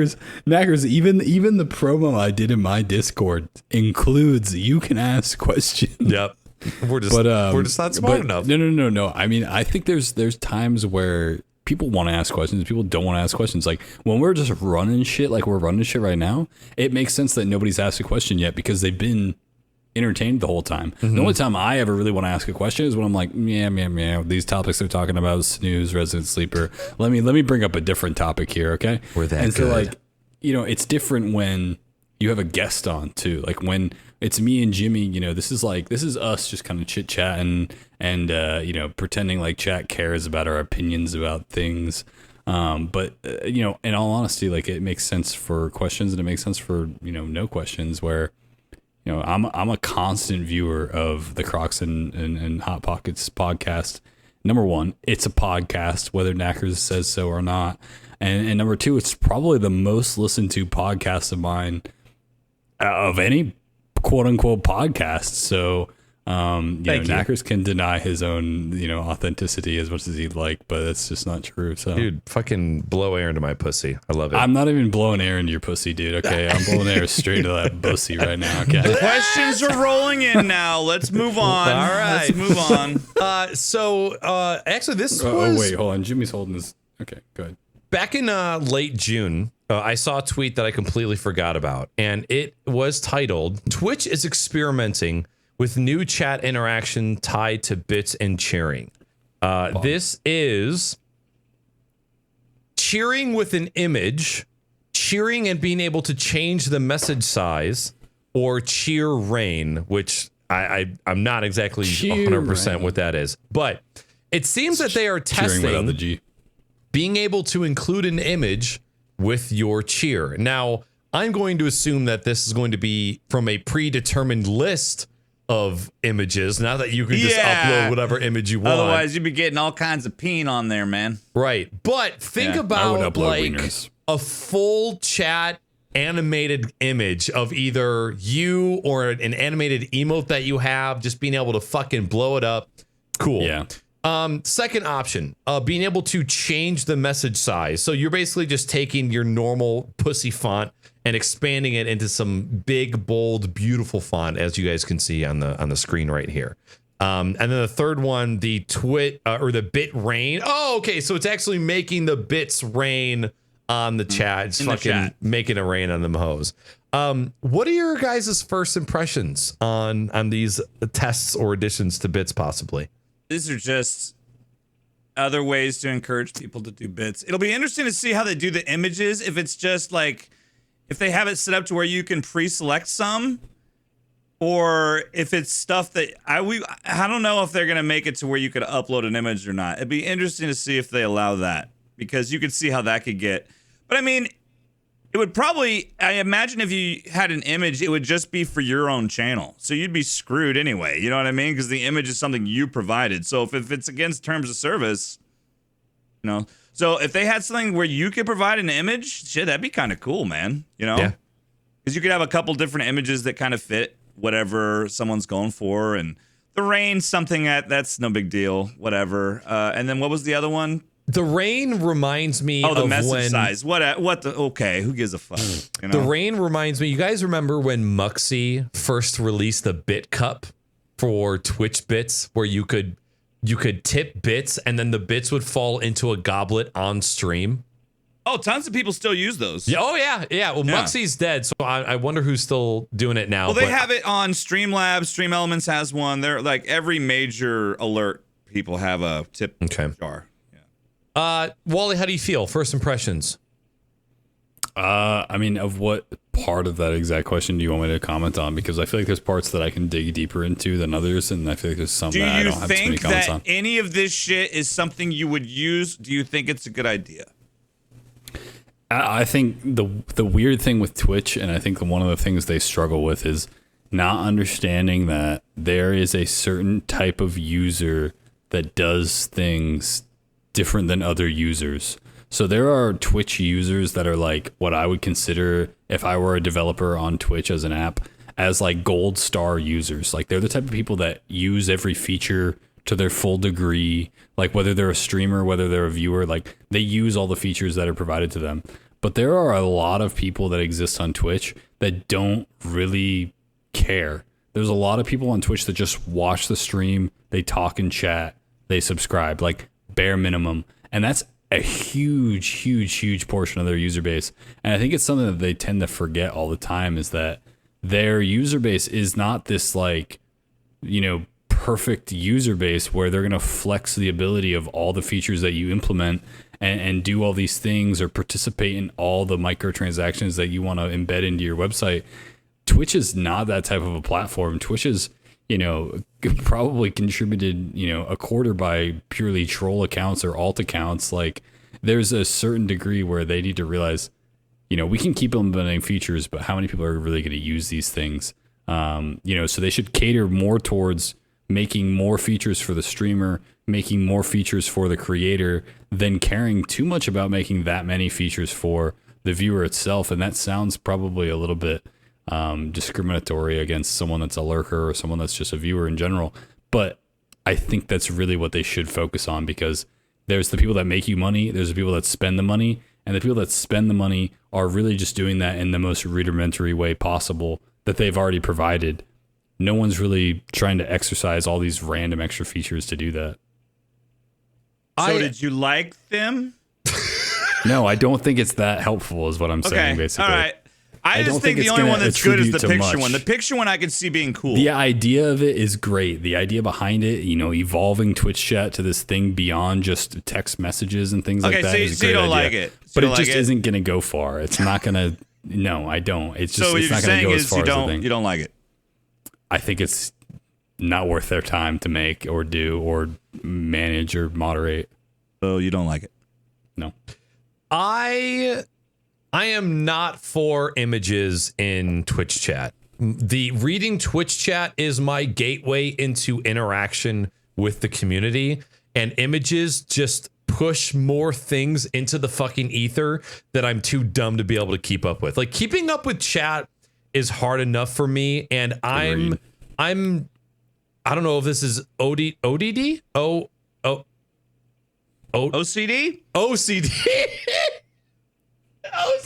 Knackers, even the promo I did in my Discord includes you can ask questions. Yep. We're just not smart enough. No. I mean, I think there's times where people want to ask questions. People don't want to ask questions. Like when we're just running shit, like we're running shit right now, it makes sense that nobody's asked a question yet because they've been entertained the whole time. The only time I ever really want to ask a question is when I'm like, yeah, these topics they're talking about, snooze, resident sleeper. Let me bring up a different topic here, okay? We're that and good. So like, it's different when you have a guest on too. Like when it's me and Jimmy, this is us just kind of chit chatting and pretending like chat cares about our opinions about things. But in all honesty, like it makes sense for questions and it makes sense for no questions where. I'm a constant viewer of the Crocs and Hot Pockets podcast. Number one, it's a podcast, whether Knackers says so or not. And number two, it's probably the most listened to podcast of mine of any quote unquote podcast. So, Knackers can deny his own, authenticity as much as he'd like, but that's just not true. So, dude, fucking blow air into my pussy. I love it. I'm not even blowing air into your pussy, dude. Okay, I'm blowing air straight into that pussy right now. Okay. Questions are rolling in now. Let's move on. All right, let's move on. Actually, this was. Oh wait, hold on. Jimmy's holding this. Okay, go ahead. Back in late June, I saw a tweet that I completely forgot about, and it was titled, "Twitch is experimenting with new chat interaction tied to bits and cheering." This is cheering with an image, cheering and being able to change the message size, or cheer rain, which I'm not exactly 100% what that is. But it seems that they are testing the G. being able to include an image with your cheer. Now, I'm going to assume that this is going to be from a predetermined list of images, now that you can just upload whatever image you want. Otherwise, you'd be getting all kinds of peen on there, man. Right. But think about like wieners. A full chat animated image of either you or an animated emote that you have, just being able to fucking blow it up. Cool. Yeah. Second option, being able to change the message size. So you're basically just taking your normal pussy font and expanding it into some big, bold, beautiful font, as you guys can see on the screen right here. And then the third one, the the bit rain. Oh, okay. So it's actually making the bits rain on the chat. It's fucking making it rain on them hoes. What are your guys' first impressions on these tests or additions to bits, possibly? These are just other ways to encourage people to do bits. It'll be interesting to see how they do the images. If it's just like, if they have it set up to where you can pre-select some, or if it's stuff that I don't know if they're going to make it to where you could upload an image or not. It'd be interesting to see if they allow that, because you could see how that could get. But I mean, it would probably, I imagine if you had an image, it would just be for your own channel. So you'd be screwed anyway. You know what I mean? Because the image is something you provided. So if it's against terms of service, So if they had something where you could provide an image, shit, that'd be kind of cool, man. Yeah. Because you could have a couple different images that kind of fit whatever someone's going for. And the rain, something that's no big deal, whatever. And then what was the other one? The rain reminds me of the of message size. Okay, who gives a fuck? The rain reminds me, you guys remember when Muxy first released the Bit Cup? for Twitch bits where you could tip bits and then the bits would fall into a goblet on stream? Oh, tons of people still use those. Yeah, oh yeah. Well, Muxie's dead, so I wonder who's still doing it now. Well, they have it on Streamlabs. Stream Elements has one. They're like every major alert people have a tip jar. Yeah. Wally, how do you feel? First impressions. I mean, of what part of that exact question do you want me to comment on? Because I feel like there's parts that I can dig deeper into than others, and I feel like there's some that I don't have too many comments on. Do you think that any of this shit is something you would use? Do you think it's a good idea? I think the weird thing with Twitch, and I think one of the things they struggle with, is not understanding that there is a certain type of user that does things different than other users. So there are Twitch users that are like what I would consider, if I were a developer on Twitch as an app, as like gold star users. Like they're the type of people that use every feature to their full degree. Like whether they're a streamer, whether they're a viewer, like they use all the features that are provided to them. But there are a lot of people that exist on Twitch that don't really care. There's a lot of people on Twitch that just watch the stream, they talk and chat, they subscribe, like bare minimum. And that's a huge portion of their user base. And I think it's something that they tend to forget all the time, is that their user base is not this like, you know, perfect user base where they're going to flex the ability of all the features that you implement and do all these things or participate in all the microtransactions that you want to embed into your website. Twitch is not that type of a platform. Twitch is, you know, probably contributed, you know, a quarter by purely troll accounts or alt accounts. Like there's a certain degree where they need to realize, you know, we can keep implementing features, but how many people are really going to use these things? You know, so they should cater more towards making more features for the streamer, making more features for the creator, than caring too much about making that many features for the viewer itself. And that sounds probably a little bit discriminatory against someone that's a lurker or someone that's just a viewer in general. But I think that's really what they should focus on, because there's the people that make you money, there's the people that spend the money, and the people that spend the money are really just doing that in the most rudimentary way possible that they've already provided. No one's really trying to exercise all these random extra features to do that. So did you like them? No, I don't think it's that helpful is what I'm saying, basically. All right. I just think the only one that's good is the picture one. The picture one I can see being cool. The idea of it is great. The idea behind it, you know, evolving Twitch chat to this thing beyond just text messages and things like that is a great idea. So you don't like it. But it just isn't going to go far. It's not going to... No, I don't. It's just so it's not going to go as far as the thing. You don't like it? I think it's not worth their time to make or do or manage or moderate. So you don't like it? No. I am not for images in Twitch chat. The reading Twitch chat is my gateway into interaction with the community, and images just push more things into the fucking ether that I'm too dumb to be able to keep up with. Like keeping up with chat is hard enough for me, and I don't know if this is ODD? OCD? OCD?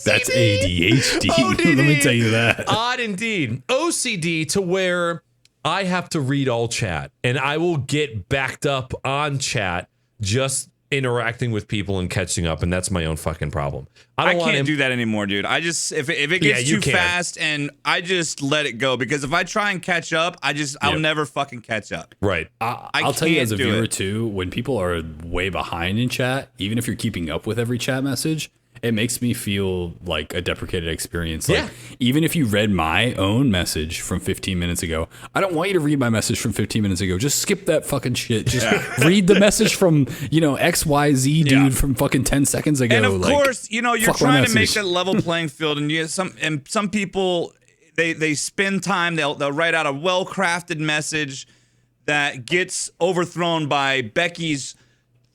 That's ADHD. Let me tell you that. Odd indeed. OCD, to where I have to read all chat and I will get backed up on chat just interacting with people and catching up, and that's my own fucking problem. I can't do that anymore, dude. I just if it gets too fast, and I just let it go, because if I try and catch up, I'll never fucking catch up. Right. I'll tell you as a viewer too, when people are way behind in chat, even if you're keeping up with every chat message, it makes me feel like a deprecated experience. Like, even if you read my own message from 15 minutes ago, I don't want you to read my message from 15 minutes ago. Just skip that fucking shit. Just read the message from, you know, XYZ dude from fucking 10 seconds ago. And of course, you know, you're trying to make that level playing field, and you get some people, they spend time, they'll write out a well-crafted message that gets overthrown by Becky's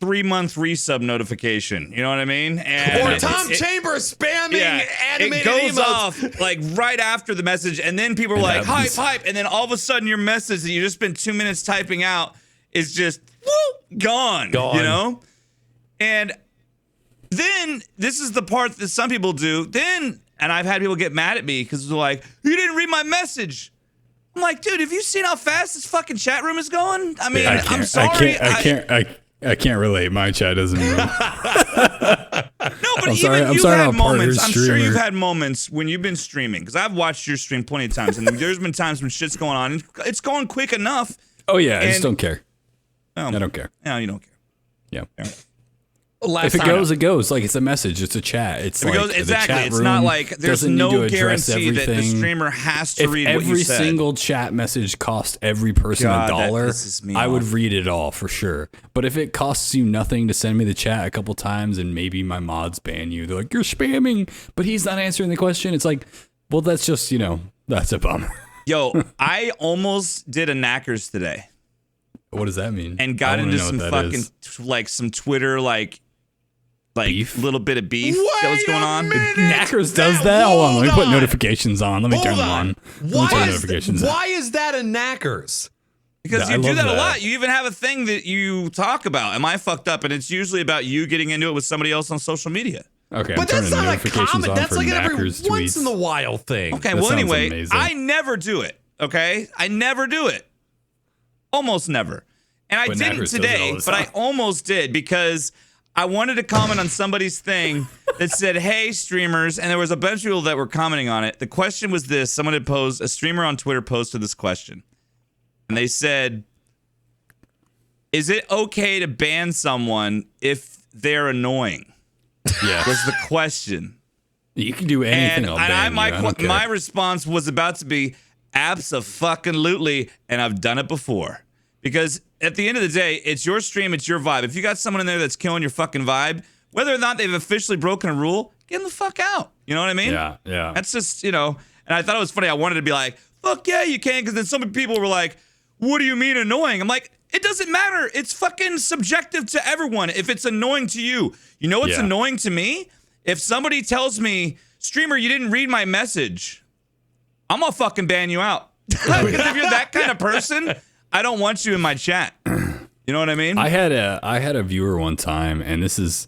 3-month resub notification. You know what I mean? Or Tom Chambers spamming animated emotes. It goes emotes. off like right after the message, and then people are like, hype, and then all of a sudden your message that you just spent 2 minutes typing out is just gone. You know? And then this is the part that some people do. And I've had people get mad at me because they're like, you didn't read my message. I'm like, dude, have you seen how fast this fucking chat room is going? I mean, I'm sorry. I can't relate. My chat doesn't move. No, but you've had moments. I'm sure you've had moments when you've been streaming, because I've watched your stream plenty of times, and there's been times when shit's going on, and it's going quick enough. Oh yeah, I just don't care. I don't care. No, you don't care. Yeah. If it goes, it goes. Like, it's a message. It's a chat. It's like exactly. It's not like there's no guarantee that the streamer has to read what you said. Every single chat message cost every person $1, I would read it all for sure. But if it costs you nothing to send me the chat a couple times and maybe my mods ban you, they're like, you're spamming, but he's not answering the question. It's like, well, that's just, that's a bummer. Yo, I almost did a Knackers today. What does that mean? And got into some fucking some Twitter beef? Little bit of beef that was going on. Knackers does that? Hold on, let me put notifications on. Let me turn them on. Why is that a Knackers? Because you do that a lot. You even have a thing that you talk about. Am I fucked up? And it's usually about you getting into it with somebody else on social media. Okay, but that's not a common. That's like an every once in a while thing. Okay, well, anyway, I never do it. Okay, I never do it. Almost never. And I didn't today, but I almost did, because I wanted to comment on somebody's thing that said, hey, streamers, and there was a bunch of people that were commenting on it. The question was this. Someone had posed, a streamer on Twitter posted this question. And they said, is it okay to ban someone if they're annoying? Yeah. Was the question. You can do anything. And my response was about to be, abso-fucking-lutely, and I've done it before. Because at the end of the day, it's your stream, it's your vibe. If you got someone in there that's killing your fucking vibe, whether or not they've officially broken a rule, get them the fuck out. You know what I mean? Yeah. That's just, and I thought it was funny. I wanted to be like, fuck yeah, you can, because then some people were like, what do you mean annoying? I'm like, it doesn't matter. It's fucking subjective to everyone. If it's annoying to you, what's annoying to me? If somebody tells me, streamer, you didn't read my message, I'm gonna fucking ban you out. Because if you're that kind of person, I don't want you in my chat. You know what I mean? I had a viewer one time, and this is,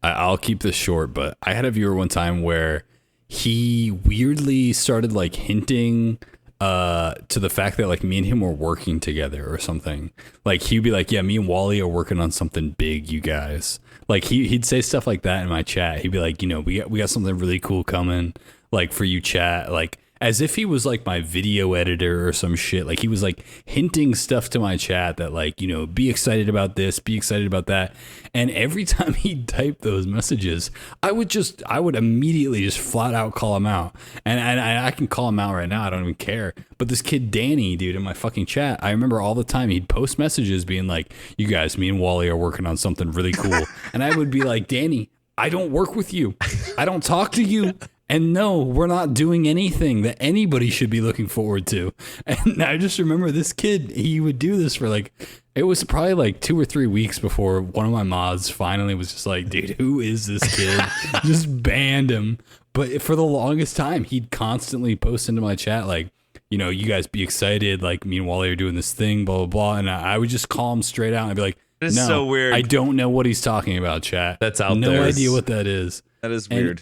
I'll keep this short, but I had a viewer one time where he weirdly started like hinting to the fact that like me and him were working together or something. Like he'd be like, yeah, me and Wally are working on something big, you guys. Like he'd say stuff like that in my chat. He'd be like, we got something really cool coming, like for you chat, like as if he was like my video editor or some shit. Like he was like hinting stuff to my chat that like, be excited about this, be excited about that. And every time he'd type those messages, I would immediately just flat out call him out. And I can call him out right now. I don't even care. But this kid, Danny, dude, in my fucking chat, I remember all the time he'd post messages being like, you guys, me and Wally are working on something really cool. And I would be like, Danny, I don't work with you. I don't talk to you. And no, we're not doing anything that anybody should be looking forward to. And I just remember this kid, he would do this for like, it was probably like 2 or 3 weeks before one of my mods finally was just like, dude, who is this kid? Just banned him. But for the longest time, he'd constantly post into my chat like, you guys be excited. Like me and Wally are doing this thing, blah, blah, blah. And I would just call him straight out and I'd be like, this is so weird. I don't know what he's talking about, chat. That's out there. No idea what that is. That is weird.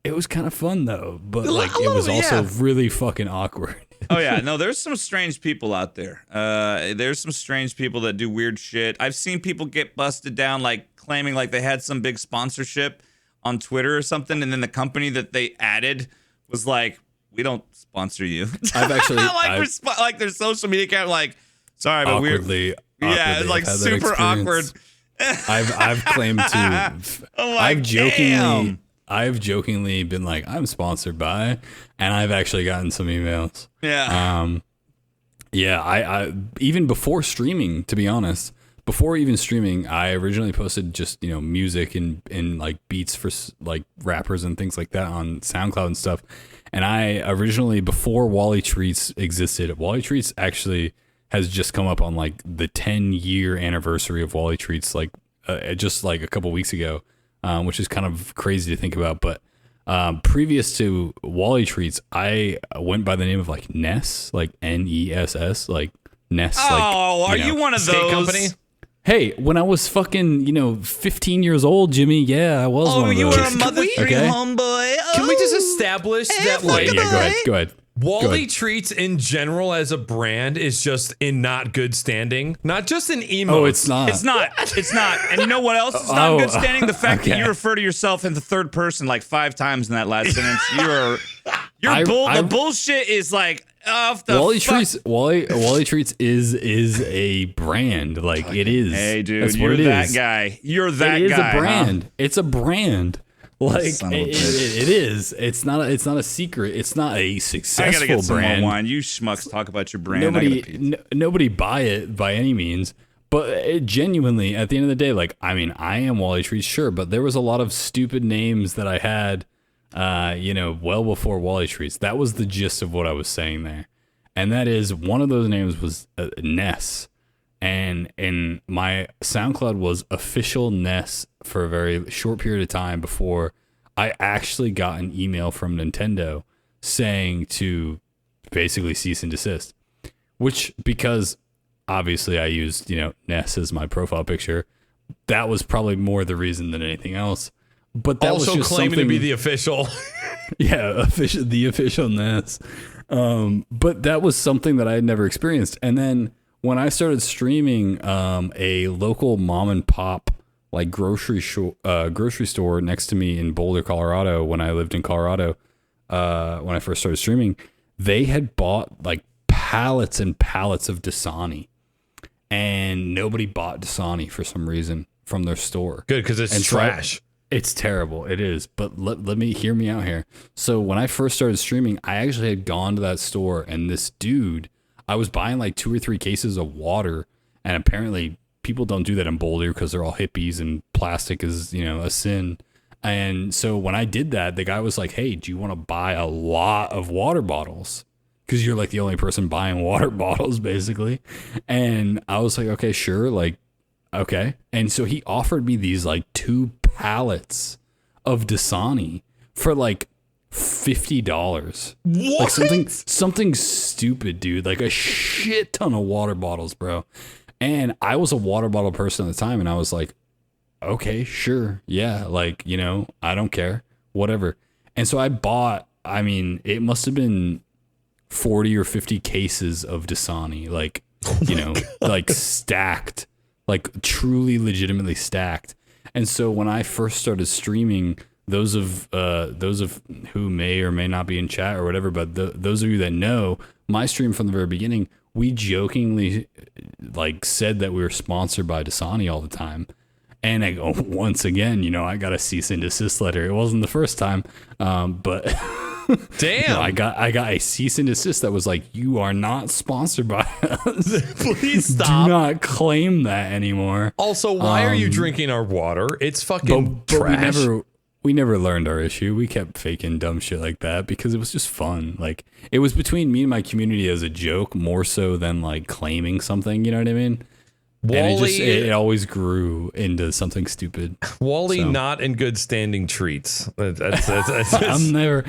It was kind of fun though, but like it was also really fucking awkward. Oh yeah, no, there's some strange people out there. There's some strange people that do weird shit. I've seen people get busted down like claiming like they had some big sponsorship on Twitter or something, and then the company that they added was like, "We don't sponsor you." I've actually like their social media account, like, sorry, but awkwardly, yeah, it's like super awkward. I've claimed to. I've jokingly been like, I'm sponsored by, and I've actually gotten some emails. Yeah. I even before streaming, to be honest, before even streaming, I originally posted just, music and like beats for like rappers and things like that on SoundCloud and stuff. And I originally, before Wallytreats existed, Wallytreats actually has just come up on like the 10-year anniversary of Wallytreats, like just like a couple weeks ago. Which is kind of crazy to think about. But previous to Wallytreats, I went by the name of like Ness, like Ness, like Ness. Oh, are you one of those? Company? Hey, when I was fucking, 15 years oold, Jimmy, yeah, I was one of those. Oh, you were a Mother 3 homeboy. Can we just establish that, like... Yeah, go ahead. Wallytreats in general as a brand is just in not good standing. Not just in emo. Oh, it's not. It's not. And you know what else is not in good standing? The fact that you refer to yourself in the third person like 5 times in that last sentence. The bullshit is like off the Wallytreats is a brand. Like it is. Hey, dude, you're that guy. You're that guy. It is a brand. Huh? It's a brand. Like it is. It's not a secret. It's not a successful I gotta get some brand. more wine. You schmucks talk about your brand. Nobody buy it by any means. But it genuinely, at the end of the day, like I am Wallytreats, sure, but there was a lot of stupid names that I had, well before Wallytreats. That was the gist of what I was saying there, and that is one of those names was Ness. And my SoundCloud was official Ness for a very short period of time before I actually got an email from Nintendo saying to basically cease and desist. Which, because obviously I used, Ness as my profile picture, that was probably more the reason than anything else. But that also was just claiming to be the official. Yeah, the official Ness. But that was something that I had never experienced. And then when I started streaming a local mom and pop like grocery store next to me in Boulder, Colorado, when I lived in Colorado, when I first started streaming, they had bought like pallets and pallets of Dasani, and nobody bought Dasani for some reason from their store. Good, because it's trash. It's terrible. It is. But let me hear me out here. So when I first started streaming, I actually had gone to that store, and this dude, I was buying like 2 or 3 cases of water, and apparently people don't do that in Boulder because they're all hippies and plastic is, a sin. And so when I did that, the guy was like, hey, do you want to buy a lot of water bottles? Because you're like the only person buying water bottles, basically. And I was like, okay, sure. Like, okay. And so he offered me these like 2 pallets of Dasani for like $50. What? Like something stupid, dude. Like a shit ton of water bottles, bro. And I was a water bottle person at the time, and I was like, okay, sure. Yeah, like, I don't care. Whatever. And so I bought, it must have been 40 or 50 cases of Dasani, like, like stacked, like truly legitimately stacked. And so when I first started streaming, those of who may or may not be in chat or whatever, but those of you that know my stream from the very beginning, we jokingly like said that we were sponsored by Dasani all the time. And I go, once again, I got a cease and desist letter. It wasn't the first time, but damn, I got a cease and desist that was like, you are not sponsored by us. Please stop. Do not claim that anymore. Also, why are you drinking our water? It's fucking trash. We never learned our issue. We kept faking dumb shit like that because it was just fun. Like, it was between me and my community as a joke more so than like claiming something, you know what I mean? Wally, and it always grew into something stupid. Wally, not in good standing treats. That's I'm never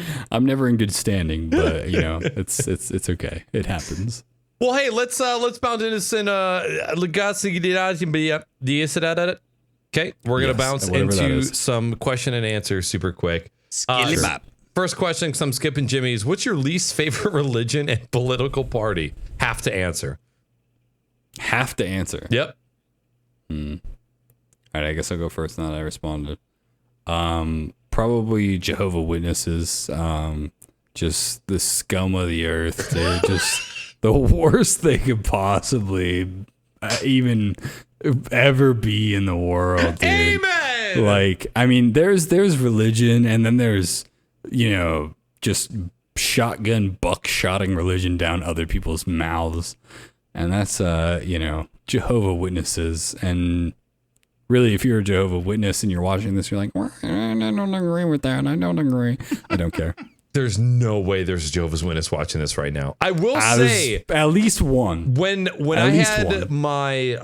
in good standing, but it's okay. It happens. Well, hey, let's bounce into some okay, we're going to bounce into some question and answer super quick. First question, because I'm skipping Jimmy's. What's your least favorite religion and political party? Have to answer. Have to answer. Yep. All right, I guess I'll go first now that I responded. Probably Jehovah Witnesses. Just the scum of the earth. They're just the worst they could possibly even ever be in the world, dude. Amen. Like, there's religion, and then there's, just shotgun buckshotting religion down other people's mouths. And that's, Jehovah Witnesses. And really, if you're a Jehovah Witness and you're watching this, you're like, well, I don't agree with that. I don't agree. I don't care. There's no way there's a Jehovah's Witness watching this right now. I will say at least one. When I had my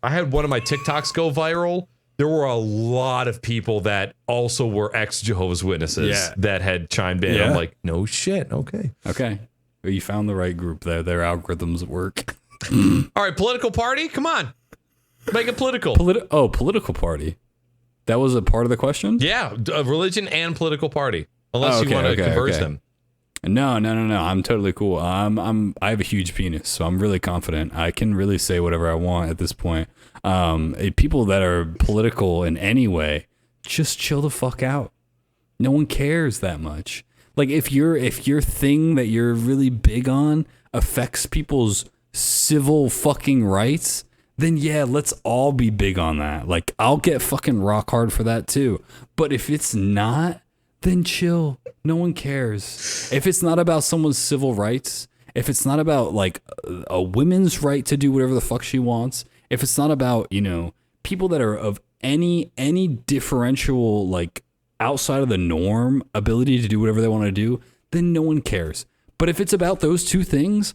I had one of my TikToks go viral, there were a lot of people that also were ex Jehovah's Witnesses that had chimed in. Yeah. I'm like, no shit. Okay. Well, you found the right group there. Their algorithms work. All right, political party. Come on, make it political. Political party. That was a part of the question. Yeah, religion and political party. Unless you want to converge them. No. I'm totally cool. I have a huge penis, so I'm really confident. I can really say whatever I want at this point. People that are political in any way, just chill the fuck out. No one cares that much. Like if your thing that you're really big on affects people's civil fucking rights, then yeah, let's all be big on that. Like I'll get fucking rock hard for that too. But if it's not, then chill. No one cares. If it's not about someone's civil rights, if it's not about like a woman's right to do whatever the fuck she wants, if it's not about, people that are of any differential, like outside of the norm ability to do whatever they want to do, then no one cares. But if it's about those two things,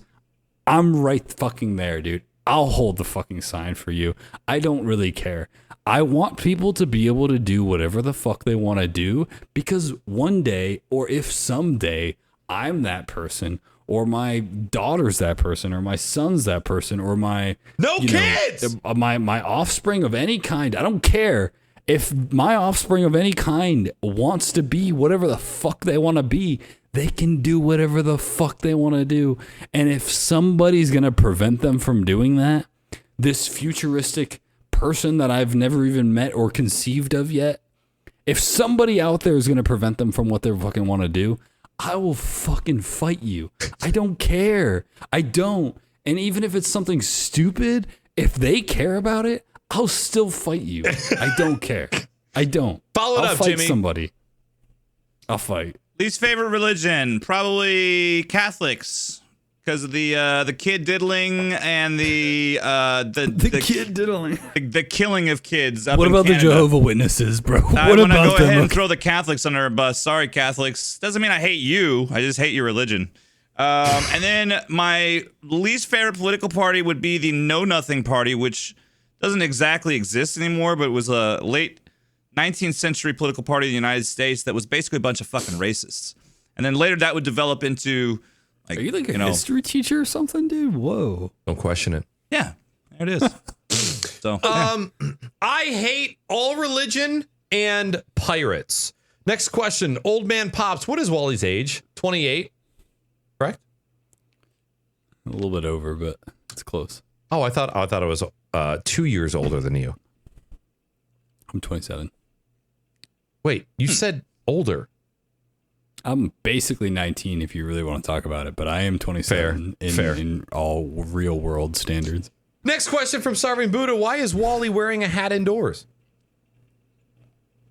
I'm right fucking there, dude. I'll hold the fucking sign for you. I don't really care. I want people to be able to do whatever the fuck they want to do, because one day, or if someday I'm that person, or my daughter's that person, or my son's that person, or my kids, my offspring of any kind. I don't care if my offspring of any kind wants to be whatever the fuck they want to be. They can do whatever the fuck they want to do. And if somebody's going to prevent them from doing that, this futuristic person that I've never even met or conceived of yet, if somebody out there is going to prevent them from what they fucking want to do, I will fucking fight you. I don't care. I don't. And even if it's something stupid, if they care about it, I'll still fight you. I don't care. I don't. Follow it I'll up, fight Jimmy. somebody. I'll fight. Least favorite religion, probably Catholics, because of the kid diddling and the kid diddling. The killing of kids. What about the Jehovah's Witnesses, bro? I What want to about go ahead them? and throw the Catholics under a bus. Sorry, Catholics. Doesn't mean I hate you. I just hate your religion. And then my least favorite political party would be the Know Nothing Party, which doesn't exactly exist anymore, but was a late 19th century political party in the United States that was basically a bunch of fucking racists. And then later that would develop into, like, Are you like a history teacher or something, dude? Whoa. Don't question it. Yeah, there it is. So, yeah. I hate all religion and pirates. Next question. Old Man Pops, what is Wally's age? 28, correct? A little bit over, but it's close. Oh, I thought it was 2 years older than you. I'm 27. Wait, you said older. I'm basically 19 if you really want to talk about it, but I am 27 in all real world standards. Next question from Starving Buddha. Why is Wally wearing a hat indoors?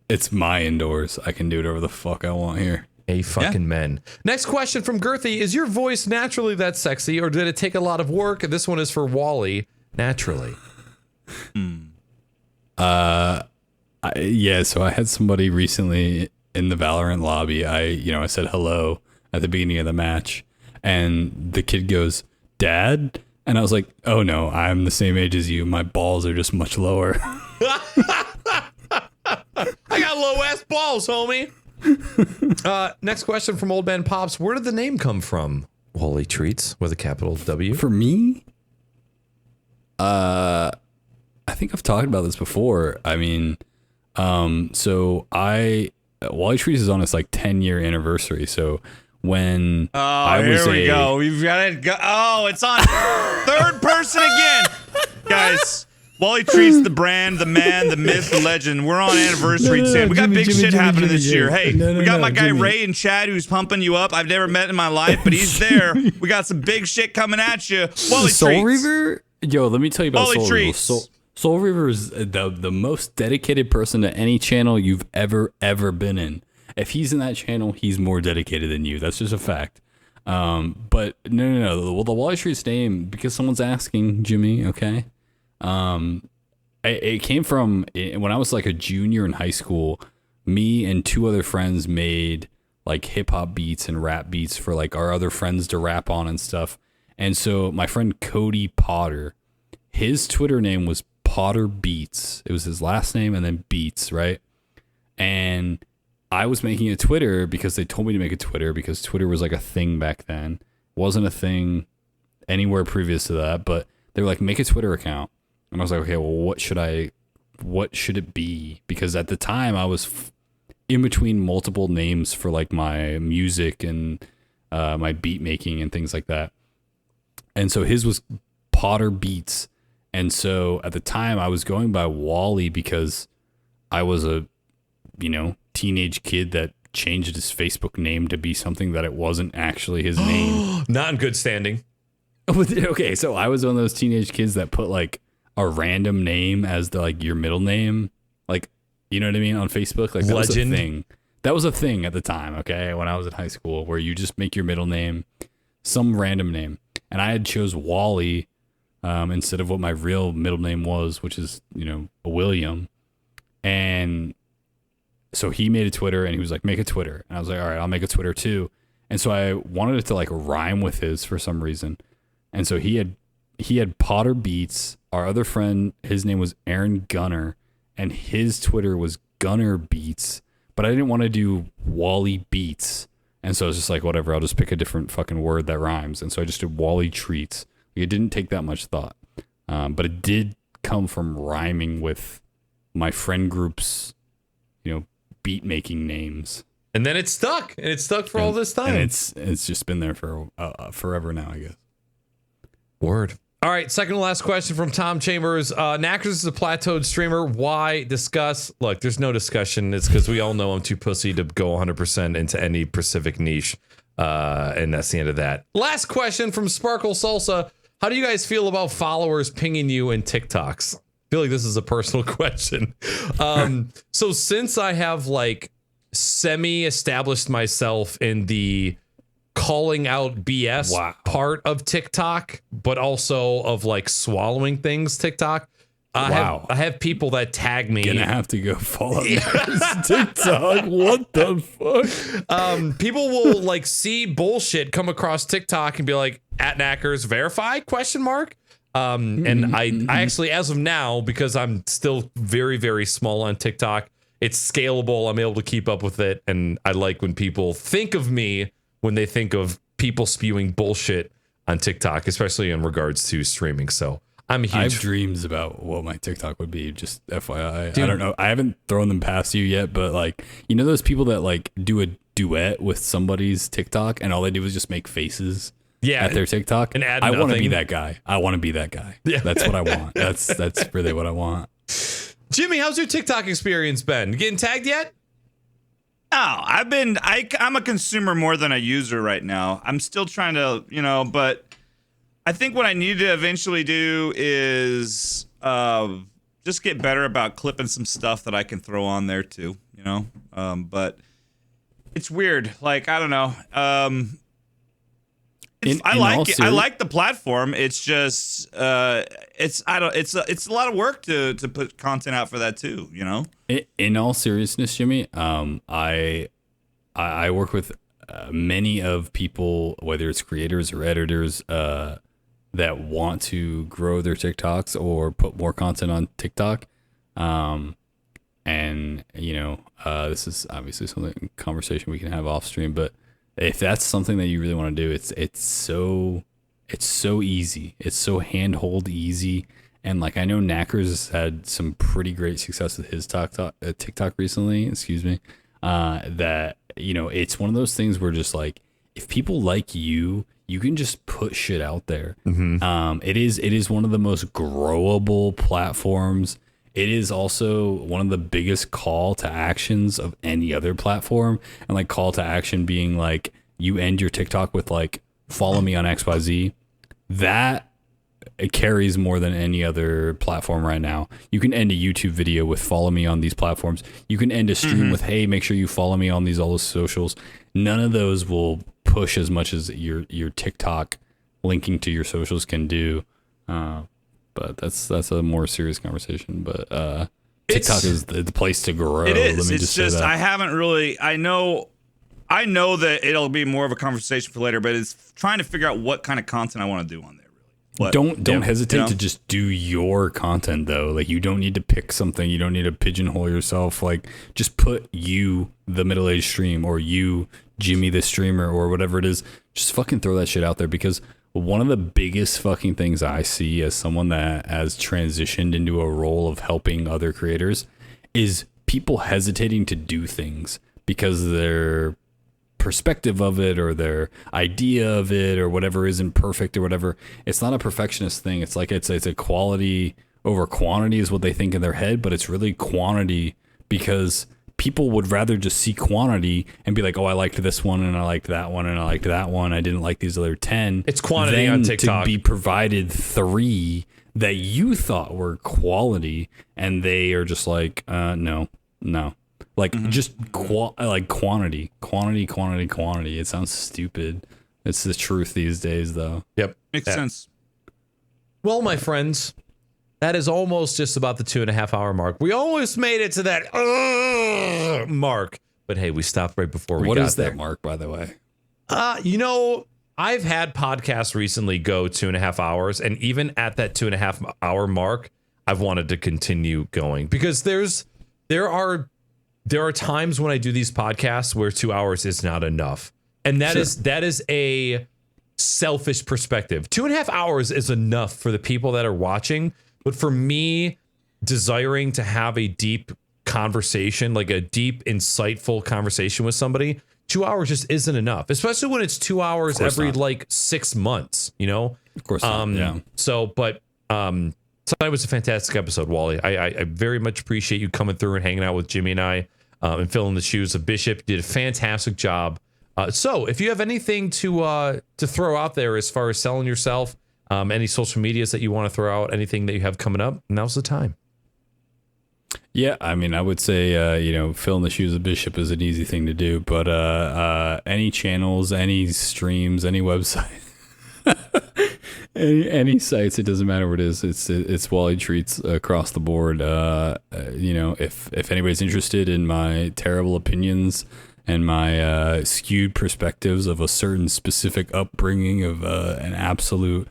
It's my indoors. I can do whatever the fuck I want here. A fucking men. Next question from Girthy. Is your voice naturally that sexy, or did it take a lot of work? This one is for Wally. Naturally. Yeah, so I had somebody recently in the Valorant lobby. I said hello at the beginning of the match, and the kid goes, "Dad?" And I was like, "Oh no, I'm the same age as you. My balls are just much lower." I got low ass balls, homie. Next question from Old Man Pops. Where did the name come from? Wallytreats with a capital W. For me, I think I've talked about this before. I mean, so Wallytreats is on its like 10-year anniversary. So when here we go. We've got it. Oh, it's on third person again, guys. Wallytreats, the brand, the man, the myth, the legend. We're on anniversary, Tim. We got big shit happening this year. Hey, we got my guy Ray and Chad who's pumping you up. I've never met in my life, but he's there. We got some big shit coming at you. Wallytreats. Soul Reaver? Yo, let me tell you about Soul Reaver. Wallytreats. Soul Reaver is the most dedicated person to any channel you've ever been in. If he's in that channel, he's more dedicated than you. That's just a fact. But no. Well, the Wallytreats name, because someone's asking, Jimmy, okay? It came from when I was like a junior in high school. Me and two other friends made like hip hop beats and rap beats for like our other friends to rap on and stuff. And so my friend Cody Potter, his Twitter name was Potter Beats. It was his last name and then Beats, right? And I was making a Twitter because they told me to make a Twitter because Twitter was like a thing back then. It wasn't a thing anywhere previous to that, but they were like, make a Twitter account. And I was like, okay, well, what should it be? Because at the time I was in between multiple names for like my music and my beat making and things like that. And so his was Potter Beats. And so at the time I was going by Wally because I was a, teenage kid that changed his Facebook name to be something that it wasn't actually his name. Not in good standing. Okay, so I was one of those teenage kids that put like a random name as the like your middle name, like, you know what I mean, on Facebook. Like that was a thing. That was a thing at the time. Okay, when I was in high school, where you just make your middle name some random name, and I had chose Wally instead of what my real middle name was, which is William, and so he made a Twitter and he was like, make a Twitter. And I was like, all right, I'll make a Twitter too. And so I wanted it to like rhyme with his for some reason. And so he had Potter Beats. Our other friend, his name was Aaron Gunner, and his Twitter was Gunner Beats. But I didn't want to do Wally Beats. And so I was just like, whatever, I'll just pick a different fucking word that rhymes. And so I just did Wallytreats. It didn't take that much thought. But it did come from rhyming with my friend group's, beat making names, and then it stuck, for all this time. And it's just been there for forever now, I guess. Word. All right, second to last question from Tom Chambers. Knackers is a plateaued streamer. Why? Discuss. Look, there's no discussion. It's because we all know I'm too pussy to go 100% into any specific niche, and that's the end of that. Last question from Sparkle Salsa. How do you guys feel about followers pinging you in TikToks? I feel like this is a personal question. So since I have like semi-established myself in the calling out BS part of TikTok, but also of like swallowing things TikTok, I have people that tag me. Gonna have to go follow TikTok. What the fuck? People will like see bullshit come across TikTok and be like, @Knackers verify ? And I actually, as of now, because I'm still very, very small on TikTok, it's scalable. I'm able to keep up with it. And I like when people think of me when they think of people spewing bullshit on TikTok, especially in regards to streaming. So I'm a huge... I have dreams about what my TikTok would be, just FYI. Dude, I don't know. I haven't thrown them past you yet, but like, those people that like do a duet with somebody's TikTok and all they do is just make faces. At their TikTok, and I want to be that guy. Yeah. That's what I want. That's really what I want. Jimmy, how's your TikTok experience been? Getting tagged yet? Oh, I'm a consumer more than a user right now. I'm still trying to, but I think what I need to eventually do is just get better about clipping some stuff that I can throw on there too, but it's weird. Like, I don't know. I like the platform. It's just it's a lot of work to put content out for that too, In all seriousness, Jimmy, I work with many of people, whether it's creators or editors, that want to grow their TikToks or put more content on TikTok. And this is obviously something conversation we can have off stream, but if that's something that you really want to do, it's so easy. It's so handhold easy. And like, I know Knackers has had some pretty great success with his TikTok recently, that, it's one of those things where just like, if people like you can just put shit out there. Mm-hmm. It is one of the most growable platforms. It is also one of the biggest call to actions of any other platform. And like, call to action being like, you end your TikTok with like, follow me on XYZ. That it carries more than any other platform right now. You can end a YouTube video with follow me on these platforms. You can end a stream with, hey, make sure you follow me on all the socials. None of those will push as much as your TikTok linking to your socials can do. But that's a more serious conversation. But TikTok is the place to grow. It is. Let me it's just I haven't really. I know that it'll be more of a conversation for later. But it's trying to figure out what kind of content I want to do on there. Really. Don't hesitate to just do your content though. Like, you don't need to pick something. You don't need to pigeonhole yourself. Like, just put you, the middle-aged stream, or you, Jimmy the streamer, or whatever it is. Just fucking throw that shit out there, because one of the biggest fucking things I see as someone that has transitioned into a role of helping other creators is people hesitating to do things because they're perspective of it or their idea of it or whatever isn't perfect or whatever. It's not a perfectionist thing. It's like it's a quality over quantity is what they think in their head, but it's really quantity because people would rather just see quantity and be like, oh, I liked this one and I liked that one and I liked that one. I didn't like these other 10. It's quantity on TikTok. To be provided 3 that you thought were quality, and they are just like, no. Like just like quantity. It sounds stupid. It's the truth these days, though. Yep, makes sense. Well, my friends, that is almost just about the 2.5 hour mark. We almost made it to that mark, but hey, we stopped right before we got there. What is that mark, by the way? I've had podcasts recently go 2.5 hours, and even at that 2.5 hour mark, I've wanted to continue going because there are times when I do these podcasts where 2 hours is not enough, and that is a selfish perspective. 2.5 hours is enough for the people that are watching, but for me, desiring to have a deep conversation, like a deep, insightful conversation with somebody, 2 hours just isn't enough, especially when it's 2 hours every like 6 months, you know? Of course not, yeah. So, but tonight was a fantastic episode, Wally. I very much appreciate you coming through and hanging out with Jimmy and I and filling the shoes of Bishop. You did a fantastic job. So if you have anything to throw out there as far as selling yourself, any social medias that you want to throw out, anything that you have coming up, now's the time. Yeah, I mean, I would say, filling the shoes of Bishop is an easy thing to do, but any channels, any streams, any website, any sites, it doesn't matter what it is. It's Wallytreats across the board. If anybody's interested in my terrible opinions and my skewed perspectives of a certain specific upbringing of an absolute,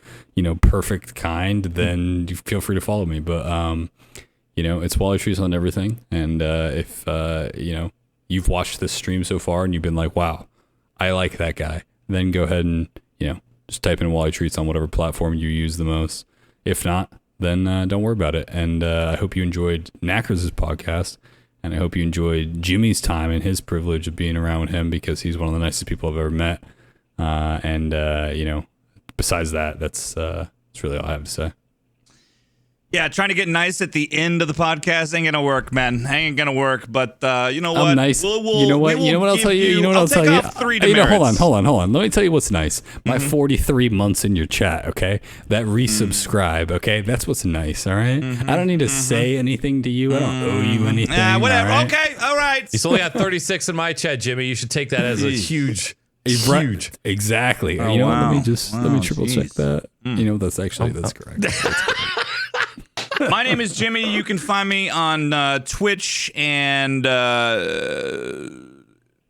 perfect kind, then you feel free to follow me. But it's Wallytreats on everything. And if you've watched this stream so far and you've been like, wow, I like that guy, then go ahead and just type in Wallytreats on whatever platform you use the most. If not, then don't worry about it. And I hope you enjoyed Knackers' podcast, and I hope you enjoyed Jimmy's time and his privilege of being around with him, because he's one of the nicest people I've ever met. Besides that, that's really all I have to say. Yeah, trying to get nice at the end of the podcast ain't gonna work, man. Ain't gonna work. But you know what? I'm nice. You know what? I'll tell you. You know what I'll tell you? Hold on. Let me tell you what's nice. My 43 months in your chat. Okay, that resubscribe. Okay, that's what's nice. All right. I don't need to say anything to you. I don't owe you anything. Whatever. All right? Okay. All right. He's only got 36 in my chat, Jimmy. You should take that as a huge. Exactly. Oh, let me triple check that. That's correct. That's correct. My name is Jimmy. You can find me on Twitch and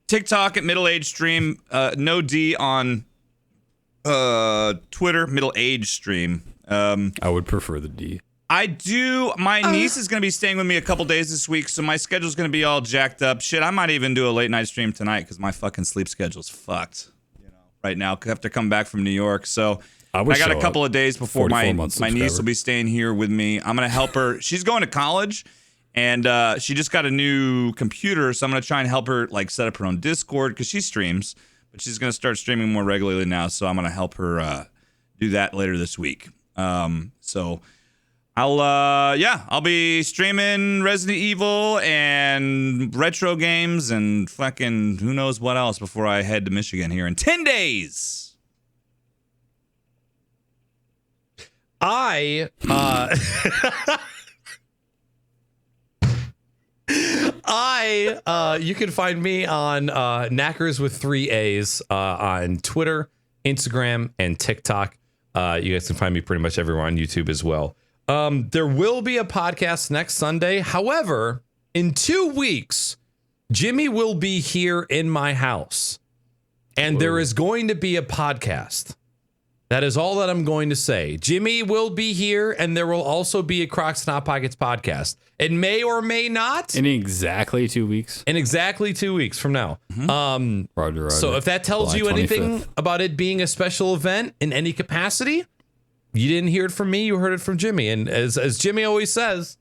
TikTok at MiddleAgedStream. No D on Twitter, MiddleAgedStream. I would prefer the D. I do. My niece is going to be staying with me a couple days this week, so my schedule's going to be all jacked up. Shit, I might even do a late night stream tonight because my fucking sleep schedule's fucked. Right now, I have to come back from New York, so I got a couple of days before my niece will be staying here with me. I'm going to help her. She's going to college, and she just got a new computer, so I'm going to try and help her set up her own Discord, because she streams, but she's going to start streaming more regularly now, so I'm going to help her do that later this week. So I'll be streaming Resident Evil and retro games and fucking who knows what else before I head to Michigan here in 10 days. You can find me on Knackers with 3 A's on Twitter, Instagram, and TikTok. You guys can find me pretty much everywhere on YouTube as well. There will be a podcast next Sunday. However, in 2 weeks, Jimmy will be here in my house, and there is going to be a podcast. That is all that I'm going to say. Jimmy will be here, and there will also be a Crocs Not Pockets podcast. It may or may not. In exactly 2 weeks. In exactly 2 weeks from now. Roger. So if that tells you anything about it being a special event in any capacity, you didn't hear it from me, you heard it from Jimmy. And as Jimmy always says,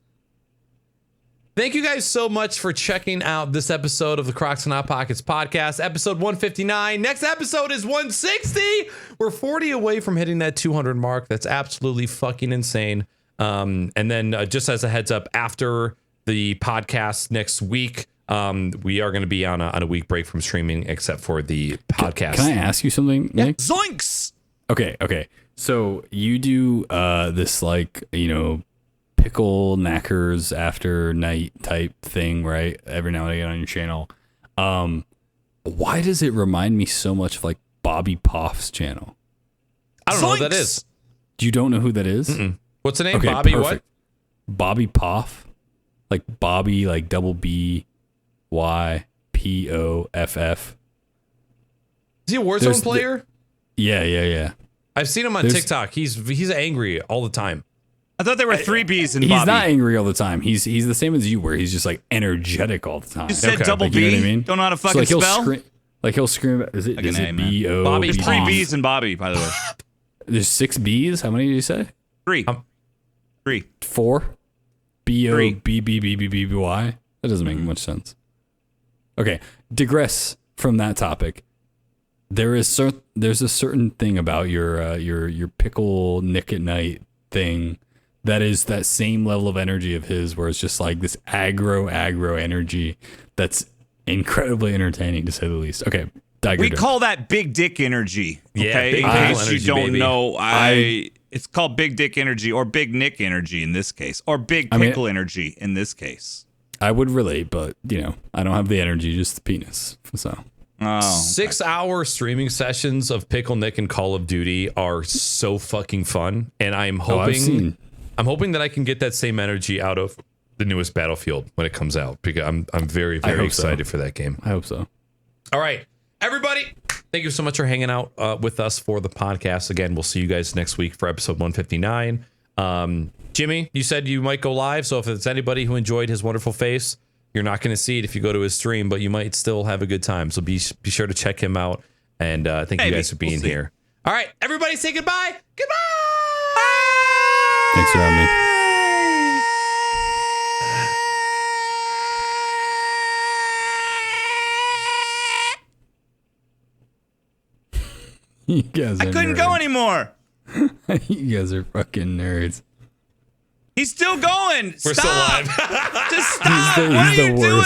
Thank you guys so much for checking out this episode of the Crocs and Hot Pockets podcast, episode 159. Next episode is 160. We're 40 away from hitting that 200 mark. That's absolutely fucking insane. And then just as a heads up, after the podcast next week, we are going to be on a week break from streaming, except for the podcast. Can I ask you something, Nick? Zoinks! Okay. So you do this, like, pickle knackers after night type thing, right? Every now and again on your channel. Why does it remind me so much of like Bobby Poff's channel? I don't know what that is. You don't know who that is? Mm-mm. What's the name? Okay, Bobby perfect. What? Bobby Poff. Like Bobby, like double BYPOFF. Is he a Warzone player? Yeah. I've seen him on TikTok. He's angry all the time. I thought there were 3 B's in He's Bobby. not angry all the time. He's the same as you, where he's just like energetic all the time. You said double B? You know what I mean? Don't know how to fucking spell? He'll scream. Is it B-O? Bobby There's Poff. 3 B's in Bobby, by the way. There's 6 B's? How many did you say? 3. 3. 4? B-O-B-B-B-B-B-Y? That doesn't make much sense. Okay, digress from that topic. There's a certain thing about your pickle Nick at Night thing that is that same level of energy of his, where it's just like this aggro energy that's incredibly entertaining, to say the least. Okay, we call that big dick energy. Okay, yeah, big in case energy, you don't baby. know, it's called big dick energy, or big Nick energy in this case, or big pickle energy in this case. I would relate, but I don't have the energy, just the penis. So. 6-hour streaming sessions of Pickle Nick and Call of Duty are so fucking fun, and I'm hoping that I can get that same energy out of the newest Battlefield when it comes out, because I'm very excited for that game. I hope so. All right, everybody, thank you so much for hanging out with us for the podcast. Again, we'll see you guys next week for episode 159. Jimmy, you said you might go live, so if it's anybody who enjoyed his wonderful face, you're not going to see it if you go to his stream, but you might still have a good time. So be sure to check him out. And thank you guys for being here. All right, everybody say goodbye. Goodbye. Thanks for having me. You guys are I couldn't nerds. go anymore. You guys are fucking nerds. He's still going. We're Stop. still live. Just stop. He's What are the you worst. doing?